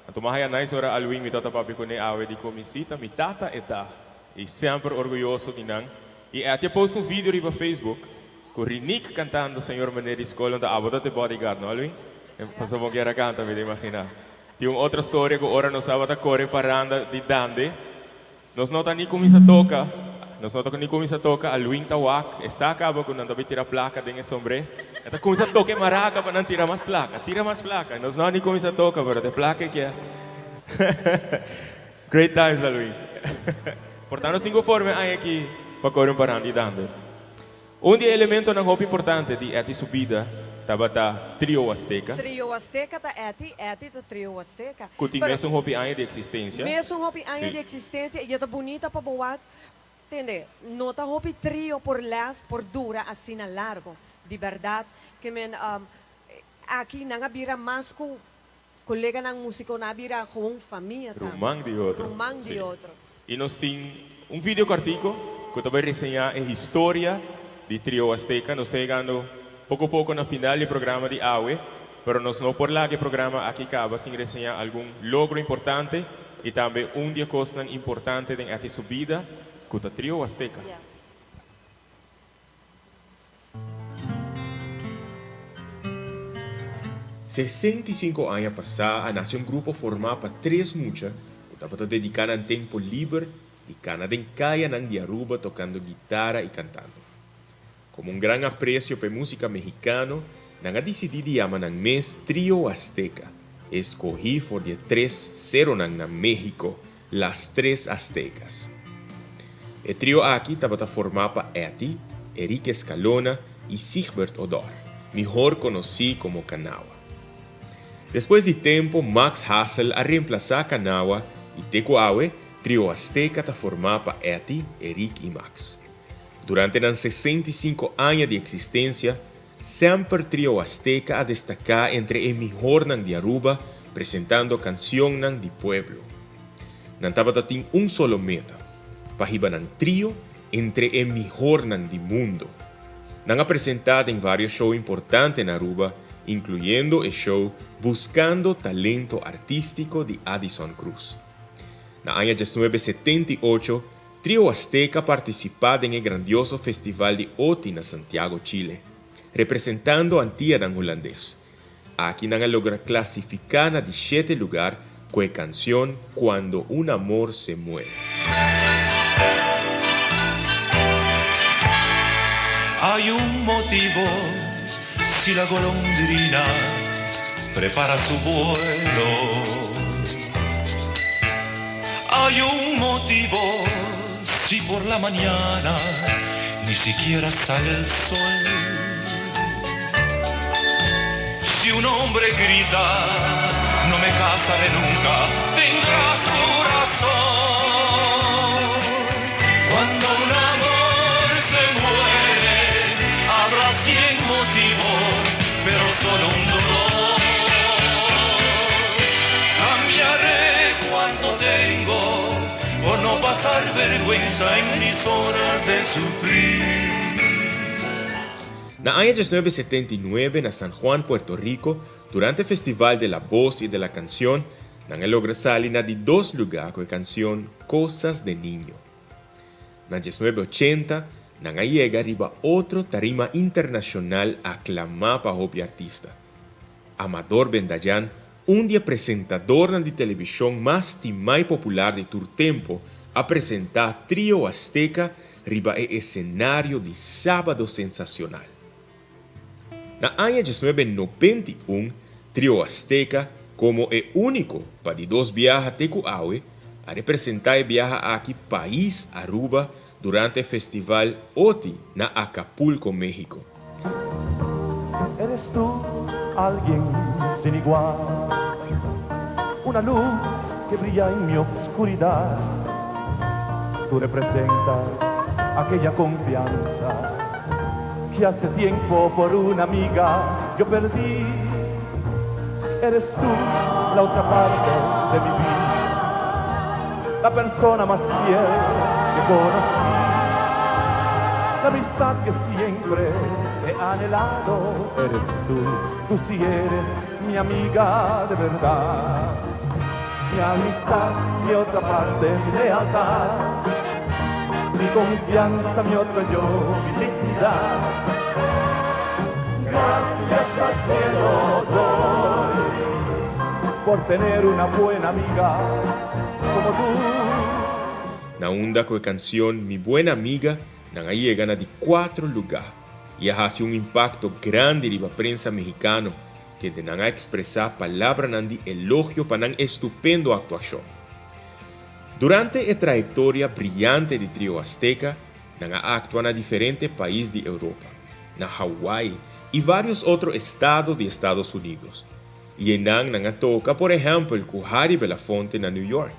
Speaker 2: Anto mahaya nice ora Alwin mi tata papi ko ne awe di komisita mi tata eta, e sempre orgulhoso de nang. E até posto vídeo riba Facebook, com Rinik cantando Senhor Maneri Escola, onde abota de bodyguard, não Alwin? Passou bom que era canta, me imaginar. Tem outra história que ora nós estava a correr paranda de Dande, nós não tá nem começa a tocar. nosotros ni comienza a tocar, a Luin Tawak, esa acaba con andar a tirar placa en el sombre. Entonces comienza a tocar maraca para no tirar más placa. Nós não ni comienza a tocar, pero de placa que é. Great times, Luin. Portanto, 5 formas aí aqui para correr parando e dando. Dia elemento na roupa importante de essa subida, tabata trio Azteca.
Speaker 1: Trio Azteca tá eti tá trio Azteca.
Speaker 2: Que tem mesmo roupa aí de existência.
Speaker 1: Mesmo roupa aí de existência e é bonita para boa. Entende? Não tá roupa trio por las, por dura, assim na largo. De verdade, que men aqui não vira mais com colega ng músico, não vira com família.
Speaker 2: Rumang de outro.
Speaker 1: Rumang de outro.
Speaker 2: E nós temos vídeo cortico que também resenha a história de Trio Azteca. Nós estamos chegando pouco a pouco na final do programa de AWE, mas nós não por lá que o programa aqui acaba sem resenhar algum logro importante e também dia coisa importante em esta subida com o Trio Azteca.
Speaker 1: Yes.
Speaker 2: $65 anos passados, nasceu grupo formado por 3 muchachas que estavam dedicados a tempo livre de Canadá em caia de Aruba tocando guitarra e cantando. Como gran aprecio por música mexicana, nanga decidí chamar ng mes Trio Azteca. Escogí por de 3-0 na México, las 3 Aztecas. El trio aqui estava formado por Eti, Eric Escalona e Sigbert Odor, mejor conocido como Canawa. Después de tiempo, Max Hassel a reemplazar Canawa y Teco Awe, Trio Azteca está formado por Eti, Eric y Max. Durante los 65 años de existencia, siempre Trio Azteca a destacar entre el mejor de Aruba, presentando canciones de pueblo. Nantaba tiene un solo meta, para un trio entre el mejor del mundo. Han presentado en varios shows importantes en Aruba, incluyendo el show Buscando Talento Artístico de Addison Cruz. En el año 1978, Trio Azteca participó en el grandioso Festival de Oti en Santiago, Chile, representando a Antilla holandés. Aquí han logrado clasificar en 17 lugar con la canción Cuando un amor se muere.
Speaker 16: Hay un motivo si la golondrina prepara su vuelo. Hay un motivo si por la mañana ni siquiera sale el sol. Si un hombre grita, no me casaré nunca, tendrá su razón. Cuando un amor se muere, habrá 100 motivos, pero solo un dolor. Cambiaré cuanto tengo por no pasar vergüenza en mis horas de sufrir.
Speaker 2: En el año 1979, en San Juan, Puerto Rico, durante el Festival de la Voz y de la Canción, han logrado salir de 2 lugares con la canción Cosas de Niño. En el 1980, han llegado arriba otro tarima internacional aclamado para el artista. Amador Bendayan, un día presentador de televisión más estimado y popular de todo tiempo, a presentar Trio Azteca arriba el escenario de Sábado Sensacional. En el año 1991, Trio Azteca, como el único para de 2 viajes a Tecuaue, a representar el viaje aquí país Aruba durante el festival Oti en Acapulco, México.
Speaker 16: Eres tú alguien sin igual, una luz que brilla en mi oscuridad. Tú representas aquella confianza que hace tiempo por una amiga yo perdí. Eres tú la otra parte de mi vida, la persona más fiel que conocí, la amistad que siempre he anhelado. Eres tú sí eres mi amiga de verdad, mi amistad, mi otra parte, mi lealtad, mi confianza, mi otro yo, mi dignidad. Gracias al cielo doy por tener una buena amiga como tú.
Speaker 2: na onda con la canción Mi Buena Amiga, na llega de 4 lugares y hace un impacto grande en la prensa mexicana que de na expresar palabras de elogio para una estupenda actuación. Durante la trayectoria brillante de Trío Azteca, na actúa en diferentes países de Europa, na Hawái y varios otros estados de Estados Unidos. Y en na toca, por ejemplo, el Harry Belafonte en New York.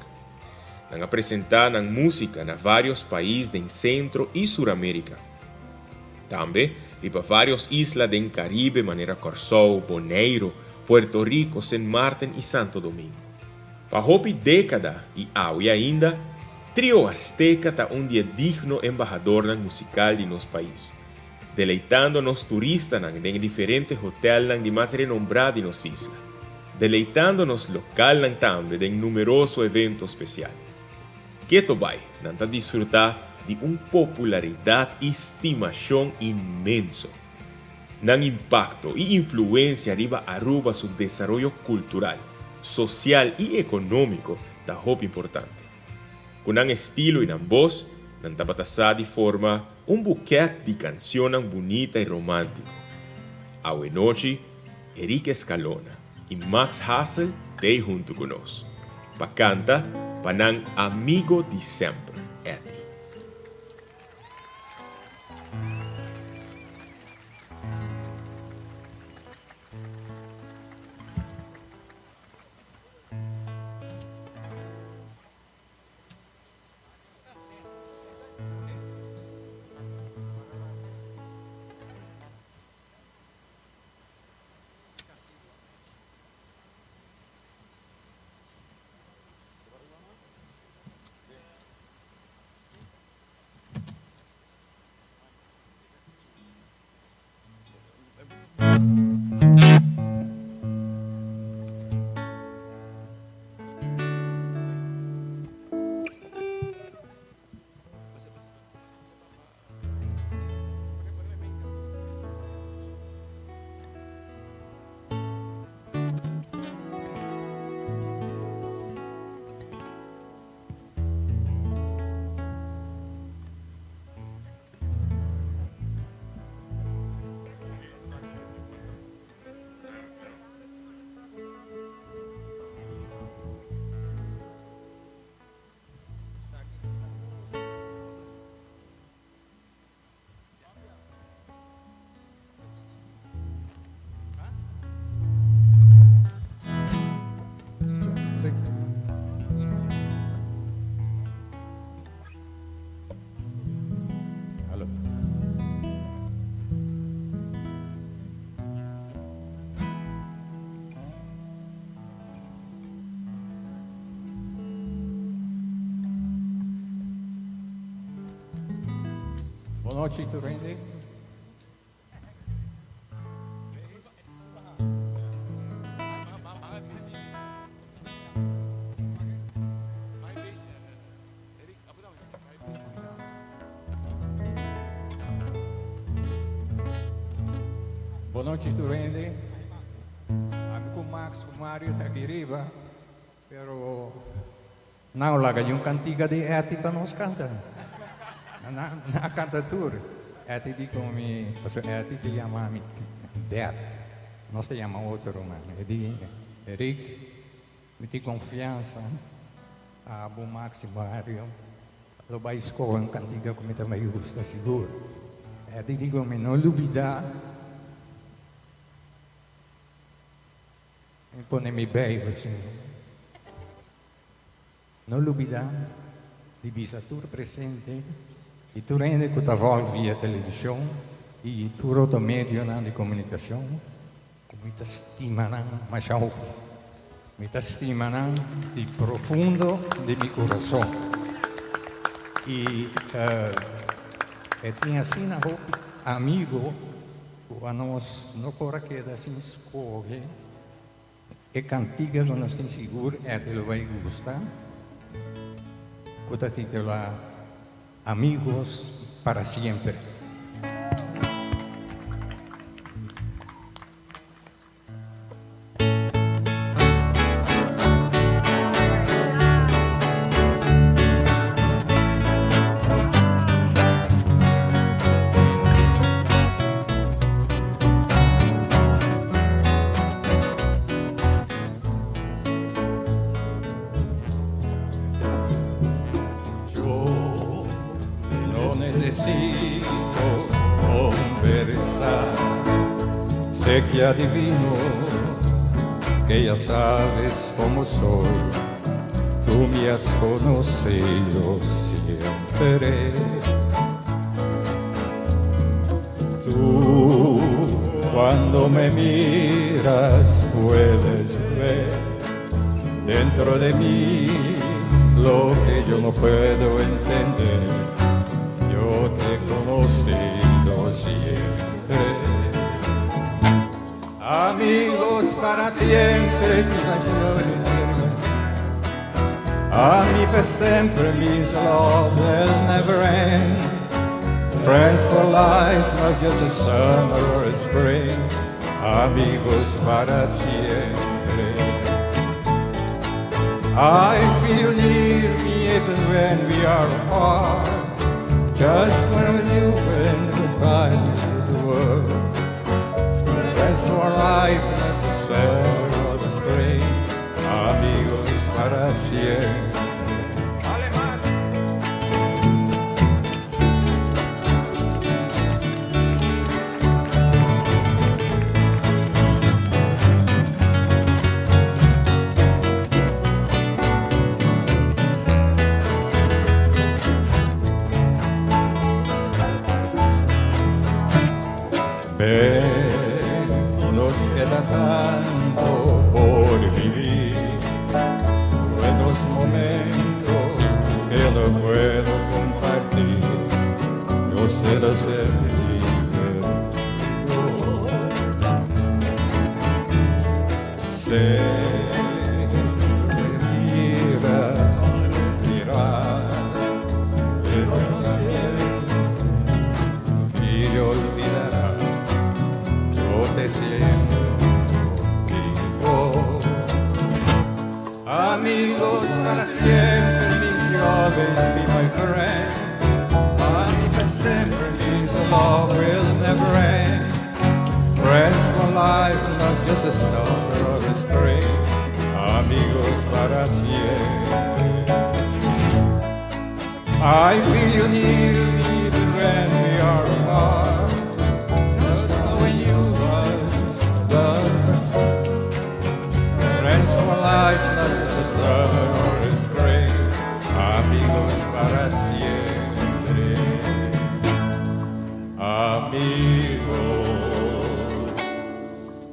Speaker 2: Na presentar música en varios países de Centro y Suramérica. También para varias islas del Caribe, manera Corsol, Bonaire, Puerto Rico, San Martín y Santo Domingo. Para hopi década y hoy ainda, Trío Azteca está un día digno embajador musical de nuestro país, deleitando a los turistas en diferentes hoteles de más renombrados de nuestra isla, deleitando a los locales también en numerosos eventos especiales. Que esto va a disfrutar de una popularidad y estimación inmenso, un impacto y influencia arriba su desarrollo cultural, social y económico da hope importante. Con un estilo y una voz, nanta batasá de forma un buquete de canciones bonita y romántico. A noche, Eric Escalona y Max Hassel de junto con nosotros. Pa canta, panang Amigo de Sempre, Eti.
Speaker 20: Boa noite, Turende. Boa noite, Turende. Amigo Max, o Mário da Guiriba, pero não laga de cantiga de Eti para nós cantar. Na cantatura, Eti dico Eti ti chiama Dad, non si chiama outro romano, e di Eric, mi ti confianza, a Abu Max Mario, lo vai scola in cantiga come te mai gusta sicuro. Eti dico mi non lubida, mi ponemi bene, non lubida, di bisatur presente, e tu rende que tu volta via televisão e tu outro meio de comunicação, me estima mas me estima de profundo de meu coração e tinha assim amigo a nós não cora que da assim escolhe e cantiga não nós tem seguro te lo vai gostar quota titula Amigos para siempre.
Speaker 21: sé que adivino que ya sabes cómo soy. Tú me has conocido siempre. Tú, cuando me miras, puedes ver dentro de mí lo que yo no puedo entender. Yo te he conocido siempre. Amigos para siempre, amici sempre means love will never end. Friends for life, not just a summer or a spring. Amigos para siempre. I feel near me even when we are apart. Just when you went goodbye to the world. Friends for life, not just a summer or a spring. Amigos para siempre. Nos queda tanto por vivir, buenos momentos que no puedo compartir, no sé de ser libre. Sé que miras, pero también y olvidarás. Te siento contigo. Amigos para siempre, means you always be my friend. Amici sempre means the love will never end. Friends for life, not just a summer or a spring. Amigos para siempre. I feel you near me even when we are apart. Friends for life, not just a summer or a spring. Amigos para siempre. Amigos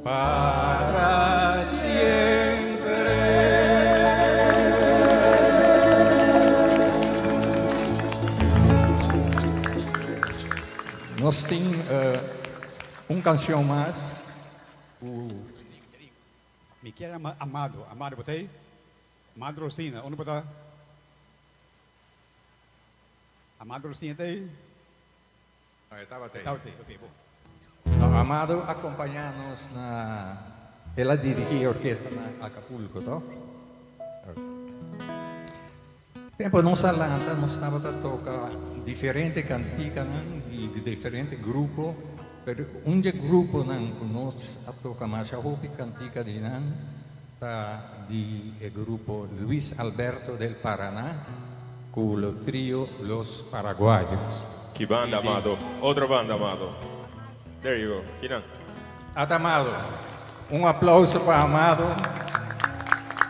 Speaker 21: para siempre. Nos tem una canción más.
Speaker 22: Me quiere Amado. Amado, botei? Amado Rosina, onde botar? Amado Rosina tem?
Speaker 21: Estava aí.
Speaker 22: Ok, bom.
Speaker 21: No, Amado acompanha-nos na... Ela dirigia a orquestra na Acapulco, tá? Tempo nós Atlanta, nós estávamos a tocar diferentes canticas de diferentes grupos. Per un gruppo non conosce a tocca ma c'è hopi cantica di nan di gruppo Luis Alberto del Paraná con lo trio Los Paraguayos.
Speaker 2: Chi banda Amado? Otra banda Amado. There you go. Kinan.
Speaker 21: Ad Amado. Un applauso para Amado.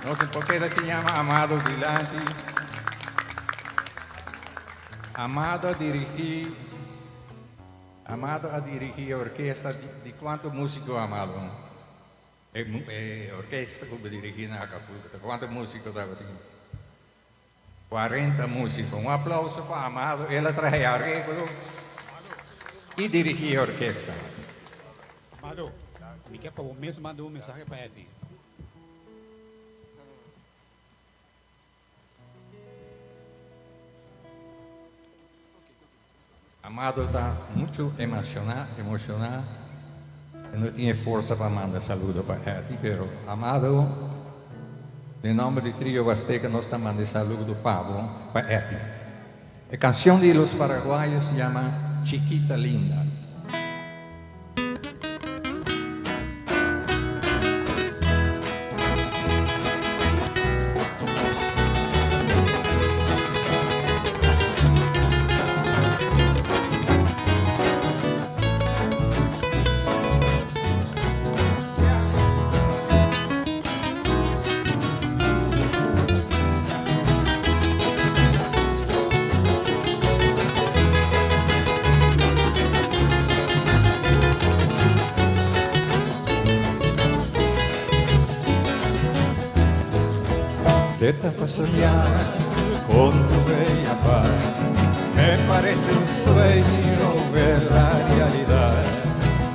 Speaker 21: No sé por qué se llama Amado Dilanti. Amado a dirigir orquestra di quanto musico Amado? Orquestra come dirigir na Acapulco. Quanto musico dava? 40 músicos. Un applauso para Amado. Ela trae arreglo e dirigir a orquestra.
Speaker 22: Amado, me quer para o mesmo mandar mensagem para ti.
Speaker 21: Amado está muito emocionado e não tinha força para mandar saludo para ele, pero Amado, em nome do trio Huasteca, nós estamos mandando saludo Pablo para ele. A canção de Los Paraguayos se chama Chiquita Linda. De tanto soñar con tu bella paz, me parece un sueño ver la realidad,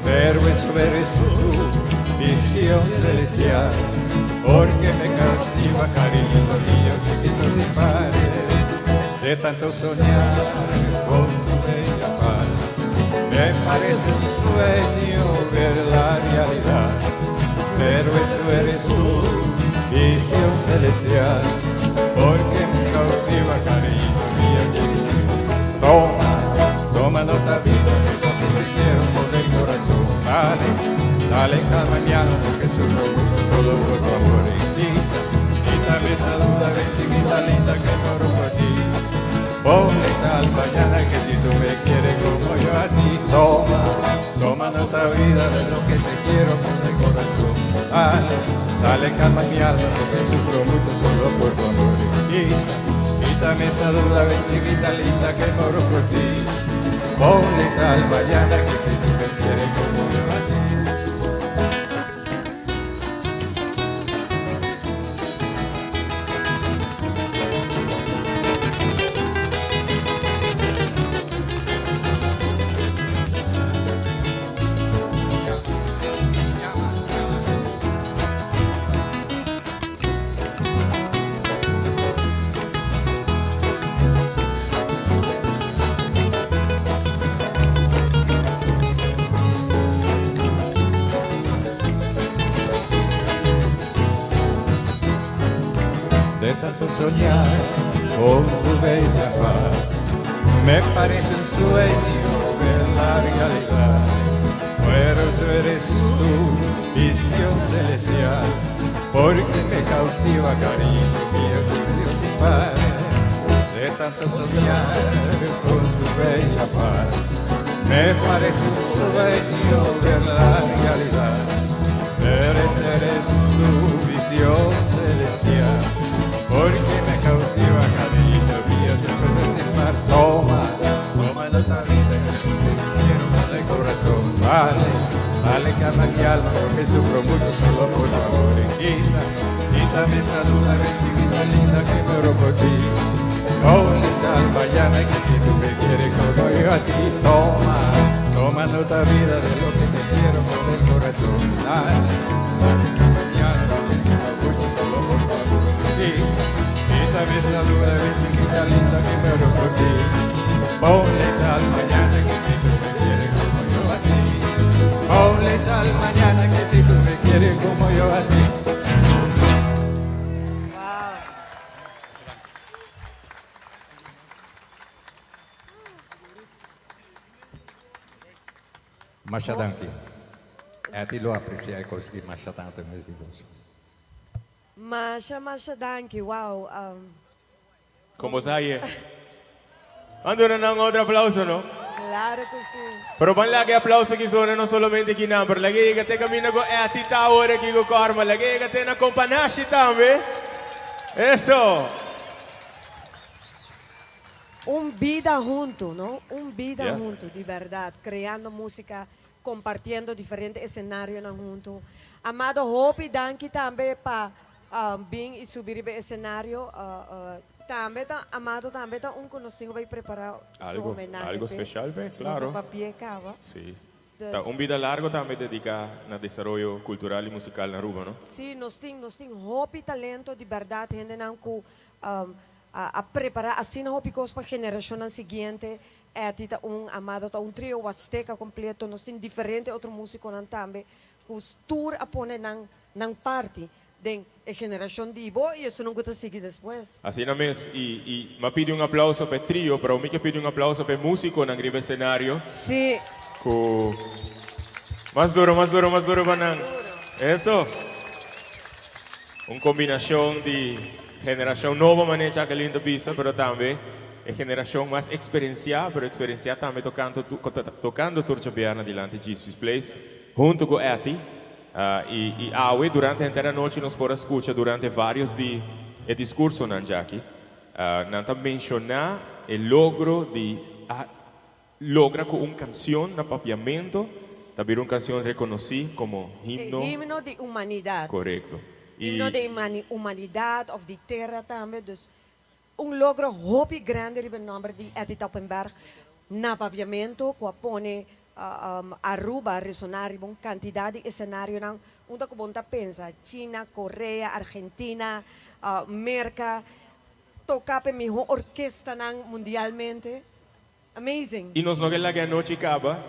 Speaker 21: pero eso eres tú, visión celestial, porque me cautiva cariño mío, chiquito sin pares. De tanto soñar con tu bella paz, me parece un sueño ver la realidad, pero eso eres tú, visión celestial, porque me cautiva cariño mío, chiquito. Toma, toma nota vida de lo que te quiero por el corazón. Dale, dale cada mañana porque sufro mucho solo por tu amor. Quítame esa duda, ven chiquita linda que muero por ti. Ponle sal mañana que si tú me quieres como yo a ti. Toma, toma nota vida de lo que te quiero por el corazón. Dale, dale calma mi alma porque sufro mucho solo por tu amor. Quítame esa duda, ven chiquita linda que moro por ti. Ponle sal mañana que si tú me quieres como yo a ti. De tanto soñar con tu bella paz, me parece un sueño ver la realidad, pero eso eres tú, visión celestial, porque me cautiva cariño mío, Dios sin par. De tanto soñar con tu bella paz, me parece un sueño ver la realidad, pero eso eres tú, visión celestial, porque me cautiva cariño mío, siempre sin mar. Toma, toma nota vida que quiero con el corazón. Vale, vale calma mi alma porque sufro mucho solo por tu amor. Quítame esa duda, ven chiquita linda que me oro por ti. Ponle sal mañana que si tú me quieres como yo a ti. Toma, toma nota vida de lo que te quiero con el corazón. Dale, dale calma mi alma porque sufro mucho solo por tu amor. Quítame esa duda, ven chiquita linda que me oro por ti. Ponle sal mañana que si tú me quieres como yo a ti. Ponle sal mañana que si tú me quieres como yo a ti. Mashadanki. Eti lo apreciai così mashatanto in mes di voce.
Speaker 1: Masha, danke, wow.
Speaker 2: Como sabe. Mando un otro aplauso, ¿no?
Speaker 1: Claro que sí.
Speaker 2: Pero van lagi aplauso che sono non solamente chi number, lagi che te cammina con Eti Tower che con Karma, lagi che te na companashi también. Eso.
Speaker 1: Un vida junto, ¿no? Un vida
Speaker 2: Yes.
Speaker 1: junto, de verdad, creando música, compartiendo diferentes escenarios juntos. Amado, hope danke também para vir e subir o cenário. Também amado também um que nós temos que preparar sua homenagem.
Speaker 2: Algo especial, bem, claro.
Speaker 1: Nosso papier cava.
Speaker 2: Sí. Un vida largo também dedica na desarrollo cultural e musical na Aruba, ¿no?
Speaker 1: Sim, nós temos hope talento de verdade, gente não que a preparar assim hope coisas para a geração seguinte. Tita amado trio Azteca completo, nós temos diferentes outros músicos também. Os tour a pôr nang parte da geração de Ibo e isso não vai seguir depois.
Speaker 2: Assim na mes e me pedi aplauso para trio, pero me que pedi aplauso para músico na gribe cenário.
Speaker 1: Sim.
Speaker 2: Mais duro banang. Eso. Combinação de geração nova maneira que linda pisa, pero também é geração mais experienciada, pero experienciada também tocando Turcia Biana dilante de Jesus Place, junto com Eti. E Awe, durante a inteira noite, nós podemos escutar durante vários dias o discurso na Jackie. Nós mencionar o logro de logra com uma canção na papiamento, também uma canção reconhecida como himno.
Speaker 1: Himno de humanidade.
Speaker 2: Correto.
Speaker 1: Himno de humanidad of de terra também. Dus logro hopi grande ribe nombre de Eti Toppenberg na papiamento qua pone Aruba ressonar uma quantidade de cenário não onde que bonta pensa China, Coreia, Argentina, Merca tocar para mim orquestra não mundialmente amazing.
Speaker 2: E nós não queremos que a noite acaba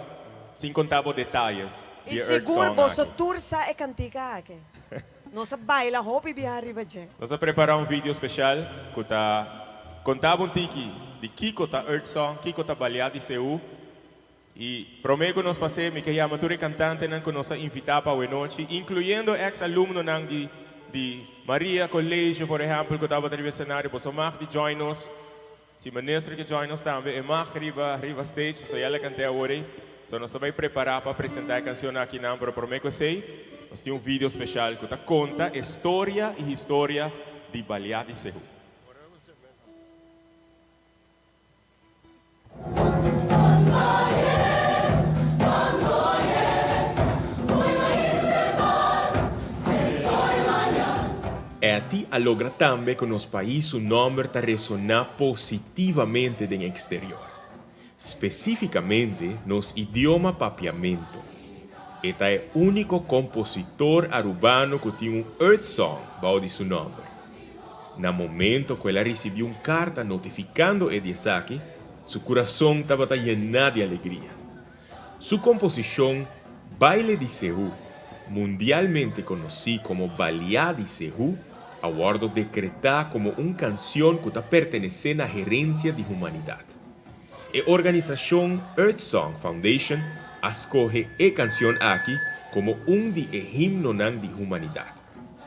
Speaker 2: sem contar os detalhes.
Speaker 1: E seguro você tursa é cantica aqui. Nós baila hopi biar riba je.
Speaker 2: Nós preparamos vídeo especial que tá contava tiki de Kiko tá Earth Song, Kiko tá baleado de Seul. E prometo nos passei me que a matura cantante não que nos invitar para a noite, incluindo ex-alumno de Maria Colégio, por exemplo, que estava no cenário, você mag de join us, se ministro que join us também, e mag riba stage, so ela canta agora, so nós também preparar para apresentar a canção aqui na Ambro, prometo sei, nós temos vídeo especial que conta história e história de baleado de Seul. Eti logra também que nos países o nome está ressonar positivamente no exterior, especificamente nos idioma papiamento. Eta é o único compositor arubano que tem Earth Song bajo de seu nome. No momento que ela recebeu uma carta notificando Ediesaki, seu coração estava llenado de alegria. Sua composição, Baile de Seul, mundialmente conhecido como Baleado de Seul, aguardo decretar como uma canção que está pertencendo à gerência de humanidade. A organização Earth Song Foundation escolhe a canção aqui como de himno de humanidade.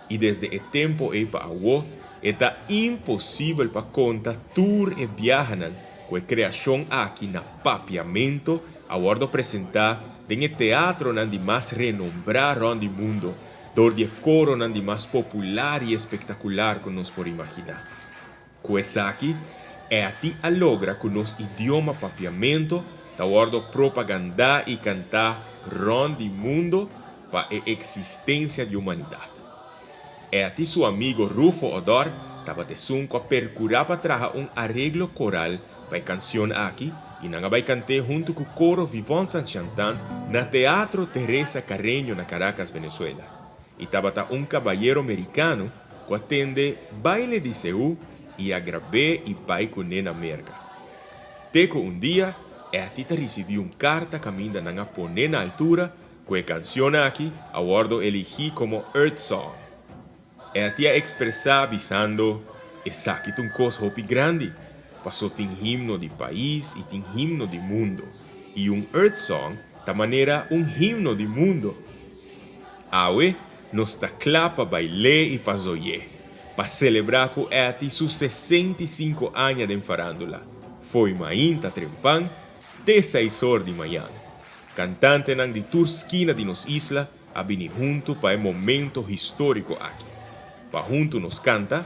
Speaker 2: E desde o tempo e para agora, está impossível para contar tour e viajar com a criação aqui na papiamento, aguardo apresentar no teatro de mais renombrado do mundo, de coro de mais popular e espetacular que nós podemos imaginar. Com essa aqui, é aqui a logra que nosso idioma papiamento, aguardo propaganda e cantar do mundo para a existência de humanidade. É aqui seu amigo Rufo Odor estava tentando a percurar para trazer arreglo coral para a canção aqui e não vai cantar junto com o coro Vivant San Chantant na Teatro Teresa Carreño na Caracas, Venezuela. E estava caballeiro americano que atende Baile de Seul e a grave e pai com Nena Merca. Teco dia, a tita recebeu uma carta caminda na pone na altura com a canção aqui, a guardo elegi como Earth Song. A tia expressa avisando, essa aqui é uma coisa hopi grande, passou tem himno de país e tem himno de mundo. E Earth Song, da maneira himno de mundo. Awe, nos está clapa baile e pazoye, para celebrar com ela seus 65 anos de farándola. Foi mainta trempan, de 6 horas de manhã. Cantante nang de tour esquina de nos isla, a venir junto para o momento histórico aqui. Para junto nos canta,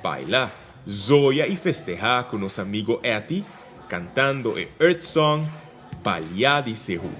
Speaker 2: baila, zoia e festejar com nosso amigo Eti, cantando o Earth Song, Baleado de Seul.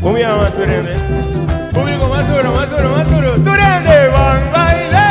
Speaker 2: Un día más Turende. Público más duro, más duro, más duro. Turende, van baile.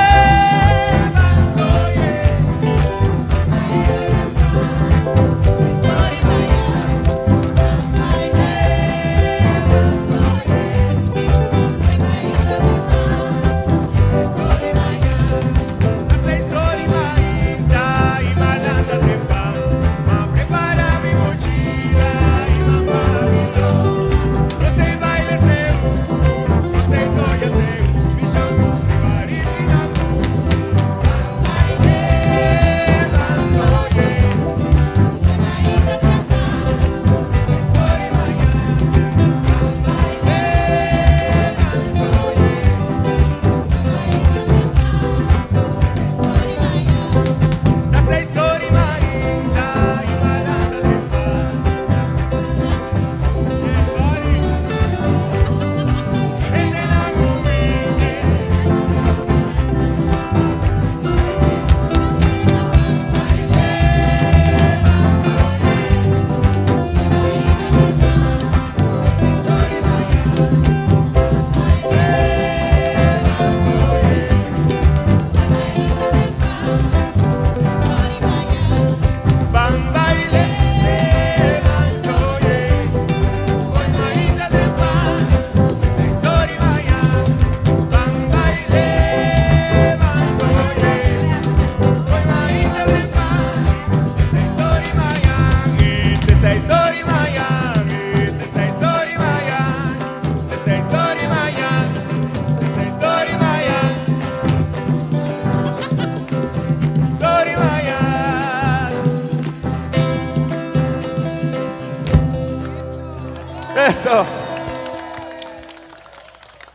Speaker 2: Eso.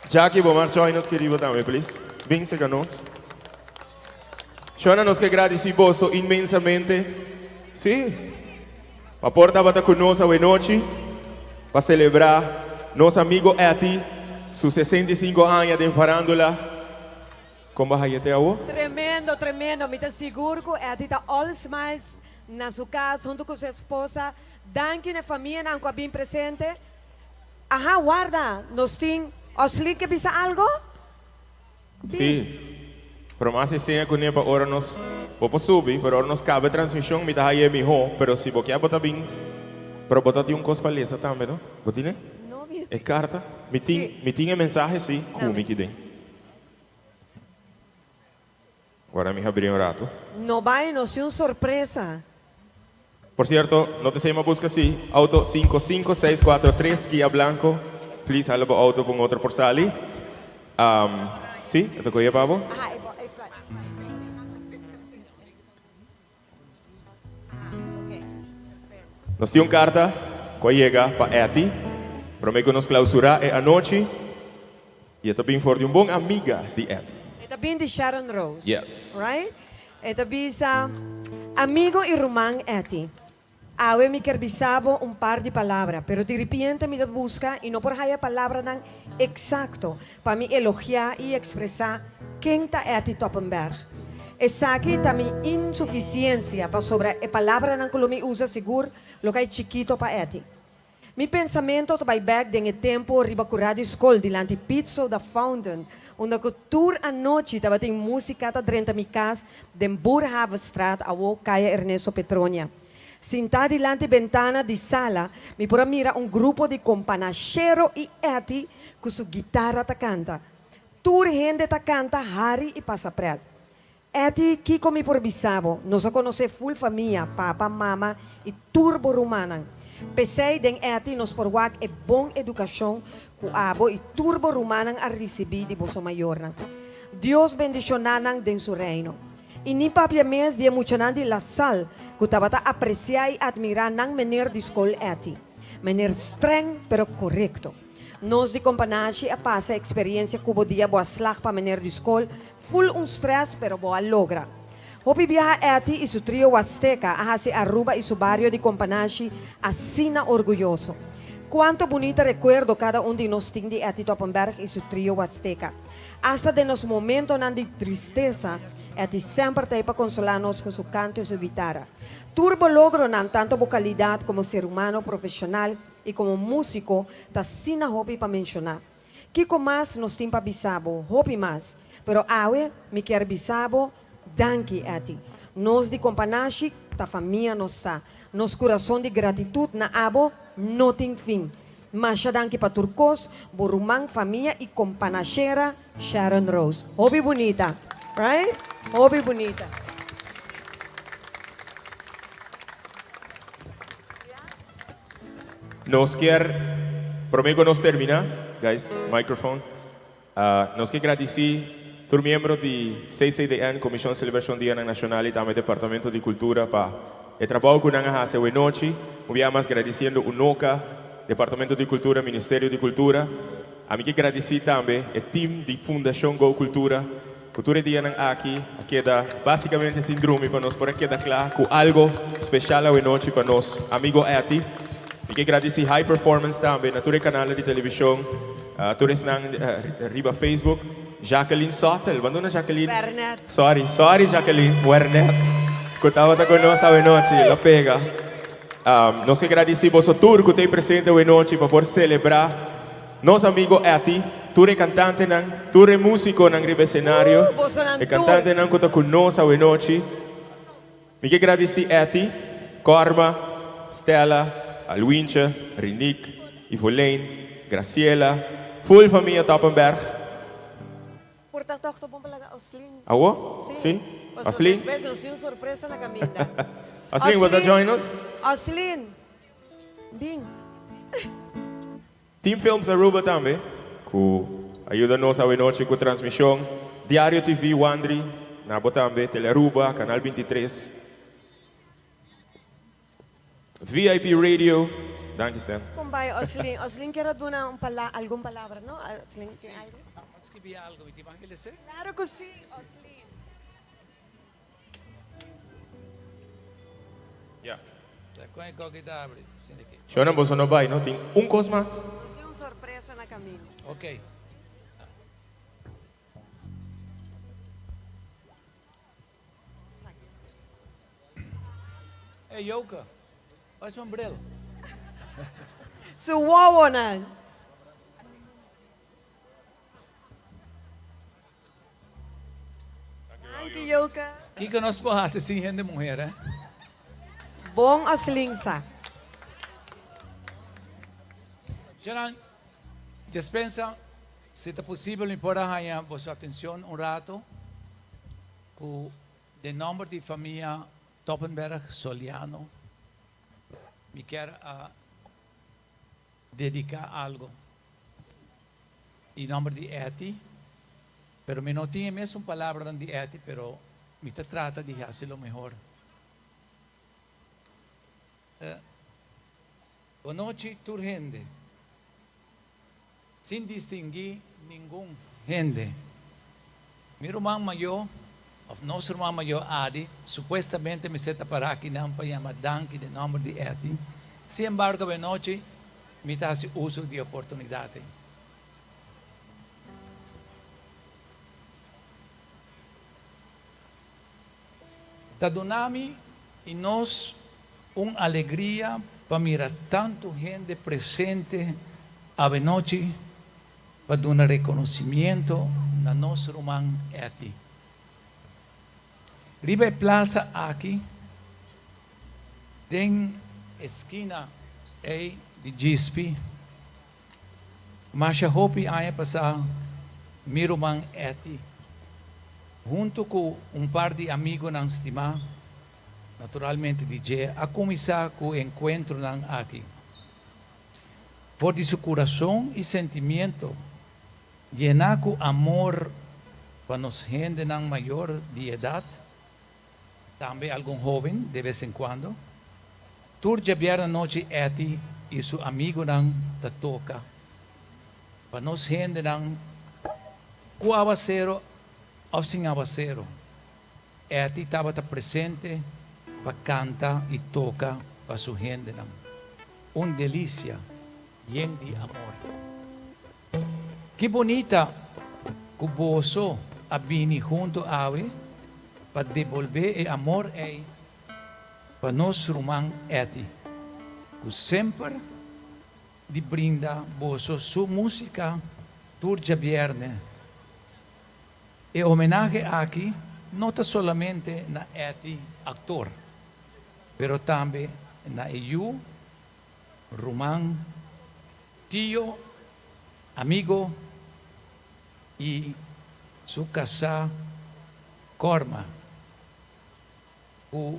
Speaker 2: Jackie, vou marchar aí nos queridos também, please. Bem, se canos. Shona nos que agradecemos inmensamente. Sim. A porta bata conosco hoje noite para celebrar nosso amigo Eti, seus 65 anos de farándula. Como vai até agora?
Speaker 1: Tremendo, tremendo. Me está seguro que Eti está all smiles na sua casa, junto com sua esposa. Danke na família, não bem presente. Ajá, guarda, nos tem, os que bisa algo?
Speaker 2: Sim. Pero mais assim, que nem para hora nos, vou subir, pero hora nos cabe transmissão, me dá aí melhor, pero se você botar bem, pero botar tem coisa para ler também, não? Botine?
Speaker 1: Não, me.
Speaker 2: É carta. Me tem mensagem, sim, como que tem. Agora me abri rato.
Speaker 1: Não vai, não é uma surpresa.
Speaker 2: Por cierto, no te se llama busca así, auto 55643, Kia Blanco. Please, algo auto con otro por sali. ¿Sí? ¿Te tocó ya, Pablo?
Speaker 1: Ajá,
Speaker 2: Nos dio una carta que llega para Eti. Promete que nos clausura anoche. Y esta bien for de un buen amiga de Eti.
Speaker 1: Esta bien de Sharon Rose.
Speaker 2: Yes.
Speaker 1: Right? Esta bisa amigo y román Eti. Awe me kerbisabo un par de palabras, pero de repente me busca y no por haya palabra tan exacto para me elogiar y expresar quién está Eti Toppenberg. Esa aquí está mi insuficiencia para sobre la palabra que lo me usa seguro lo que hay chiquito para Eti. Mi pensamiento vai back den tempo riba curado escola dilante pizzo da Fountain, onde que tour a noite estava tem música tá dentro da minha casa, den Boerhavenstraat, a caia Ernesto Petronia. Sentada dilante ventana de sala, me pura mira grupo de companachero e Eti com sua guitarra ta canta. Tour gente ta canta Harry e passa preto. Eti Kiko me por bisabo, nós conhece full família, papa, mama e turbo romana. Pensei den Eti nos por wak e bom educação ku abo e turbo romana a receber de boso mayorna. Deus bendicionanan den su reino. E ni papia mes dia muchanan de la sal, ku tabata apreciar e admirar nan meneer de escola Eti. Meneer streng pero correcto. Nos de companhia a passa experiência kubo dia boa slag pa meneer de escola, full stress pero boa logra. Hopi viaja Eti y su trío Huasteca hacia Aruba y su barrio de Companashi, asina orgulloso. Cuánto bonito recuerdo cada uno de nos tiene de Eti Toppenberg y su trío Huasteca. Hasta de los momentos de tristeza, Eti siempre te para consolarnos con su canto y su guitarra. Turbo logro nan tanto vocalidad como ser humano profesional e como músico, tá sina hobby para mencionar. Kiko mas nos timpa bisabo, hobby mas, pero awe me quer bisabo, danke ati. Nos de companashi, ta família nos tá. Nos coração de gratitude na abo, não tem fim. Masha danke para Turcos, Borumang, família e companachera Sharon Rose. Hobby bonita, right? Hobby bonita.
Speaker 2: Nos quer, prometo nos terminar, guys, microphone. Nos quer agradecer todos os membros de CCDN, Comissão de Celebração Dia Nacional e também Departamento de Cultura para o trabalho que nós fazemos hoje noite. Vamos agradecendo o NOCA, Departamento de Cultura, Ministério de Cultura. A mim que agradecer também o time de Fundação Go Cultura. Cultura Dia aqui queda basicamente síndrome para nós, para quedar claro com algo especial hoje noite para nós, amigo Eti. E que agradecer High Performance também, na tua canal de televisão, todos na riba Facebook, Jacqueline Sotel, abandona Jacqueline.
Speaker 1: Wernet.
Speaker 2: Sorry Jacqueline, Wernet. Que estava conosco hoje noite, la pega. Nós que agradecer você tudo que tem presente hoje noite para poder celebrar nosso amigo Eti, tu é cantante, tu é músico na riba cenário, e cantante que está conosco hoje noite. Me que agradecer Eti, Corma, Stella, Alwincha, Rinik, Ivolene, Graciela, full família Toppenberg.
Speaker 1: Portanto, ako bom palaga, Oslin.
Speaker 2: Awo? Sim? Oslin?
Speaker 1: Después, nos dio sorpresa na caminda.
Speaker 2: Oslin, will you join us?
Speaker 1: Oslin. Bing.
Speaker 2: Team Films Aruba também, que ajuda-nos a noite com a transmissão. Diário TV, Wandri, Nabo também, Telearuba, Canal 23. VIP Radio, danke Stan.
Speaker 1: Kumbay, Oslin. Oslin, quiero dar alguna palabra, ¿no? Oslin, algo?
Speaker 3: Escribí algo, ¿me te evangelicé?
Speaker 1: Claro que sí, Oslin.
Speaker 2: Yeah.
Speaker 3: Yo
Speaker 2: não vou não vai, não tem coisa mais.
Speaker 1: Nos dio una sorpresa na caminho.
Speaker 3: Ok. Hey, Yoka. Where's my umbrella?
Speaker 1: Suwawo na. Thank you, Yoka.
Speaker 3: ¿Qué que nos puede hacer sin gente mujer, eh?
Speaker 1: Bom Oslin sa.
Speaker 3: Janan, dispensa, se é possível, me pode ganhar a vossa atenção rato com o nome de família Toppenberg Soliano. Me quero dedicar algo em nome de Eti, pero me não tinha mesmo palavra de Eti, pero me trata de fazer o melhor. Boa noite, turgente. Sin distinguir nenhum gente. Mi irmão maior, nosso irmão maior Adi, supuestamente me senta para aqui não para chamar danke de nome de Eti. Sin embargo, a noite me faz uso de oportunidade. Tá donami e nós uma alegria para mirar tanto gente presente a noite para dar um reconhecimento na nosso irmão Eti. Riba plaza aqui, tem esquina aí de Gispi, mas a hopi aí passar meu irmão Eti, junto com par de amigos não estima, naturalmente DJ, a começar com o encontro aqui. Por de su corazón y sentimiento, llenar con amor para nos gente mayor de edad, también algún joven de vez en cuando. Tur llevar la noche Eti y su amigo te toca, para nos gente con aguacero o sin aguacero. Eti estaba presente para cantar y toca para su gente. Un delicia. Lleno de amor. Que bonita que você a vir junto a ele para devolver o amor para nosso irmão Eti, que sempre di brinda boso su música turja vierne. E homenaje aquí no está solamente na eti actor, pero también na eu, Román, tío, amigo y su casa Corma. O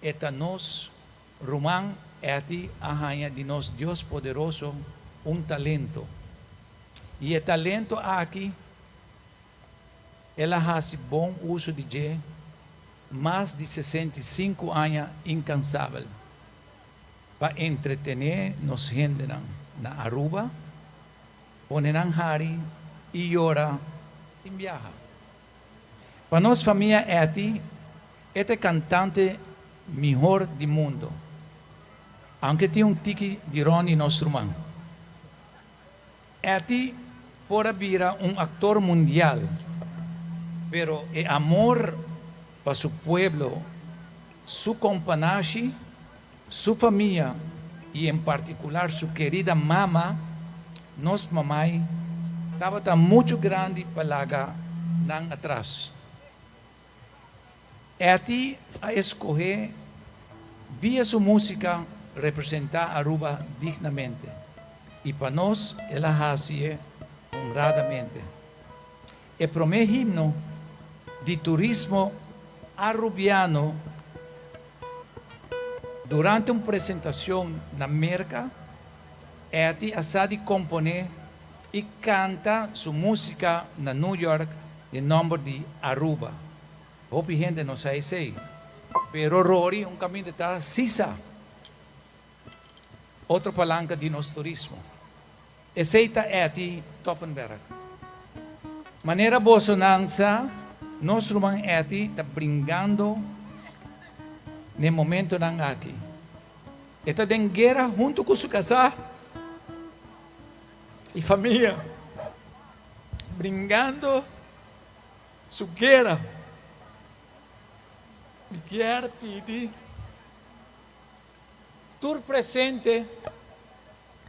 Speaker 3: etanos Román eti ahanha de nos Dios poderoso un talento. E o talento aqui, ela faz bom uso de mais de 65 anos incansável para entretener nos gente na Aruba, poneram hari e ora em viaja. Para nossa família eti, este cantante melhor do mundo, aunque tem tiki de Ronnie nosso irmão. Eti por vira actor mundial, pero el amor para su pueblo, su compañía, su familia y en particular su querida mamá, nos mamãe, estaba muito grande para lá atrás. Eti a escoger via su música representar Aruba dignamente. E para nós, ela fazia honradamente. O primeiro himno de turismo arubiano, durante uma apresentação na América, Eti asadi compone e canta sua música na New York em nome de Aruba. Hope gente não sabe sei, pero Rory caminho está sisa. Outra palanca de nosso turismo. Aceita Eti Toppenberg. Maneira bolsonança, nosso irmão Eti está brincando no momento não aqui. Está em guerra junto com sua casa e família. Brincando sua guerra. Me quero pedir tur presente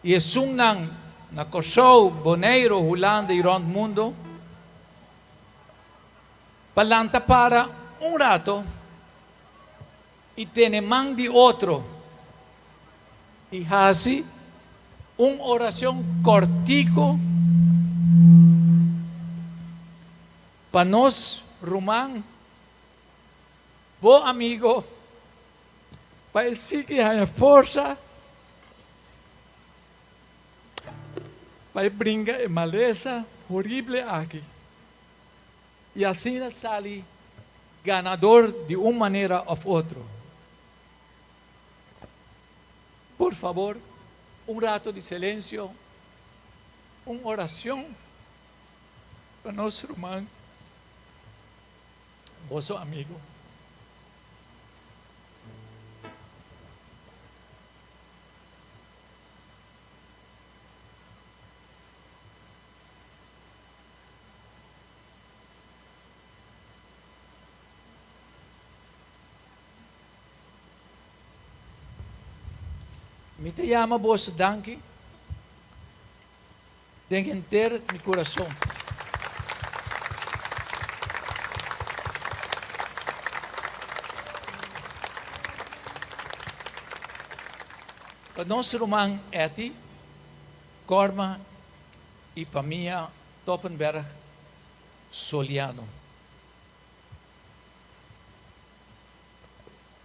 Speaker 3: e é sunang na show boneiro hulando e rond mundo palanta para rato e tem man de outro e hace oração cortico para nós Román, bom amigo, para seguir a força, para brincar a maleza horrível aqui. E assim sai ganador de uma maneira ou outra. Por favor, rato de silêncio, uma oração para nosso irmão, vosso amigo. Me te llama vos danke, de entender mi corazón. Para nosso irmão Eti, Corma e família Toppenberg Soliano.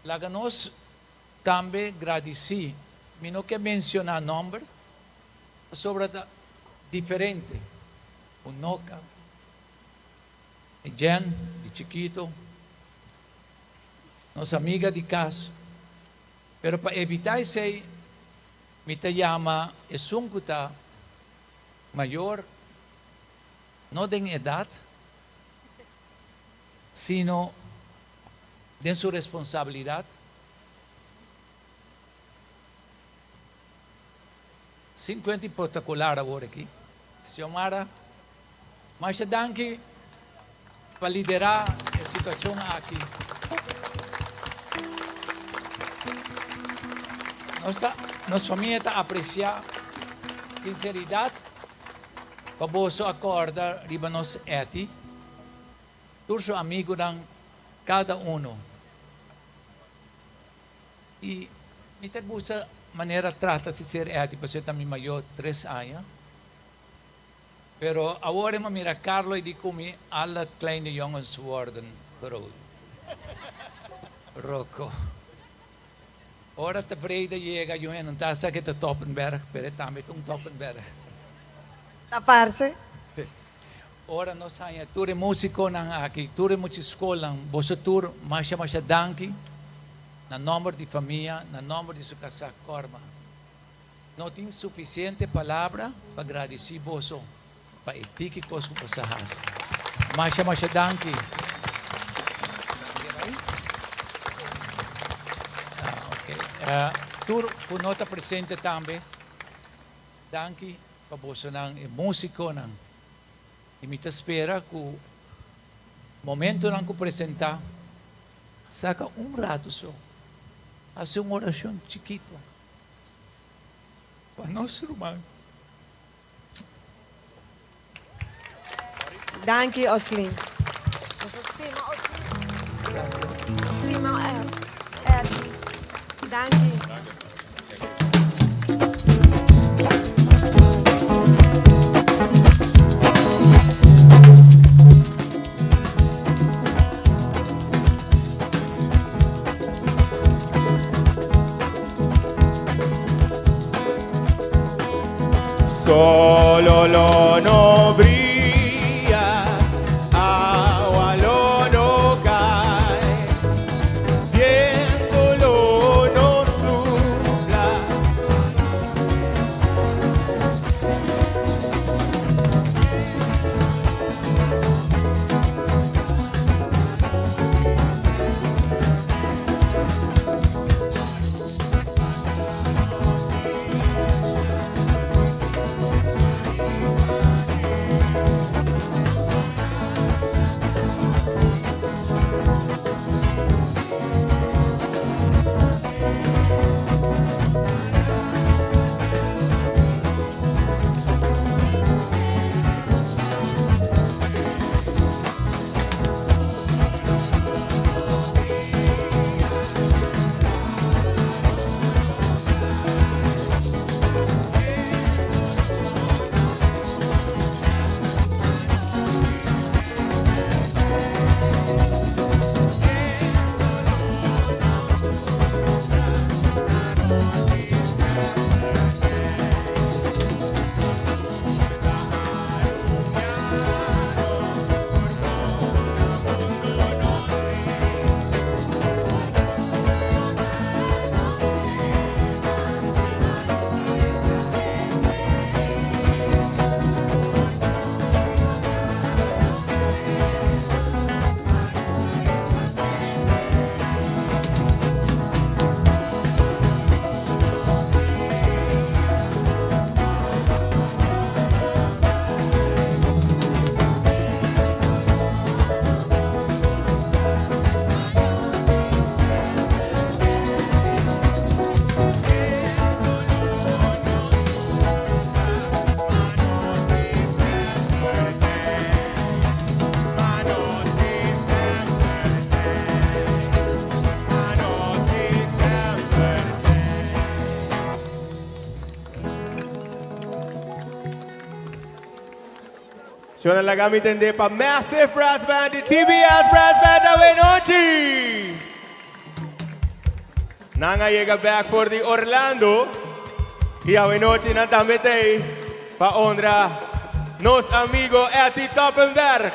Speaker 3: Laga nós também agradeci. Me não quer mencionar nome, sobre diferente. O Noca, o Jen, de Chiquito, nossa amiga de casa. Pero para evitar isso, me te chama um que maior, não de idade, sino de sua responsabilidade. 50 protocolar agora aqui. Senhora, mas danke para liderar a situação aqui. Nossa família está a apreciar sinceridad, paboso acorda ribanos eti, turso amigo ng cada uno. E me gusta maneira trata de ser eti, porque eu também maior 3 anos. Pero agora me mira Carlo e di come alla kleine jongens worden groot. Rocco. Ora tevreden llega yo en ta sa que te Toppenberg, pero también un Toppenberg.
Speaker 1: Taparse.
Speaker 3: Ora nós hanya ture músico nang aqui, ture muita escola, boso tur masha danki, na nome de família, na nome de sua casa Corma. Não tem suficiente palavra para agradecer boso, para etiki kosko pasahan. Masha danki. Tur punota presente também. Danki paboso nang músico nang imita espera que o momento nang ko presenta saca rato só. Hace uma oração chiquito. Para nosso irmão.
Speaker 1: Danke, Oslin. Stima Danke.
Speaker 2: Solo lo no brilla, agua lo no cae, viento lo no sopla. Suona la gamita in depa Massive Brass Band, di TBS Brass Band da noche. Nanga llega back for the Orlando. Y a noche na tamete pa honra nos amigo Eti Toppenberg.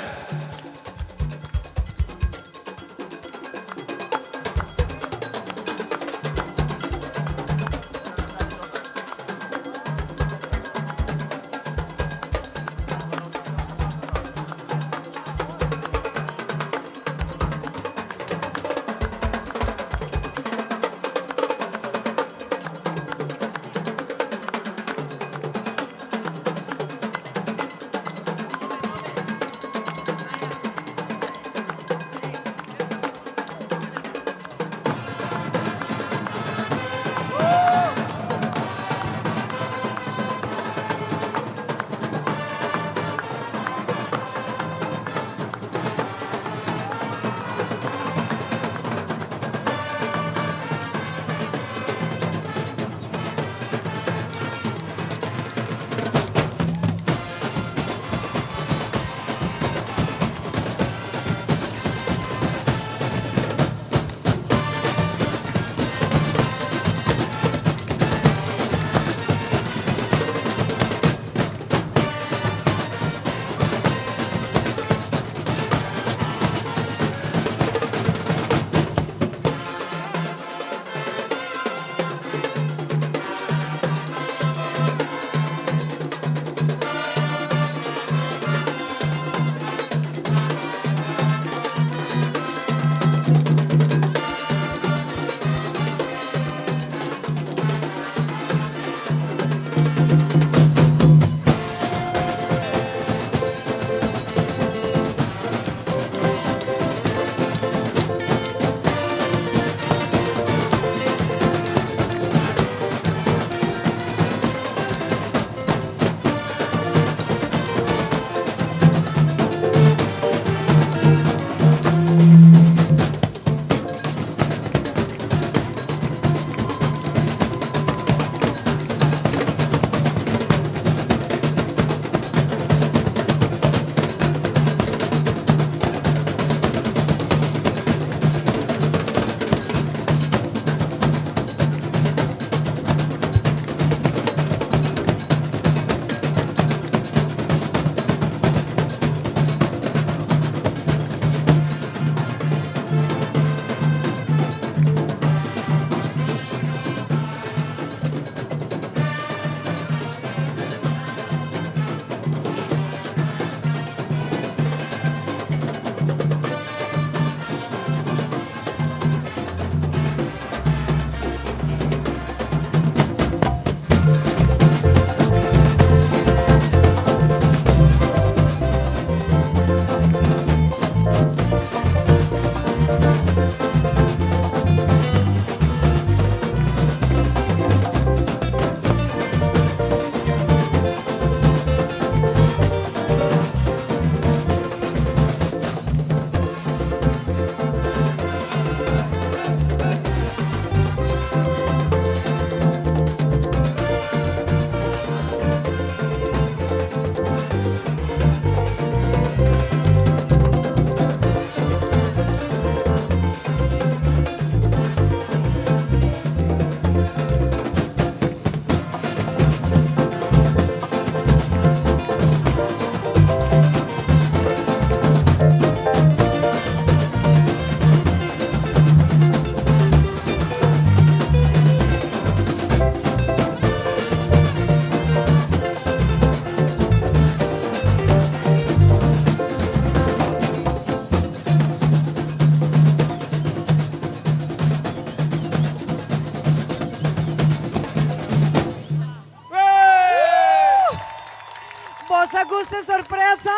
Speaker 1: esa sorpresa?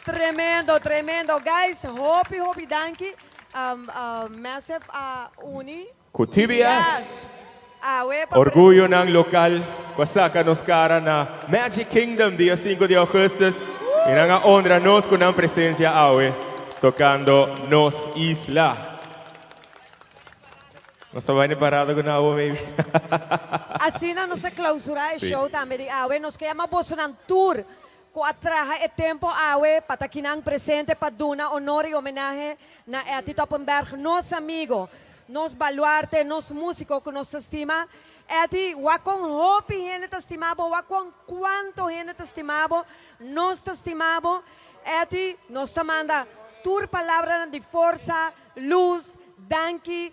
Speaker 1: Tremendo, tremendo. Guys, hopi, danki. Massive uni.
Speaker 2: Kutibias.
Speaker 1: Awe,
Speaker 2: Orgullo ng lokal. Kwasaka nos kara na Magic Kingdom, dia 5 de Augustus. Inanga honra nos con ang presencia awe. Tocando nos isla. Nos sabay ni parado ko na awe, maybe.
Speaker 1: Assim na nos clausura
Speaker 2: Sí.
Speaker 1: show também de awe. Nos kaya maboso ng tour. Ko atraha e tempo awe. Patakinang presente paduna honor e homenaje na Eti Toppenberg. Nos amigo. Nos baluarte, nos músico que nos estima. Eti, wakong hopi gente te estimabo, wakong quanto gente te estimabo, nos te estimabo. Eti, nos te manda tur palabra de força, luz, danki,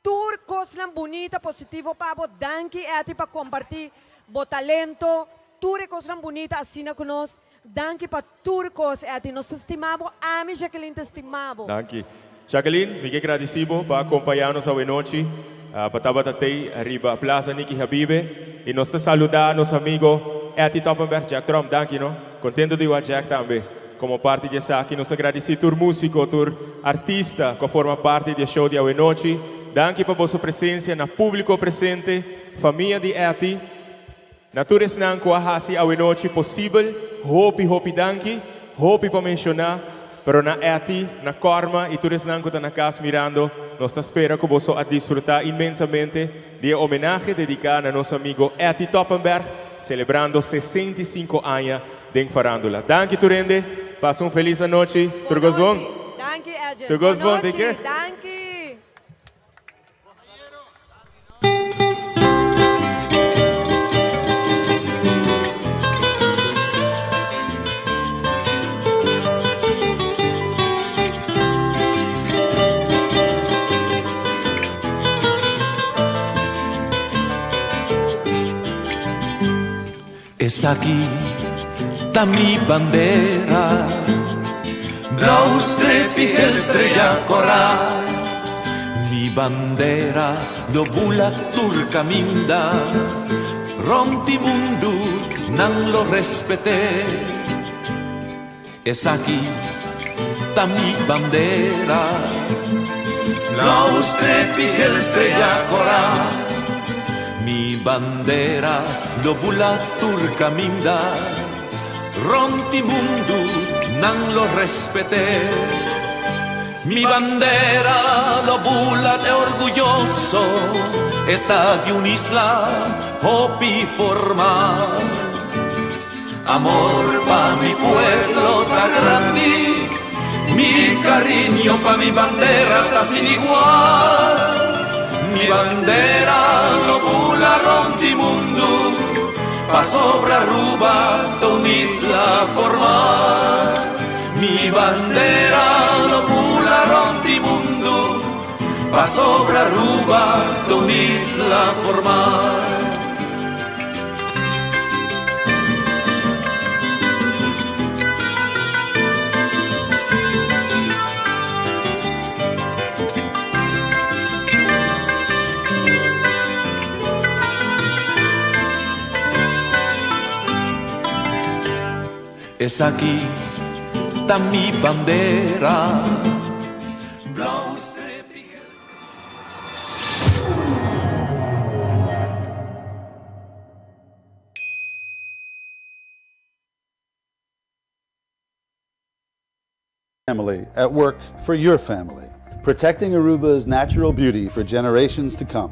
Speaker 1: tur cosas bonita, positivo pabo, danki Eti para compartir bo talento, tur cosas bonita assim com nós, danki para tur cosas Eti, nos te estimabo, ami Jacqueline te estimabo.
Speaker 2: Danke. Jacqueline, fiquei agradecido por acompanhar-nos hoje noite. Patabatatei, arriba a Plaza Niki Habibe. E nós te saludar nosso amigo Eti Toppenberg, Jack Trump. Danke, não? Contento de ver Jack também. Como parte dessa aqui, nós agradecemos tur músico, tur artista, que forma parte do show de hoje noite. Danke por vossa presença, na público presente, família de Eti. Naturis nang kuahasi hoje noite possível. Hopi, danke. Hopi para mencionar. Pero na Eti, na Korma e todos nang kuta na casa mirando, nós te espera que você a desfrutar imensamente de homenagem dedicado a nosso amigo Eti Toppenberg, celebrando 65 anos de farándula. Danke, Turende. Passa feliz noite. Turgos bom?
Speaker 1: Danke, Edgen.
Speaker 2: Turgos bom, take care.
Speaker 1: Danke.
Speaker 5: Es aquí, está mi bandera, blau strepi estrella coral. Mi bandera do bula turca minda, romti mundu nan lo respete. Es aquí, está mi bandera, blau strepi estrella coral. Mi bandera lo bula turca minda, romti mundu nan lo respete. Mi bandera lo bula de orgulloso, eta de un isla hopi formal. Amor pa mi pueblo ta grande, mi cariño pa mi bandera ta sin igual. Mi bandera lo bula romti mundu, pa sobra Aruba ton isla formal. Mi bandera lo bula romti mundu, pa sobra Aruba ton isla formal. Es aquí, está mi bandera.
Speaker 6: Family at work for your family, protecting Aruba's natural beauty for generations to come.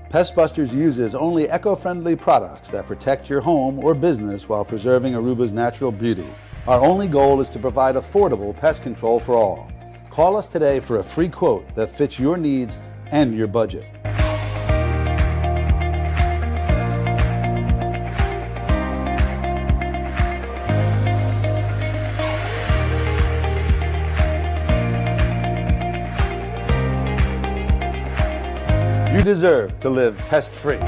Speaker 6: Pestbusters uses only eco-friendly products that protect your home or business while preserving Aruba's natural beauty. Our only goal is to provide affordable pest control for all. Call us today for a free quote that fits your needs and your budget. You deserve to live pest-free.